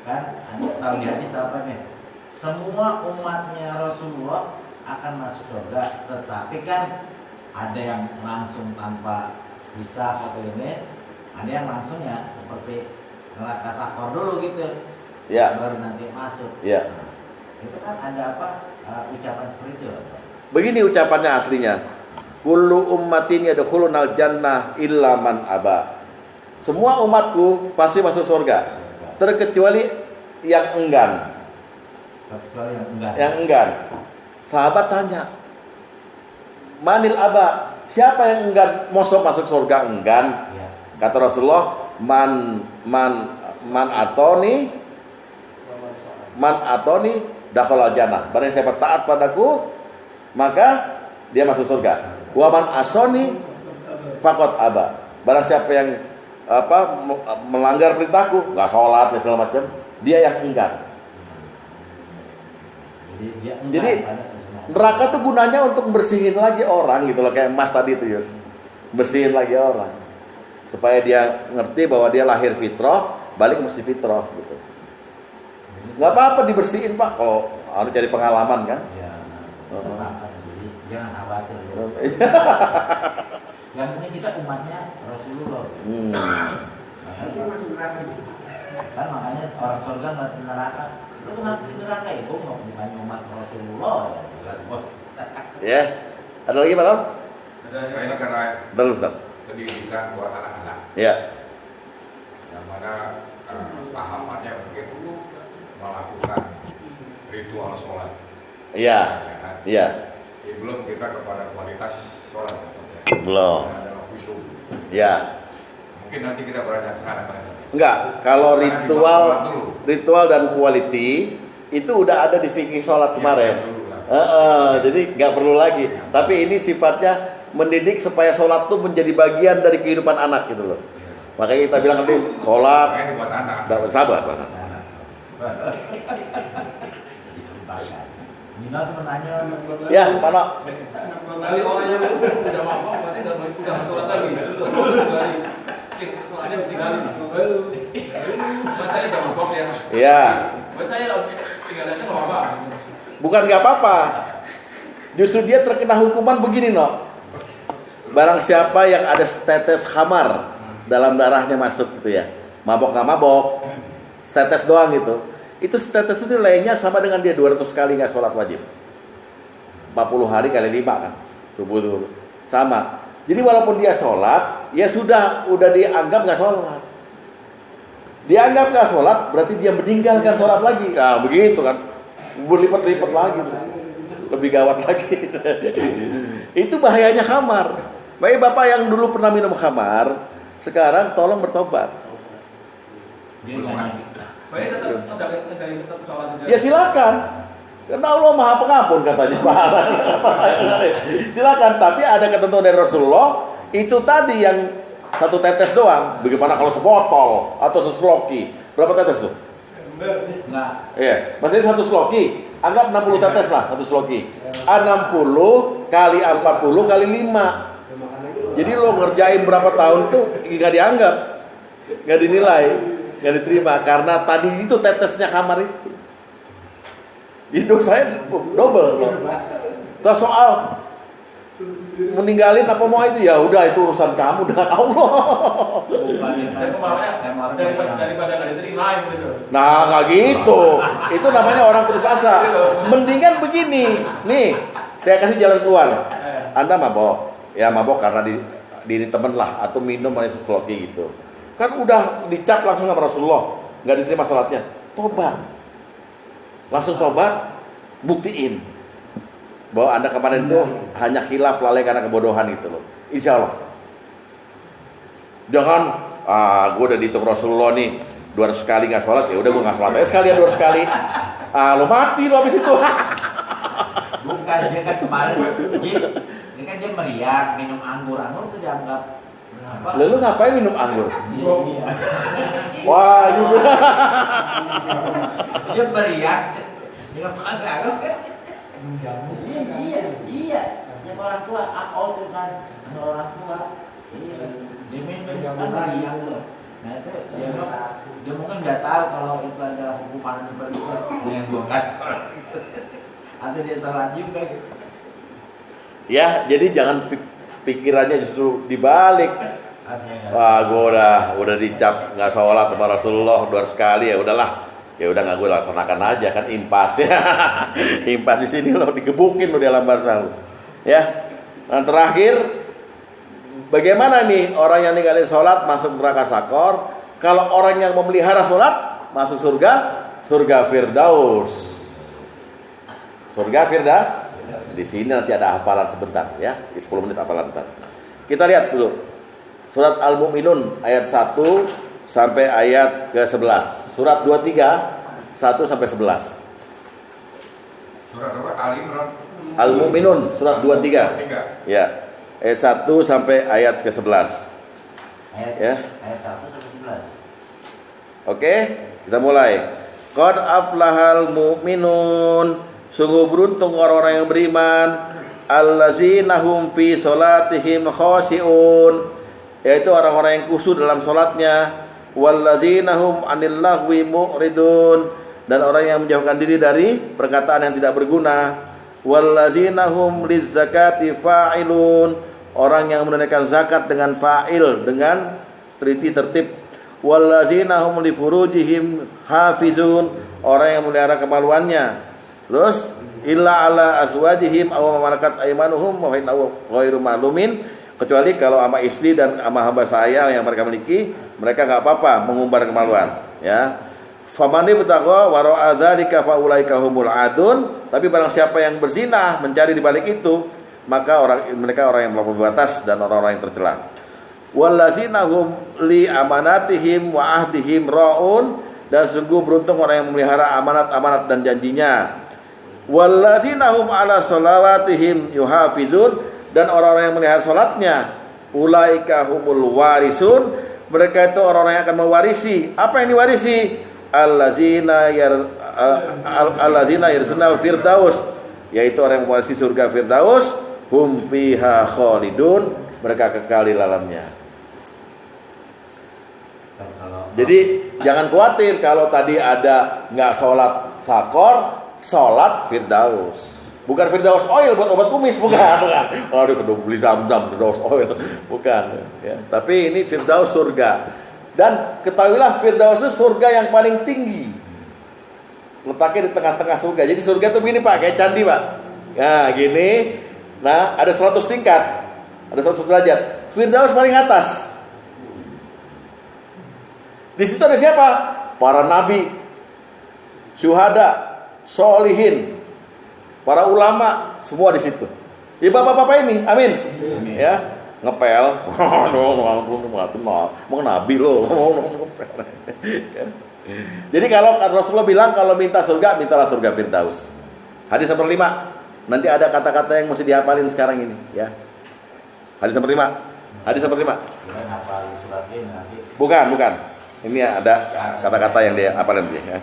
Kan tahu di hadis apa nih? Semua umatnya Rasulullah akan masuk surga, tetapi kan ada yang langsung tanpa hisab atau ini, ada yang langsung ya seperti neraka sakor dulu gitu, Ya. baru nanti masuk. Ya. Nah, itu kan ada apa ucapan seperti itu loh. Begini ucapannya aslinya. Kullu ummatin yadkhulunal jannah illa man aba. Semua umatku pasti masuk surga, terkecuali yang enggan. Kecuali yang enggak. Yang enggan. Sahabat tanya, manil aba? Siapa yang enggan masuk surga? Enggan. Ya. Kata Rasulullah, man atoni dakhalal jannah. Barang siapa taat padaku, maka dia masuk surga. Wa man asoni faqad aba. Barang siapa yang melanggar perintahku, enggak sholat dan segala macam, dia yang enggan. Jadi neraka tuh gunanya untuk bersihin lagi orang gitu loh, kayak Mas tadi tuh Yus. Bersihin lagi orang. Supaya dia ngerti bahwa dia lahir fitrah, balik mesti fitrah gitu. Enggak apa-apa dibersihin Pak, kalau harus jadi pengalaman kan. Ya. Jadi jangan khawatir. Yang penting kita umatnya Rasulullah. Itu masih neraka. Kan makanya orang surga nggak di neraka. Itu kenapa di neraka itu bukannya umat Rasulullah ya? Jelas kok. Ya. Ada lagi Pak Tom? Ini karena Betul. pendidikan buat anak-anak. Ya. Yang mana pahamannya mungkin melakukan ritual sholat. Iya. Ya kan? Iya. Belum kita kepada kualitas sholat. Belum. Adalah khusyuk. Ya. Mungkin nanti kita beranjak ke sana. Enggak, kalau ritual dan quality itu udah ada di fikih sholat kemarin. Jadi nggak perlu lagi. Tapi ini sifatnya mendidik supaya sholat tuh menjadi bagian dari kehidupan anak gitu loh. Makanya kita bilang nanti sholat. Makanya dibuat anak. Sabar banget. Nina tuh menanya. Ya, mana? Nanti orang yang udah mampu berarti udah sholat lagi. Soalnya ditinggalin. Mas saya udah mabok ya. Iya. Buat saya tinggalannya nggak apa-apa. Bukan nggak apa-apa. Justru dia terkena hukuman begini, no. Barang siapa yang ada setetes khamar dalam darahnya masuk gitu ya. Mabok nggak mabok, setetes doang gitu. Itu setetes itu nilainya sama dengan dia 200 kali nggak sholat wajib. 40 hari kali 5 kan. Subuh dulu. Sama. Jadi walaupun dia sholat, ya sudah dianggap nggak sholat. Dianggap nggak sholat, berarti dia meninggalkan sholat lagi. Nah, begitu kan, berlipat-lipat lagi, lebih gawat lagi. Itu bahayanya khamar. Baik bapak yang dulu pernah minum khamar, sekarang tolong bertobat. Ya silakan. Karena Allah Maha Pengampun katanya. Silakan, tapi ada ketentuan dari Rasulullah. Itu tadi yang satu tetes doang. Bagaimana kalau sebotol atau sesloki? Berapa tetes tuh? Enggak. Iya, maksudnya satu sloki. Anggap 60 tetes lah satu sloki. 60 kali 40 kali 5. Jadi lo ngerjain berapa tahun tuh nggak dianggap, nggak dinilai, nggak diterima karena tadi itu tetesnya khamar itu. Itu saya double loh. Terus soal meninggalin apa mau itu ya udah itu urusan kamu dengan Allah. Daripada nggak diterima gitu. Nah nggak gitu. Itu namanya orang putus asa. Mendingan begini. Nih saya kasih jalan keluar. Anda mabok. Ya mabok karena di temen lah atau minum manis floki gitu. Kan udah dicap langsung sama Rasulullah, nggak diterima salatnya. Tobat. Langsung tobat, buktiin. bahwa Anda kemarin itu hanya khilaf lalai karena kebodohan gitu loh. Insya Allah. Jangan, gue udah dihitung Rasulullah nih 200 kali nggak sholat, ya udah gue nggak sholat aja sekalian 200 kali. Lo mati lo habis itu. Bukan, dia kan kemarin ini kan dia meriak minum anggur itu dianggap berapa? Lalu ngapain minum anggur? Iya. Wah, itu Dia beriak minum anggur. Iya. Yang orang tua, tuh kan, orang tua. Iya. Dia minum kan beriak loh. Nah itu dia mungkin nggak tahu kalau itu adalah hukuman seperti itu yang gua nggak sholat. Atau dia sholat juga gitu. ya, jadi jangan pikirannya justru dibalik. Wah, gue udah dicap nggak sholat sama Rasulullah 200 kali, ya udahlah, ya udah nggak gue laksanakan aja, kan impas ya. Impas di sini lo digebukin lo di alam barzah lo. Ya. Nah, terakhir, bagaimana nih orang yang ninggalin sholat masuk neraka sakor? Kalau orang yang memelihara sholat masuk surga Firdaus. Surga Firdaus. Di sini nanti ada hafalan sebentar ya, di 10 menit hafalan bentar. Kita lihat dulu. Surat Al-Mu'minun ayat 1 sampai ayat ke-11. Surat 23 1 sampai 11. Surat apa? Ali Imran. Al-Mu'minun surat 23. Ya. Ayat 1 sampai ayat ke-11. Ayat 1 sampai 11. Oke, kita mulai. Qad aflahal mu'minun. Sungguh beruntung orang-orang yang beriman. Allazina hum fi sholatihim khashi'un. Yaitu orang-orang yang khusyuk dalam sholatnya. Wallazina hum anil lahwi mu'ridun. Dan orang yang menjauhkan diri dari perkataan yang tidak berguna. Wallazina hum lizzakati fa'ilun. Orang yang menunaikan zakat dengan fa'il, dengan teliti tertib. Wallazina hum li furujihim hafizun. Orang yang memelihara kemaluannya. Terus illa ala azwajihim aw malakat aymanuhum wa innahu ghairu ma'lumin. Kecuali kalau sama istri dan sama hamba saya yang mereka miliki, mereka enggak apa-apa mengumbar kemaluan, ya. Famani betagha wara'a dzalika faulaika humul adun. Tapi barang siapa yang berzina mencari di balik itu, maka mereka orang yang melampaui batas dan orang-orang yang tercela. Wallazina hum li amanatihim wa ahdihim raun. Dan sungguh beruntung orang yang memelihara amanat-amanat dan janjinya. Wallazina hum ala sholawatihim yuhafizun. Dan orang-orang yang melihara salatnya, ulaika humul warisun. Mereka itu orang-orang yang akan mewarisi. Apa yang diwarisi? Allazina yarsunal firdaus. Yaitu orang yang mewarisi surga Firdaus. Hum fiha khalidun. Mereka kekal di dalamnya. Jadi jangan khawatir kalau tadi ada nggak sholat sakor, sholat Firdaus. Bukan Firdaus oil buat obat kumis, bukan. Aduh, kedua beli Zam-Zam Firdaus oil, bukan. Ya, tapi ini Firdaus surga. Dan ketahuilah Firdaus itu surga yang paling tinggi. Letaknya di tengah-tengah surga. Jadi surga itu begini Pak, kayak candi Pak. Nah gini. Nah ada 100 tingkat, ada 100 derajat. Firdaus paling atas. Di situ ada siapa? Para nabi, syuhada, solihin, para ulama, semua di situ. Ya bapak-bapak ini, amin. Ya, ngepel. Mau nabi lo, ngepel. Jadi kalau Rasulullah bilang kalau minta surga, mintalah surga Firdaus. Hadis nomor 5. Nanti ada kata-kata yang mesti dihafalin sekarang ini, ya. Hadis nomor 5. Hadis nomor 5. Bukan. Ini ada kata-kata yang dia hafalin dia, ya.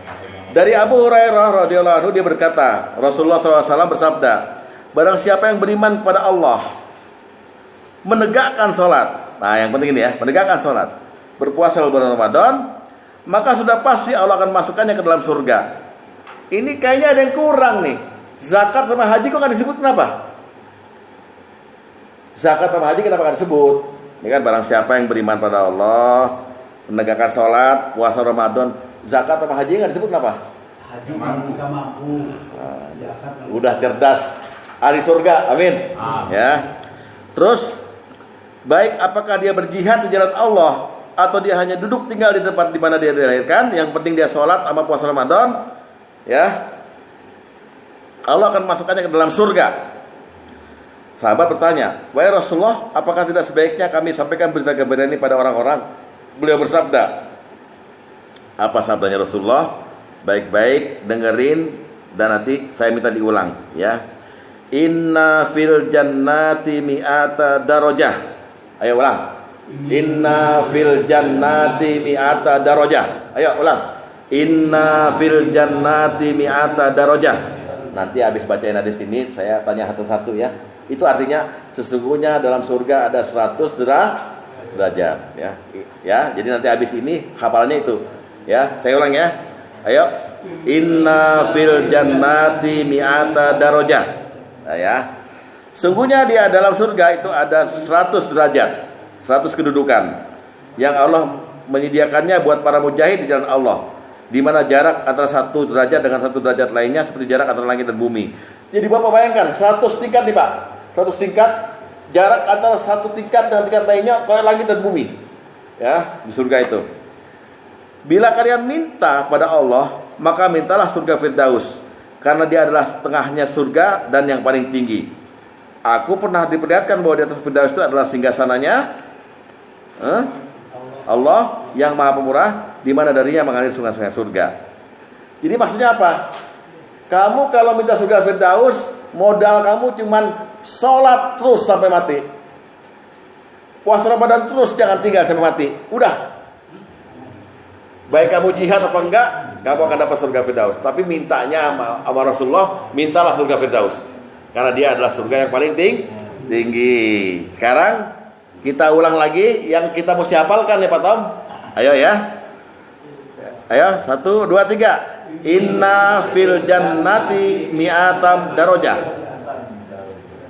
Dari Abu Hurairah radhiyallahu anhu dia berkata, Rasulullah SAW bersabda, barang siapa yang beriman kepada Allah, menegakkan sholat, nah yang penting ini ya, menegakkan sholat, berpuasa di bulan Ramadan, maka sudah pasti Allah akan masukkannya ke dalam surga. Ini kayaknya ada yang kurang nih. Zakat sama haji kok nggak disebut, kenapa? Zakat sama haji kenapa nggak disebut? Ini kan barang siapa yang beriman pada Allah, menegakkan sholat, puasa Ramadan, zakat sama haji nggak disebut, kenapa? Haji jika mampu. Udah cerdas, ahli surga, amin. Ya. Terus, baik apakah dia berjihad di jalan Allah atau dia hanya duduk tinggal di tempat di mana dia dilahirkan, yang penting dia sholat sama puasa Ramadan, ya. Allah akan masukkannya ke dalam surga. Sahabat bertanya, "Wahai Rasulullah, apakah tidak sebaiknya kami sampaikan berita gembira ini pada orang-orang?" Beliau bersabda, apa sabdanya Rasulullah? Baik-baik dengerin dan nanti saya minta diulang ya. Inna fil jannati mi'ata darajah. Ayo ulang. Inna fil jannati mi'ata darajah. Ayo ulang. Inna fil jannati mi'ata darajah. Nanti habis bacain hadis ini saya tanya satu-satu ya. Itu artinya sesungguhnya dalam surga ada 100 derajat ya. Ya, jadi nanti habis ini hafalannya itu. Ya, saya ulang ya. Ayo. Inna fil jannati mi'ata darajah. Nah, ya. Sungguhnya dia dalam surga itu ada 100 derajat, 100 kedudukan yang Allah menyediakannya buat para mujahid di jalan Allah, di mana jarak antara satu derajat dengan satu derajat lainnya seperti jarak antara langit dan bumi. Jadi Bapak bayangkan 100 tingkat nih Pak, 100 tingkat, jarak antara satu tingkat dengan tingkat lainnya kayak langit dan bumi. Ya, di surga itu. Bila kalian minta pada Allah, maka mintalah surga Firdaus, karena dia adalah setengahnya surga dan yang paling tinggi. Aku pernah diperlihatkan bahwa di atas Firdaus itu adalah singgasananya Allah yang Maha Pemurah, di mana darinya mengalir sungai-sungai surga. Jadi maksudnya apa? Kamu kalau minta surga Firdaus, modal kamu cuman sholat terus sampai mati, puasa Ramadan terus, jangan tinggal sampai mati. Udah, baik kamu jihad apa enggak, kamu akan dapat surga Firdaus. Tapi mintanya sama Rasulullah, mintalah surga Firdaus, karena dia adalah surga yang paling tinggi. Sekarang kita ulang lagi yang kita mesti hafalkan ya Pak Tom. Ayo ya. Ayo 1, 2, 3. Inna fil jannati mi'atam darajah.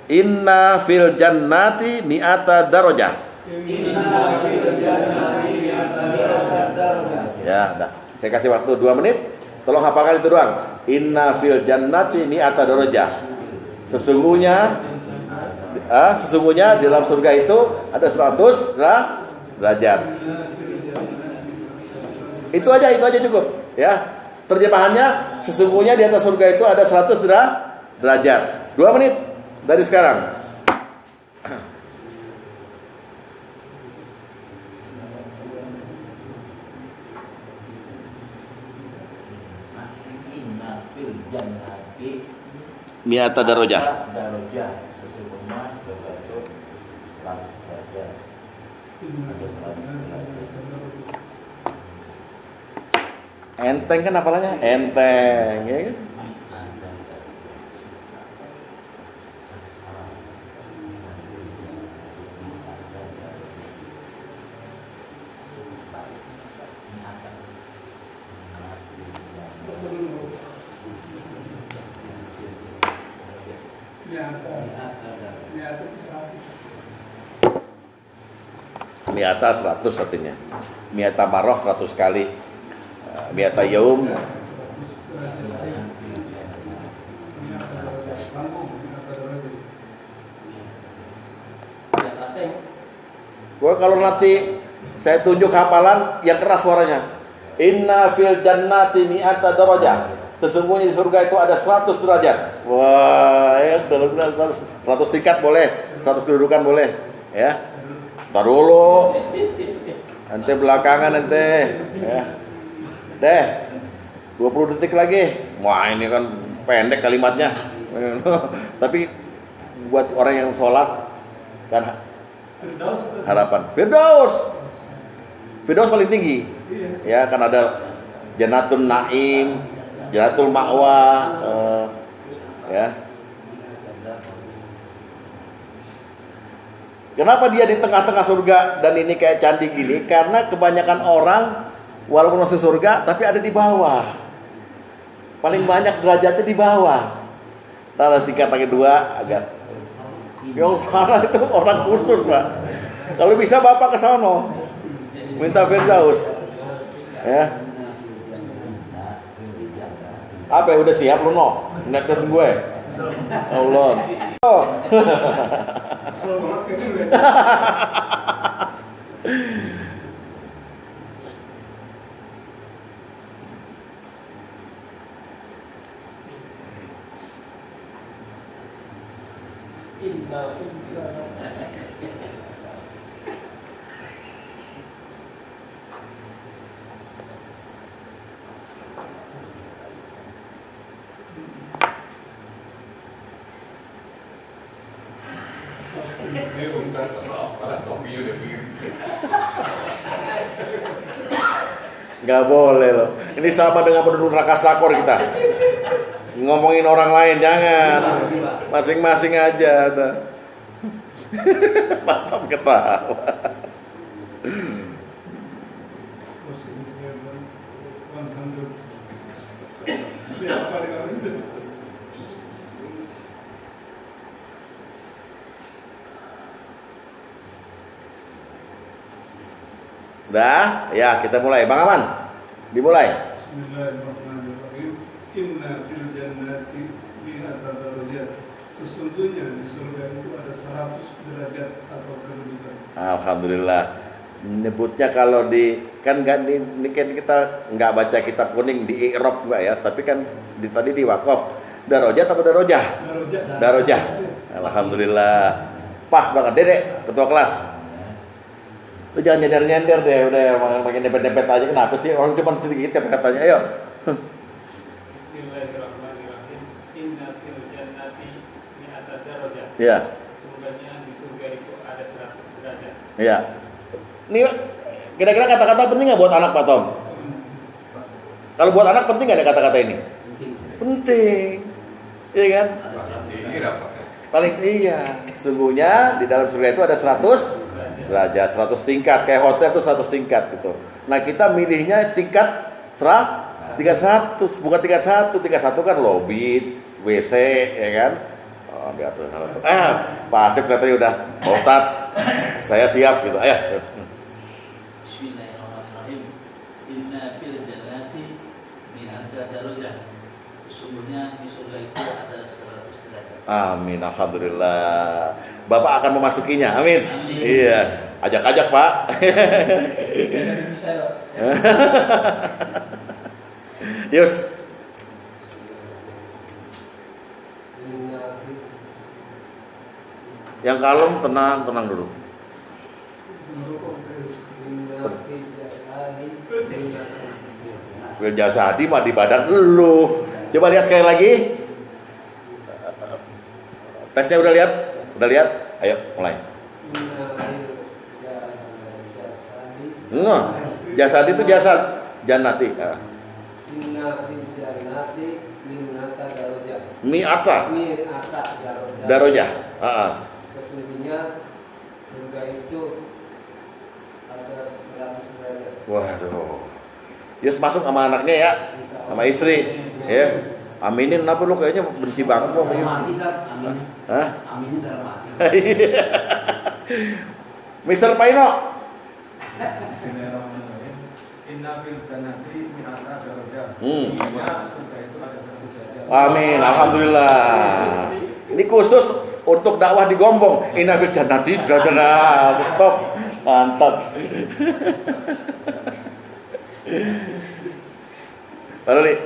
Inna fil jannati mi'ata darajah. Inna fil jannati mi'ata darajah. Ya, dah. Saya kasih waktu 2 menit. Tolong hafalkan itu doang. Inna fil jannati mi'ata darajah. Sesungguhnya di dalam surga itu ada 100 derajat. Itu aja cukup ya. Terjemahannya, sesungguhnya di atas surga itu ada 100 derajat. 2 menit dari sekarang. Mi'ata darajah. Sesungguhnya surga itu 100 derajat. Ada 100 derajat. Enteng kan hafalannya? Enteng ya kan? Mi'ata 100 artinya. Mi'ata marrah 100 kali. Mi'ata yaum. Gua kalau nanti saya tunjuk hafalan yang keras suaranya. Inna fil jannati mi'ata darajah. Sesungguhnya di surga itu ada 100 derajat. Wah, ya 100 tingkat boleh, 100 kedudukan boleh, ya. Ntar dulu. Ente belakangan ente, ya. Deh. 20 detik lagi. Wah, ini kan pendek kalimatnya. Tapi buat orang yang sholat kan harapan. Firdaus paling tinggi. Ya, kan ada Jannatul Naim, Jannatul Ma'wa, ya. Kenapa dia di tengah-tengah surga dan ini kayak candi gini? Karena kebanyakan orang walaupun masuk surga tapi ada di bawah. Paling banyak derajatnya di bawah. Nah, tingkat lagi 2 agak. Yang sana itu orang khusus, Pak. Kalau bisa Bapak ke sana minta Firdaus. Ya. Apa udah siap lu no? Ngeliatin gue. Allah. Oh. Inna Nggak boleh loh. Ini sama dengan penduduk neraka sakor kita. Ngomongin orang lain jangan. Masing-masing aja. Udah. Mantap ketawa. Udah, ya kita mulai. Bang Aman, dimulai. Bismillahirrahmanirrahim. Inna fil jannati mi'ata darajat. Sesungguhnya di surga itu ada 100 derajat atau kedudukan. Alhamdulillah. Nyebutnya kalau di kan nggak ini kan kita nggak baca kitab kuning di i'rab Mbak ya, tapi kan tadi di wakaf. Darajat apa darajah? Darajah. Alhamdulillah. Pas banget, Dedek, ketua kelas. Lu jangan nyender-nyender deh, udah makin dempet-dempet aja. Kenapa sih orang cuma sedikit kata-katanya? Ayo. Bismillahirrahmanirrahim. Inna fil jannati mi'ata darajah. Ya. Sesungguhnya di surga itu ada 100 derajat. Iya. Ini kira-kira kata-kata penting nggak buat anak Pak Tom? Kalau buat anak penting nggak ada kata-kata ini? Penting. Iya kan? Ini dapat. Paling iya. Sesungguhnya di dalam surga itu ada 100 derajat, 100 tingkat. Kayak hotel itu 100 tingkat gitu. Nah kita milihnya tingkat 100, bukan tingkat 1. Tingkat 1 kan lobby, WC, ya kan? Oh, di atas. Pak Asif katanya udah, Pak Ustadz, saya siap gitu. Ayo. Bismillahirrahmanirrahim. Inna fil jannati mi'ata darajah. Sesungguhnya di surga itu ada 100 derajat. Amin, alhamdulillah. Bapak akan memasukinya, amin. Amin. Iya, ajak-ajak Pak. Yus. Yang kalem tenang dulu. Fil jasadi mah di badan lu. Coba lihat sekali lagi. Tesnya udah lihat? Udah lihat? Ayo mulai. Jasadi itu jasad, jannati. Inna fil jannati mi'ata darajat. Mi'ata darajah. Sesungguhnya surga itu ada 100 derajat. Waduh. Yus masuk sama anaknya ya, sama istri. Ya. Aminin apa lu kayaknya benci banget gua sama Yus. Mati Sat, amin. Hah? Aminnya dalam hati. Mister Paino. Bismillahirrahmanirrahim. Inna fil jannati mi'ata darajah. Sesungguhnya surga itu ada 100 derajat. Amin, alhamdulillah. Ini khusus untuk dakwah di Gombong. Inna fil jannati derajat. Top. Mantap. Lalu nih.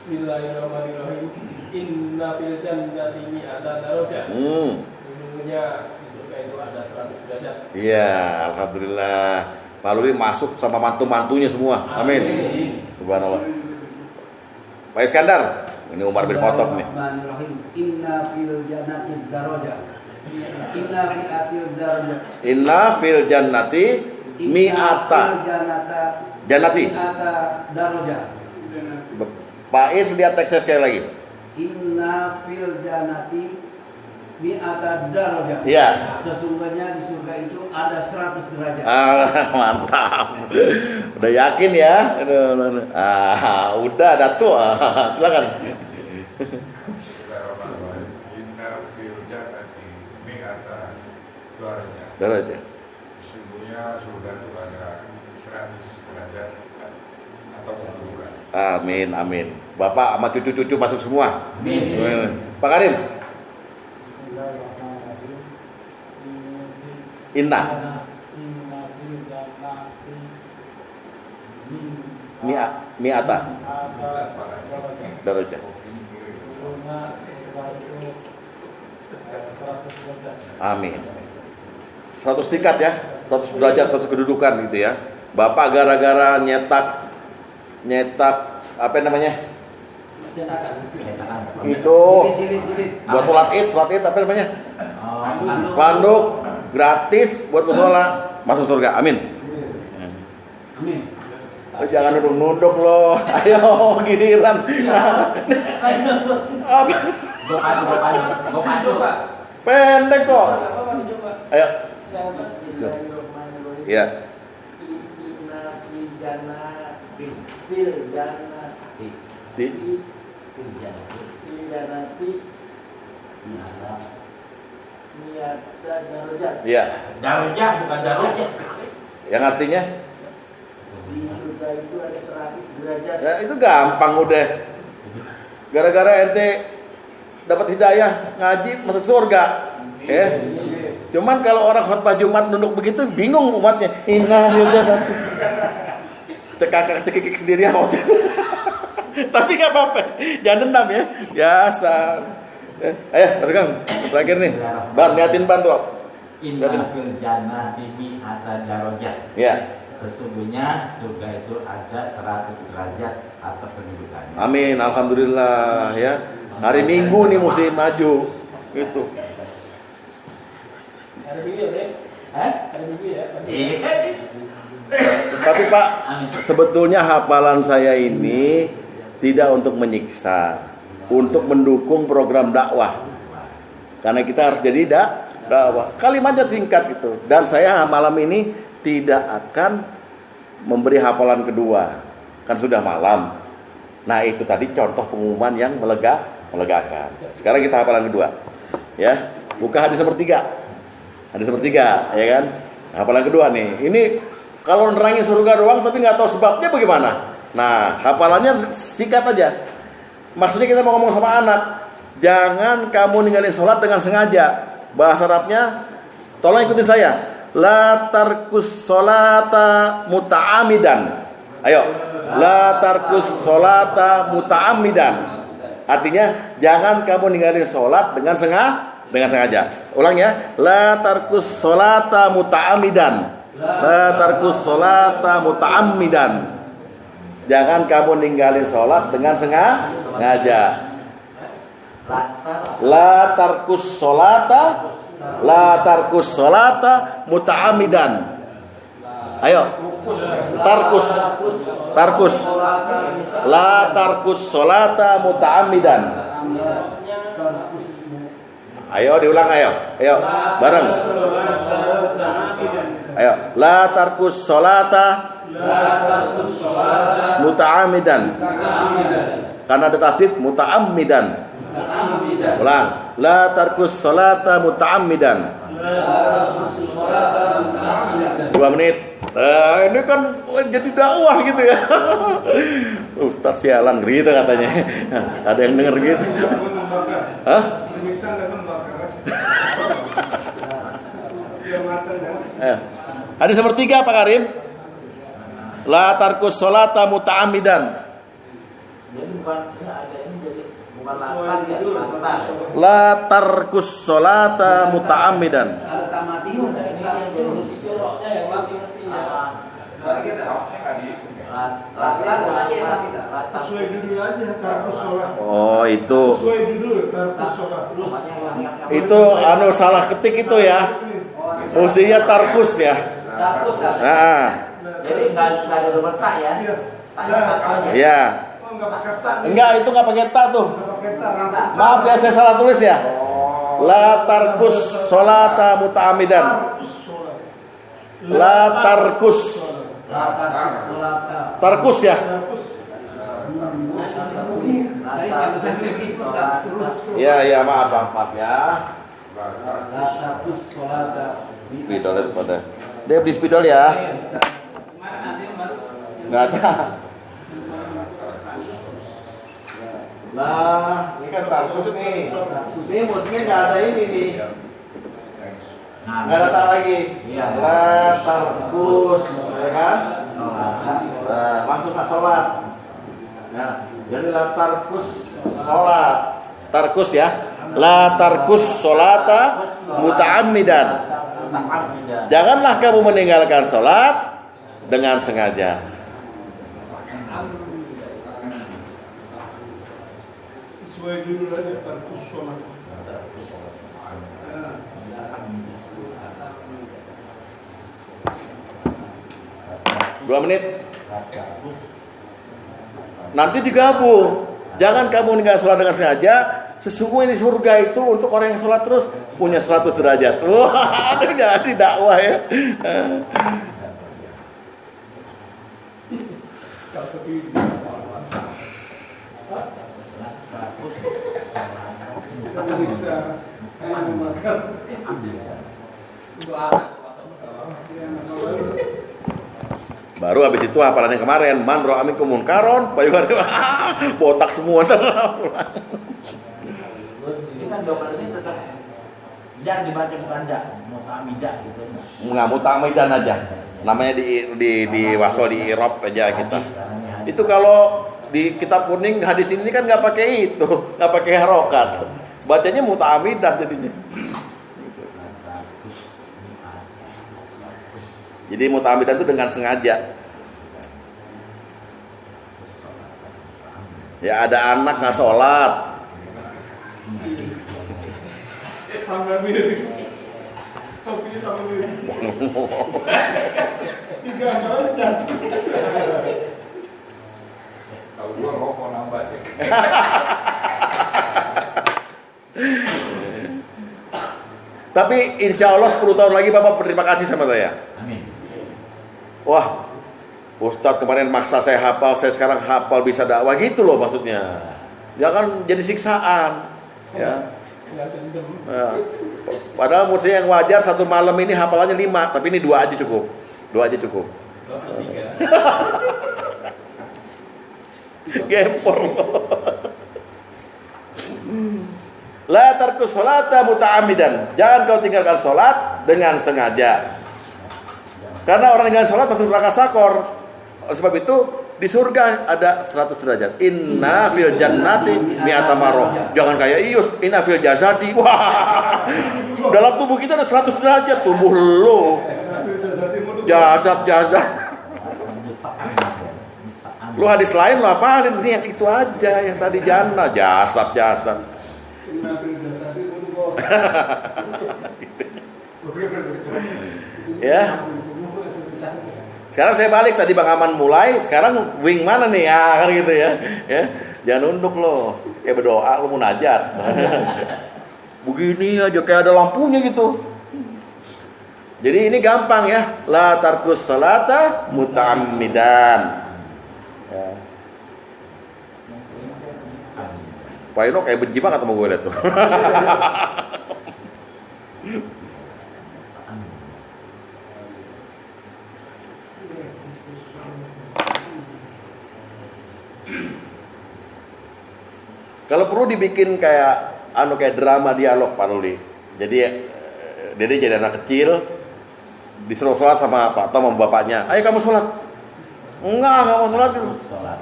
Bismillahirrahmanirrahim. Inna fil jannati mi'ata darajah. Sesungguhnya di surga itu ada 100 derajat. Iya, alhamdulillah. Pak Luri masuk sama mantu-mantunya semua. Amin. Subhanallah. Pak Iskandar, ini Umar bin Khattab nih. Bismillahirrahmanirrahim. Inna fil jannati darajah. Inna fi atil darajah. Inna fil jannati mi'ata. Jannati. Mi'ata darajah. Pak Is lihat teksnya sekali lagi. Inna fil jannati mi'ata darajah. Iya. Sesungguhnya di surga itu ada 100 derajat. Mantap. Udah yakin ya? Udah Datu. Silakan. Bismillahirrahmanirrahim. Inna fil jannati mi'ata darajah. Darajah. Sesungguhnya surga itu ada 100 derajat atau kedudukan. Amin, amin. Bapak sama cucu-cucu masuk semua. Amin. Pak Karim. Bismillahirrahmanirrahim. Inna. Inna fil jannati Mi'ata. ada Darajah. sesungguhnya surga itu ada 100 Amin. 100 tingkat ya, 100 derajat, 100 kedudukan gitu ya. Bapak gara-gara nyetak apa namanya? Itu buat sholat id apa namanya? Spanduk gratis buat musola, masuk surga. Amin. Amin. Jangan nunduk-nunduk loh. Ayo giliran. Apa? Gua Pendek kok. Ayo. Ya. Iya. Darujah bukan darujah. Yang artinya? Di surga itu ada 100 derajat. Ya, itu gampang udah. Gara-gara ente dapat hidayah ngaji masuk surga. Cuman kalau orang khutbah Jumat nunduk begitu bingung umatnya. Inna lillahi cekakak-cekikik sendirian. Tapi nggak apa-apa, jangan dendam ya. Biasa. Ayo, Kang, terakhir nih. Bar, niatin bantu. Inna fil jannati mi'ata darajah. Ya. Sesungguhnya surga itu ada 100 derajat atas kedudukannya. Amin, alhamdulillah ya. Hari Minggu nih mesti maju. Gitu. Hari Minggu ya, Dek? Hari Minggu ya? Tapi Pak, sebetulnya hafalan saya ini tidak untuk menyiksa, untuk mendukung program dakwah. Karena kita harus jadi dakwah. Kalimatnya singkat gitu. Dan saya malam ini tidak akan memberi hafalan kedua. Kan sudah malam. Nah, itu tadi contoh pengumuman yang melegakan. Sekarang kita hafalan kedua. Ya, buka hadis nomor 3. Hadis nomor 3, ya kan? Hafalan kedua nih. Ini kalau nerangin surga doang tapi nggak tahu sebabnya bagaimana. Nah, hafalannya singkat aja. Maksudnya kita mau ngomong sama anak, jangan kamu ninggalin sholat dengan sengaja. Bahasa Arabnya, tolong ikutin saya. La tarkus sholata muta'amidan. Ayo, la tarkus sholata muta'amidan. Artinya, jangan kamu ninggalin sholat dengan sengaja. Ulang ya. La tarkus sholata muta'amidan. La tarkus sholata muta'amidan. Jangan kamu ninggalin sholat dengan sengaja. La tarkus sholata muta'amidan. Ayo. Tarkus. La tarkus sholata muta'amidan. Ayo diulang ayo. Bareng. Ayo. La tarkus sholata muta'amidan. Karena ada tasdid muta'ammidan. Ulang. La tarkus sholata muta'ammidan. 2 menit. Nah, ini kan jadi dakwah gitu ya. Ustaz sialan gitu katanya. Ada yang denger gitu. Hah? Hadis nomor 3 Pak Karim. La tarkus sholata muta'ammidan. Jadi bukan latar ya, latar. La tarkus sholata muta'ammidan. Ada tamatiun ini yang terus Suroknya yang mati mestinya. Sesuai judul aja, tarkus sholat. Oh, itu. Sesuai judul, tarkus sholat. Itu salah ketik itu ya. Mestinya tarkus ya. Tarkus ya. Nah. Jadi nggak ada double tak ya? Tanya satu aja. Iya. Oh, nggak pakai tak. Enggak, itu enggak pakai ta tuh. Nggak pakai tak, langsung. Maaf ya saya salah tulis ya. La tarkus sholata muta'ammidan. Tarkus sholat. La tarkus. Tarkus ya. Tarkus. Tadi bagusan gitu terus. Iya, maaf ya. Tarkus sholata. Spidol daripada. Dia beli spidol ya. Enggak ada. Nah, ini kan tarkus nih. Ini mestinya nggak ada ini nih. Nggak ada tak lagi. La tarkus, ya kan? Nah, langsung ke sholat. Nah, jadi la tarkus sholat. Tarkus ya. La tarkus sholata muta'ammidan. Janganlah kamu meninggalkan sholat dengan sengaja. Sesuai judul aja, tarkus sholat. 2 menit. Nanti digabung. Jangan kamu meninggalkan sholat dengan sengaja. Sesungguhnya di surga itu untuk orang yang sholat terus punya 100 derajat. Wah, jadi dakwah ya. Baru habis itu hafalan yang kemarin, man ra'a minkum munkaron, botak semua. Ini kan double ini tetap dan dibaca bukan dak, mutamidah gitu. Enggak, mutamidan aja. Namanya di wasol di irob aja kita. Itu kalau di kitab kuning hadis ini kan nggak pakai itu, nggak pakai harokat. Bacanya mutamidan jadinya. Jadi mutamidan itu dengan sengaja. Ya ada anak nggak sholat. Tambah miring. Topinya tambah miring. 3 kali jatuh. Kalau gua rokok nambah deh. Tapi insya Allah 10 tahun lagi Bapak berterima kasih sama saya. Amin. Wah, Ustadz kemarin maksa saya hafal, saya sekarang hafal bisa dakwah gitu loh maksudnya. Jangan jadi siksaan. Ya. Ya. Padahal mestinya yang wajar satu malam ini hafalannya 5, tapi ini 2 aja cukup. 2 aja cukup. Gempor. La tarkus sholata muta'ammidan. Jangan kau tinggalkan sholat dengan sengaja. Karena orang tinggalkan sholat masuk neraka sakor. Oleh sebab itu di surga ada 100 derajat. Inna fil jannati mi'ata marrah. Jangan kayak Ius, inna fil jasadi. Wah. Dalam tubuh kita ada 100 derajat, tubuh lo. Jasad. Lu hadis lain lu apalin, ini yang itu aja yang tadi jannah, jasad. Ya. Sekarang saya balik, tadi Bang Aman mulai, sekarang wing mana nih? Ya kan gitu ya. Ya. Jangan nunduk lo. Kayak berdoa lo munajat. Begini aja kayak ada lampunya gitu. Jadi ini gampang ya. La tarkus salata muta'ammidan. Ya. Pak Ino kayak benci banget sama gue liat tuh. Kalau perlu dibikin kayak drama dialog Pak Ruli. Jadi Dede jadi anak kecil disuruh sholat sama Pak Tom sama bapaknya. Ayo kamu sholat. Enggak mau sholat.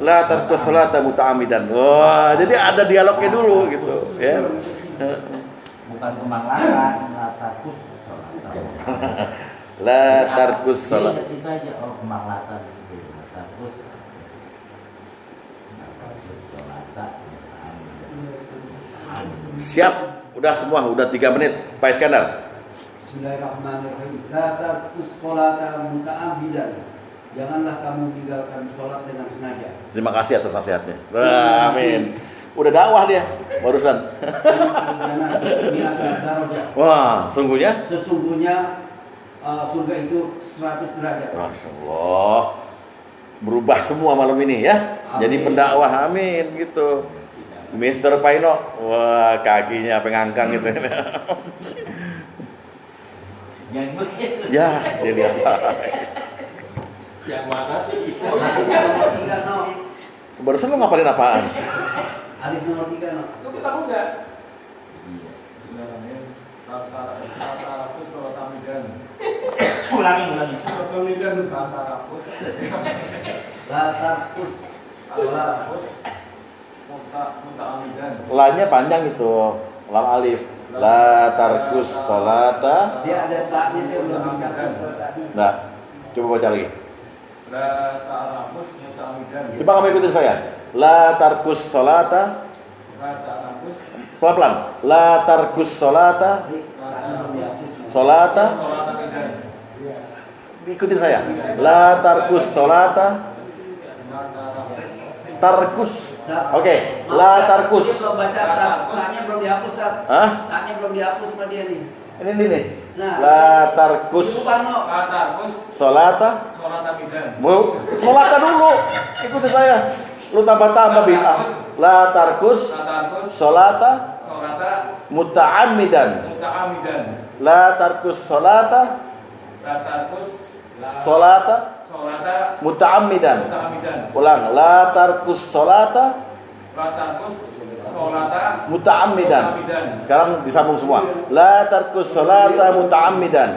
La tarkus sholata muta'ammidan. Wah, jadi ada dialognya dulu gitu, ya. Bukan kemanglakan, la tarkus sholat. La tarkus sholat. Itu aja kemanglakan gitu. La tarkus sholat. Siap, udah semua, udah 3 menit. Pak Iskandar. Bismillahirrahmanirrahim. La tarkus sholata muta'ammidan. Janganlah kamu tinggalkan sholat dengan sengaja. Terima kasih atas nasihatnya. Amin. Udah dakwah dia barusan. Wah, sesungguhnya surga itu 100 derajat. Masya Allah. Berubah semua malam ini ya. Amin. Jadi pendakwah, amin gitu. Mr. Paino, wah kakinya pengangkang gitu. Ya, dia lihat. Yang mana sih? Nomor 3 no. Barusan lo ngapalin apaan? Hadis nomor 3 no. Itu kita enggak. Bismillahirrahmanirrahim. Latarapus sholatamidan. Ulangi. Latarapus Muta'amidan. Lanya panjang itu, lam alif. La tarkus salata. Dia ada taknya, dia belum dikasih. Nah, coba baca lagi. La ta'arabus muta'amidan. Coba kamu ikutin saya. La tarkus salata. La ta'arabus. Pelan-pelan. La tarkus salata. Salata. Solatamidan. Ikutin saya. La tarkus salata. La ta'arabus. Tarkus. Oke. La tarkus. Dia belum baca, taknya belum dihapus, Sat. Hah? Taknya belum dihapus sama dia nih. Ini nih. Nah. La tarkus Bukan, no. La ta'arabus. salata. Solatamidan. Mau salata dulu. Ikutin saya. Lu tambah-tambah bid'ah. La tarkus La ta'arabus. salata Solata muta'ammidan. muta'amidan. La tarkus salata La ta'arabus. salata Solata muta'ammidan. muta'amidan. Ulang. La tarkus salata La ta'arabus. Solata muta'ammidan. muta'amidan. Sekarang disambung semua. La tarkus salata muta'ammidan.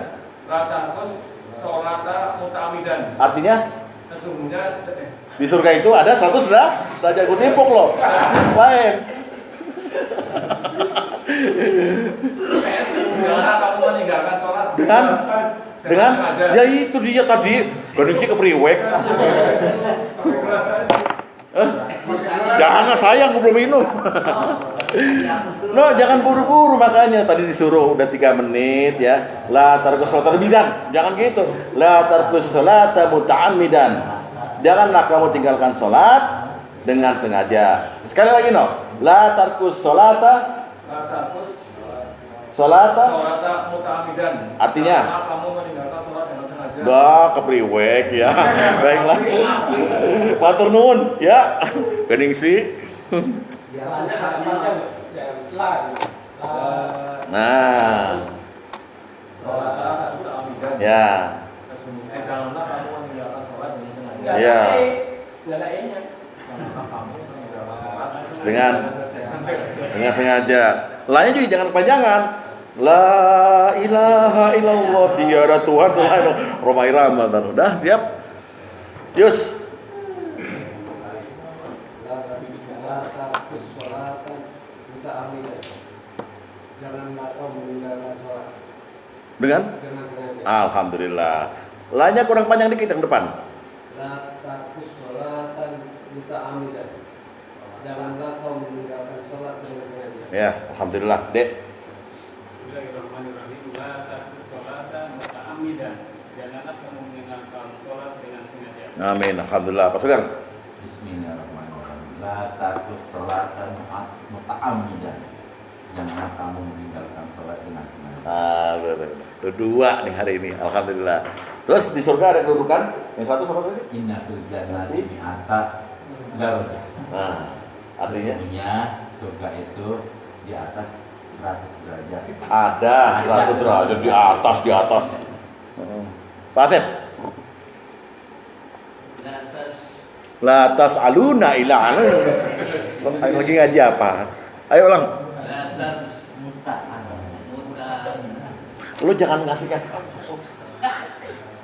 La ta'arabus. Solata muta'amidan. Artinya Sesungguhnya di surga itu ada 100 derajat kutimpuk loh. Lain. Jangan kamu meninggalkan sholat Dengan sengaja. ya itu dia tadi kondisi kepriwek. Jangan sayang, gue belum minum. No, jangan buru-buru, makanya tadi disuruh udah 3 menit ya. La tarkus salata bidan. Jangan gitu. La tarkus salata muta'ammidan. Janganlah kamu tinggalkan salat dengan sengaja. Sekali lagi no. La tarkus salata La ta'arabus. salata. Solata muta'amidan. Artinya? Karena kamu meninggalkan sholat dengan sengaja. Dah kepriwek ya. Baiklah. Matur nuwun ya. Gening sih. Dihapus taknya. Nah, Solata muta'amidan. ya. Janganlah kamu meninggalkan sholat dengan sengaja. Ya. Nggak ada E-nya. Janganlah kamu meninggalkan sholat Dengan sengaja. Lainnya juga jangan kepanjangan. La ilaha illallah, tiada Tuhan selain Roma Irama. Udah siap? Yus. La tarkus sholatan muta'ammidan. Janganlah kau meninggalkan sholat Dengan dengan sengaja. Alhamdulillah. Lainnya kurang panjang dikit yang depan. La tarkus sholatan muta'ammidan. Janganlah kau meninggalkan sholat dengan sengaja. Ya, alhamdulillah, Dek. Bismillahirrahmanirrahim. La tarkus sholata muta'ammidan. Janganlah kamu meninggalkan sholat dengan sengaja. Amin, alhamdulillah. Pak Sugeng. Bismillahirrahmanirrahim. La tarkus sholatan muta'ammidan. Janganlah kamu meninggalkan sholat dengan sengaja. Udah 2 nih hari ini, alhamdulillah. Terus di surga ada kedudukan. Yang satu sama tadi? Inna fil jannati mi'ata darajah. Nah, artinya Sesungguhnya surga itu di atas 100 derajat. ada 100 derajat di atas. Pak Asep. Di atas Latas aluna ila alun. Lagi ngaji apa? Ayo ulang. atas muta. Lu jangan ngasih.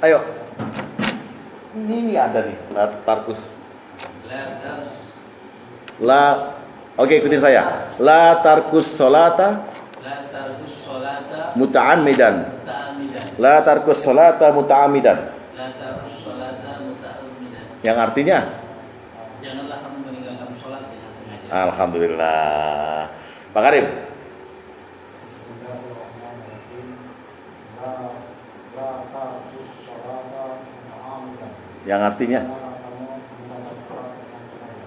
Ayo. Ini ada nih, tarkus. Atas La. Oke, ikutin saya. La tarkus salata la tarkus sholata muta'ammidan. muta'ammidan. La tarkus salata muta'ammidan. La tarkus sholata muta'ammidan. Yang artinya Janganlah kamu meninggalkan sholat dengan sengaja. alhamdulillah. Pak Karim. Bismillahirrahmanirrahim. La tarkus sholata muta'ammidan. Yang artinya Janganlah kamu meninggalkan sholat dengan sengaja.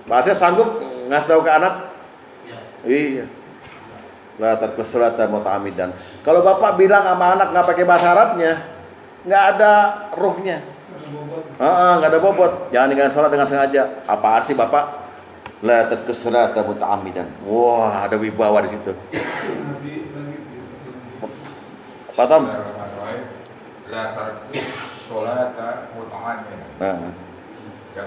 Pak Asep sanggup ngasih tahu ke anak? Ya. Iya. La tarkus salata muta'ammidan. Kalau Bapak bilang sama anak nggak pakai bahasa Arabnya, nggak ada ruhnya. Nggak ada bobot. Jangan tinggalkan sholat dengan sengaja. Apaan sih Bapak? La tarkus salata muta'ammidan. Wah, ada wibawa di situ. Pak Tom. La tarkus sholata muta'amidan. Nah,